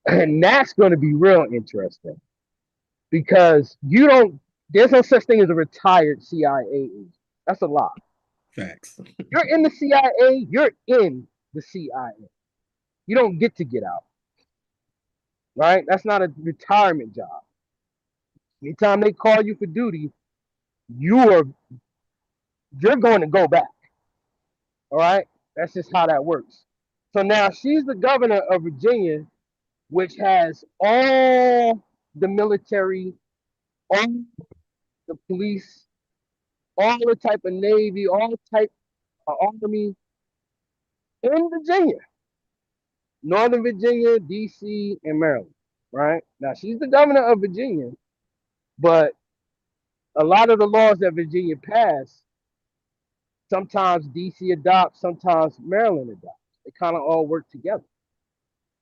And that's going to be real interesting because there's no such thing as a retired CIA agent. That's a lie. Facts. You're in the CIA, you're in the CIA. You don't get to get out. Right? That's not a retirement job. Anytime they call you for duty, you're going to go back. All right? That's just how that works. So now she's the governor of Virginia, which has all the military, all the police, all the type of Navy, all the type of Army in Virginia. Northern Virginia, DC, and Maryland, right? Now, she's the governor of Virginia, but a lot of the laws that Virginia passed, sometimes DC adopts, sometimes Maryland adopts. They kind of all work together,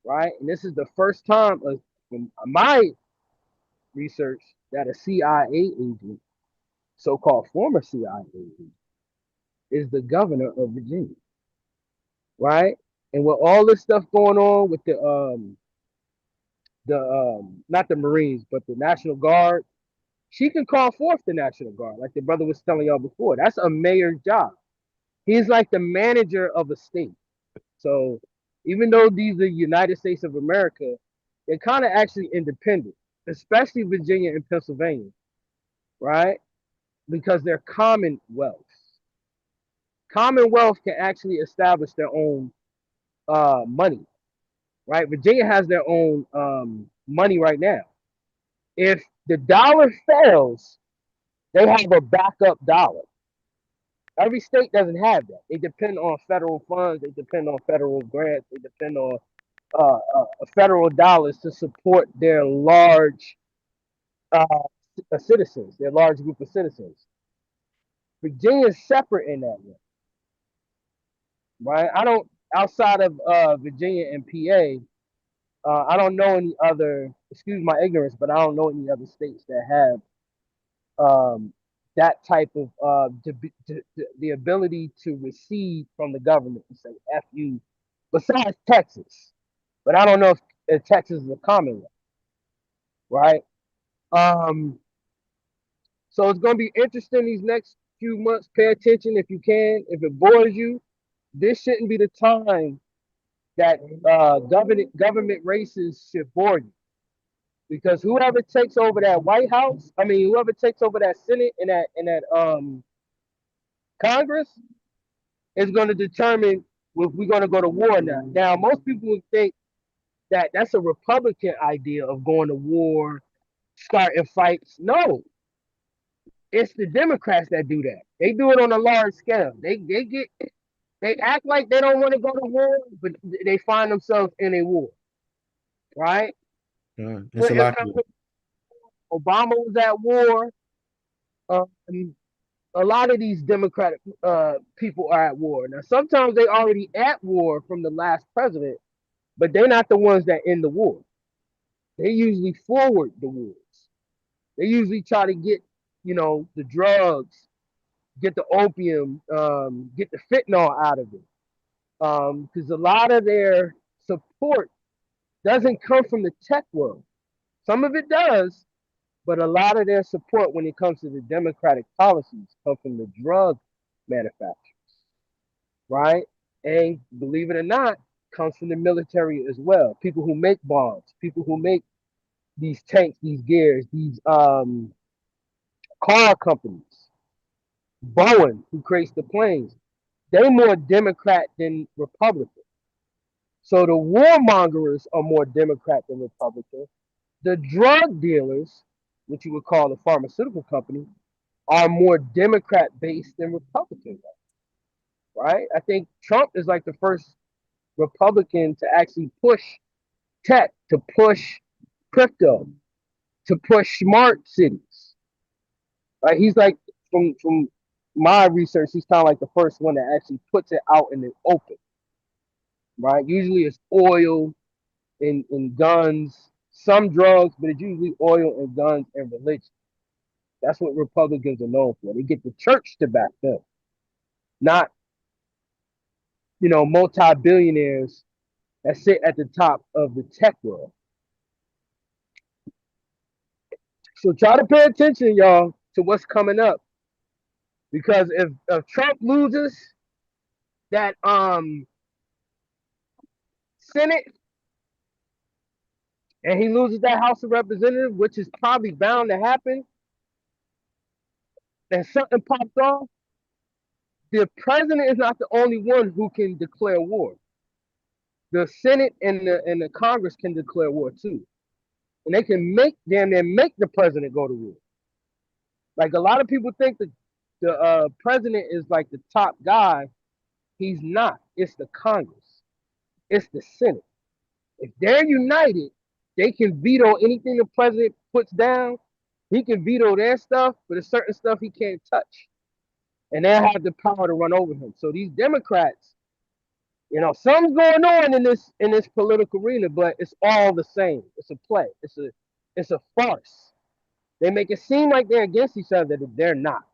right? And this is the first time in my research that a CIA agent, so-called former CIA agent, is the governor of Virginia, right? And with all this stuff going on with the not the Marines, but the National Guard, she can call forth the National Guard, like the brother was telling y'all before. That's a mayor's job. He's like the manager of a state. So even though these are United States of America, they're kind of actually independent, especially Virginia and Pennsylvania, right? Because they're commonwealths. Commonwealth can actually establish their own money, right? Virginia has their own money right now. If the dollar fails, they have a backup dollar. Every state doesn't have that. They depend on federal funds. They depend on federal grants. They depend on federal dollars to support their large citizens, their large group of citizens. Virginia is separate in that way, right? Outside of Virginia and PA, I don't know any other, excuse my ignorance, but I don't know any other states that have that type of the ability to receive from the government and say F you, besides Texas. But I don't know if Texas is a commonwealth, right? So it's going to be interesting these next few months. Pay attention if you can. If it bores you, this shouldn't be the time that government races should bore you. Because whoever takes over that White House, whoever takes over that Senate and that Congress is going to determine if we're going to go to war or not. Now, most people would think that that's a Republican idea of going to war, starting fights. No, it's the Democrats that do that. They do it on a large scale. They They act like they don't want to go to war, but they find themselves in a war, right? It's a lot. Obama was at war. And a lot of these Democratic people are at war. Now, sometimes they already at war from the last president, but they're not the ones that end the war. They usually forward the wars. They usually try to get, the drugs, get the opium, get the fentanyl out of it. Because a lot of their support doesn't come from the tech world. Some of it does, but a lot of their support when it comes to the democratic policies come from the drug manufacturers, right? And believe it or not, comes from the military as well. People who make bombs, people who make these tanks, these gears, these car companies, Boeing, who creates the planes, they're more Democrat than Republican. So the warmongers are more Democrat than Republican. The drug dealers, which you would call the pharmaceutical company, are more Democrat based than Republican, right? I think Trump is like the first Republican to actually push tech, to push crypto, to push smart cities. Right? He's like from my research, he's kind of like the first one that actually puts it out in the open. Right? Usually it's oil and guns, some drugs, but it's usually oil and guns and religion. That's what Republicans are known for. They get the church to back them, not multi-billionaires that sit at the top of the tech world. So try to pay attention, y'all, to what's coming up. Because if Trump loses that Senate and he loses that House of Representatives, which is probably bound to happen, and something pops off, the president is not the only one who can declare war. The Senate and the Congress can declare war too. And they can make the president go to war. Like a lot of people think that the president is like the top guy. He's not. It's the Congress. It's the Senate. If they're united, they can veto anything the president puts down. He can veto their stuff, but there's certain stuff he can't touch. And they'll have the power to run over him. So these Democrats, something's going on in this political arena, but it's all the same. It's a play. It's a farce. They make it seem like they're against each other, but they're not.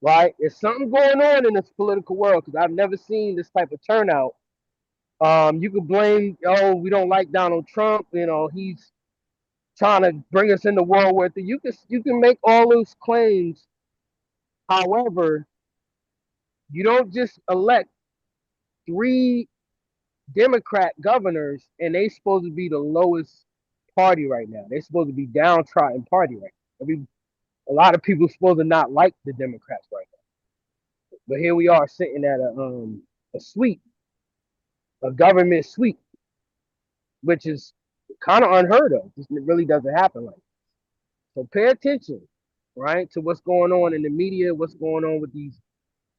Right? There's something going on in this political world because I've never seen this type of turnout. You could blame, we don't like Donald Trump. He's trying to bring us into World War III. You can make all those claims. However, you don't just elect 3 Democrat governors and they supposed to be the lowest party right now. They're supposed to be downtrodden party right now. A lot of people supposed to not like the Democrats right now. But here we are sitting at a suite, a government suite, which is kind of unheard of. It really doesn't happen like that. So pay attention, right, to what's going on in the media, what's going on with these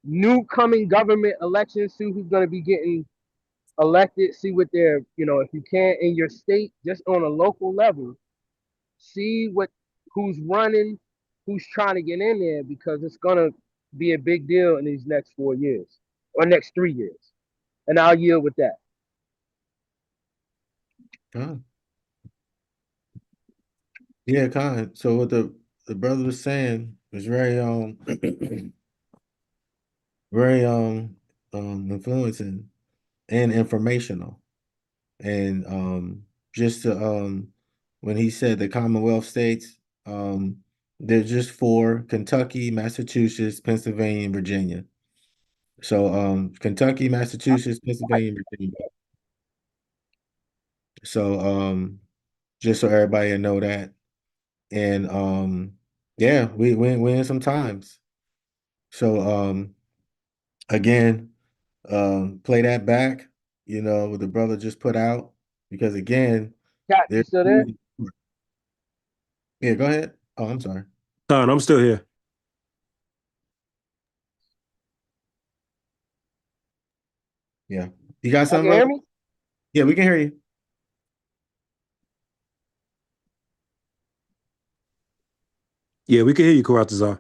new coming government elections. See who's going to be getting elected. See what they're, if you can in your state, just on a local level, see who's running, who's trying to get in there, because it's going to be a big deal in these next 4 years or next 3 years. And I'll yield with that. Yeah, Con. So what the brother was saying was very very influencing and informational. And just to when he said the Commonwealth states, they're just 4: Kentucky, Massachusetts, Pennsylvania, and Virginia. So Kentucky, Massachusetts, Pennsylvania, and Virginia. So just so everybody know that. And yeah, we win sometimes. So again, play that back, what the brother just put out, because again, Cat, you still there? Yeah, go ahead. Oh, I'm sorry. Con, I'm still here. Yeah. You got Y'all something, can hear brother? me? Yeah, we can hear you. Yeah, we can hear you, Karatazar.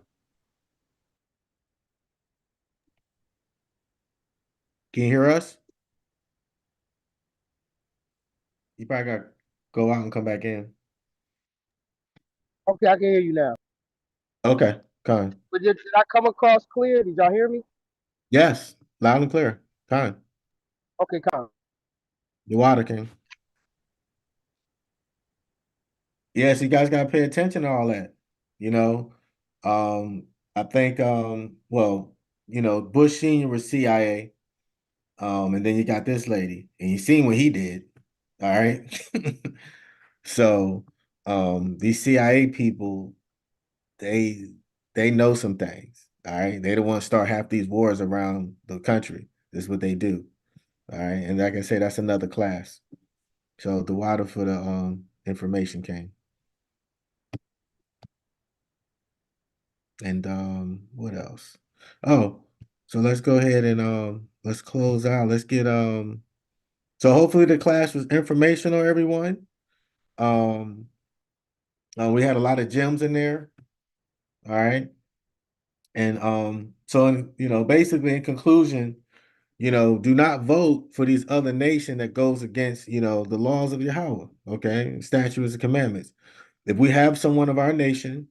Can you hear us? You probably got to go out and come back in. Okay, I can hear you now. Okay, Con. But did I come across clear? Did y'all hear me? Yes, loud and clear. Con. Okay, come. The Water King. Yes, you guys got to pay attention to all that. You know, I think, well, Bush Senior was CIA, and then you got this lady, and you seen what he did. All right. So, these CIA people, they they know some things. All right, they don't want to start half these wars around the country. This is what they do. All right, and like I say, that's another class. So the water for the information came. And what else? Oh, so let's go ahead and let's close out. Let's get so hopefully the class was informational, everyone. Um we had a lot of gems in there. All right. And so basically in conclusion, do not vote for these other nation that goes against, the laws of Yahweh, okay? Statutes and commandments. If we have someone of our nation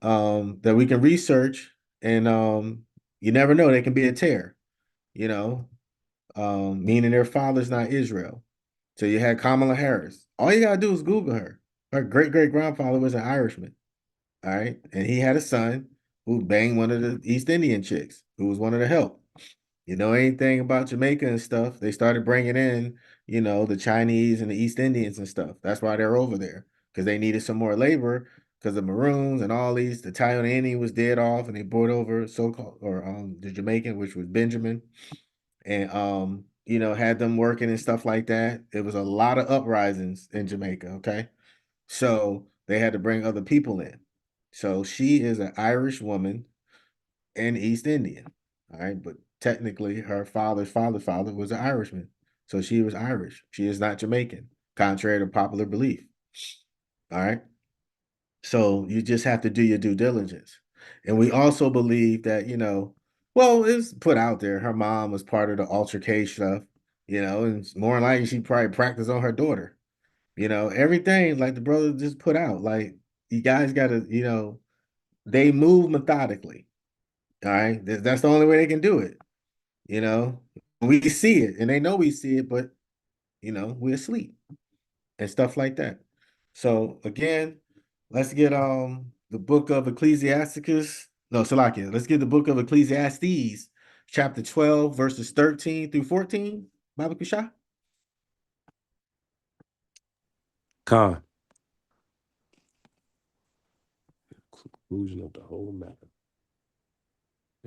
that we can research, and you never know, they can be a tear, meaning their father's not Israel. So you had Kamala Harris. All you gotta do is Google her. Her great great grandfather was an Irishman. All right. And he had a son who banged one of the East Indian chicks, who was one of the help. You know anything about Jamaica and stuff, they started bringing in, the Chinese and the East Indians and stuff. That's why they're over there, because they needed some more labor, because the Maroons and all these, the Taino was dead off, and they brought over so-called, or the Jamaican, which was Benjamin, and had them working and stuff like that. It was a lot of uprisings in Jamaica, okay? So they had to bring other people in. So she is an Irish woman and East Indian. All right. But technically her father's father was an Irishman. So she was Irish. She is not Jamaican, contrary to popular belief. All right. So you just have to do your due diligence. And we also believe that, well, it's put out there. Her mom was part of the altercation stuff, and it's more than likely she probably practiced on her daughter. Everything like the brother just put out. Like you guys gotta, they move methodically. All right. That's the only way they can do it. We see it and they know we see it, but we're asleep and stuff like that. So again, let's get the book of Ecclesiasticus. No, Salakia. Let's get the book of Ecclesiastes, chapter 12, verses 13 through 14. Baba Kusha. Khan. Conclusion of the whole matter.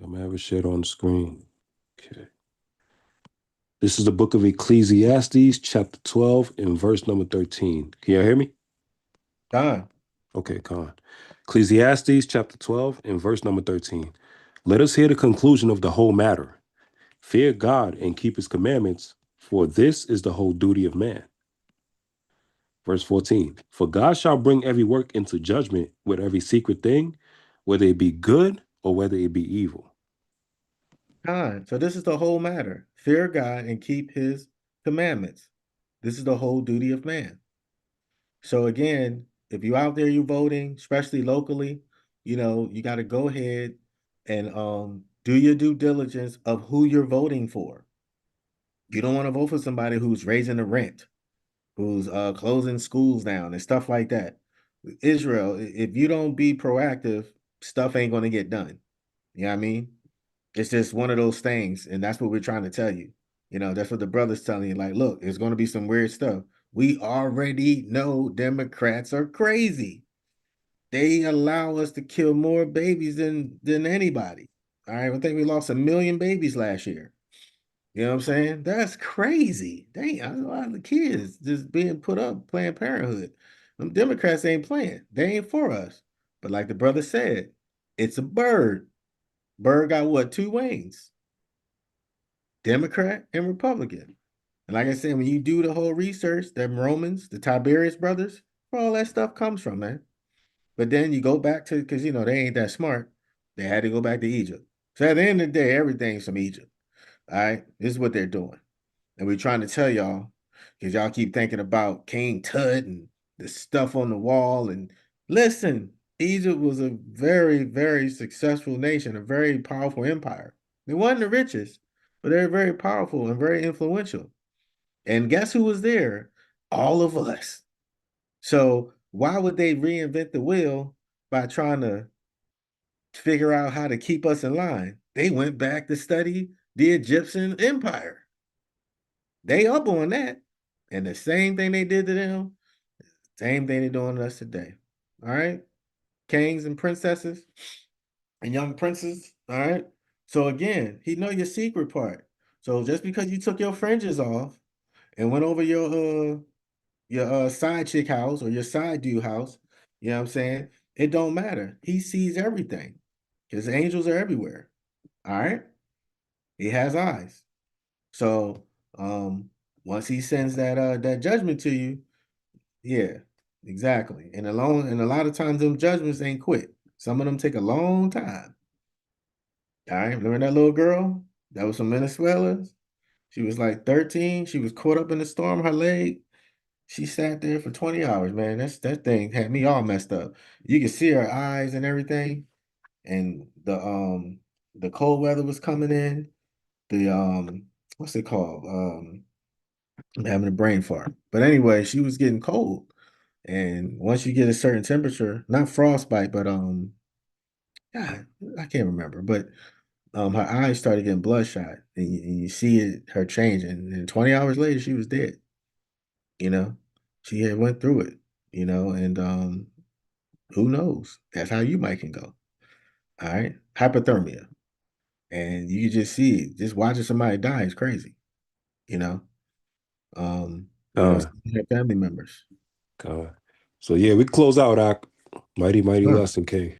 I'm gonna have it shared on the screen. Okay. This is the book of Ecclesiastes, chapter 12, and verse number 13. Can y'all hear me? Khan. Okay, Khan. Ecclesiastes, chapter 12, and verse number 13. Let us hear the conclusion of the whole matter. Fear God and keep his commandments, for this is the whole duty of man. Verse 14. For God shall bring every work into judgment with every secret thing, whether it be good or whether it be evil. Khan. So this is the whole matter. Fear God and keep his commandments. This is the whole duty of man. So again, if you're out there, you voting, especially locally, you got to go ahead and do your due diligence of who you're voting for. You don't want to vote for somebody who's raising the rent, who's closing schools down and stuff like that. Israel, if you don't be proactive, stuff ain't going to get done. You know what I mean? It's just one of those things, and that's what we're trying to tell you. That's what the brother's telling you. Like, look, it's going to be some weird stuff. We already know Democrats are crazy. They allow us to kill more babies than anybody. All right, I think we lost 1 million babies last year. You know what I'm saying? That's crazy. Dang, a lot of the kids just being put up Planned Parenthood. Them Democrats ain't playing. They ain't for us. But like the brother said, it's a bird. Bird got what? 2 wings. Democrat and Republican. And like I said, when you do the whole research, them Romans, the Tiberius brothers, where all that stuff comes from, man. But then you go back to, because, they ain't that smart. They had to go back to Egypt. So at the end of the day, everything's from Egypt. All right? This is what they're doing. And we're trying to tell y'all, because y'all keep thinking about King Tut and the stuff on the wall. And listen, Egypt was a very, very successful nation, a very powerful empire. They wasn't the richest, but they're very powerful and very influential. And guess who was there? All of us. So why would they reinvent the wheel by trying to figure out how to keep us in line? They went back to study the Egyptian empire. They up on that. And the same thing they did to them, same thing they're doing to us today. All right? Kings and princesses and young princes. All right? So again, he know your secret part. So just because you took your fringes off and went over your side chick house or your side dude house, you know what I'm saying? It don't matter. He sees everything. His angels are everywhere. All right? He has eyes. So once he sends that judgment to you, yeah, exactly. And a lot of times them judgments ain't quick. Some of them take a long time. All right, remember that little girl that was from Venezuela? She was like 13. She was caught up in the storm, her leg. She sat there for 20 hours, man. That thing had me all messed up. You could see her eyes and everything. And the cold weather was coming in. The what's it called? I'm having a brain fart. But anyway, she was getting cold. And once you get a certain temperature, not frostbite, but yeah, I can't remember. But her eyes started getting bloodshot, and you see her changing. And 20 hours later, she was dead. You know, she had went through it. And who knows? That's how you might can go. All right, hypothermia, and you just see it. Just watching somebody die is crazy. You know, family members. So yeah, we close out our mighty lesson, King.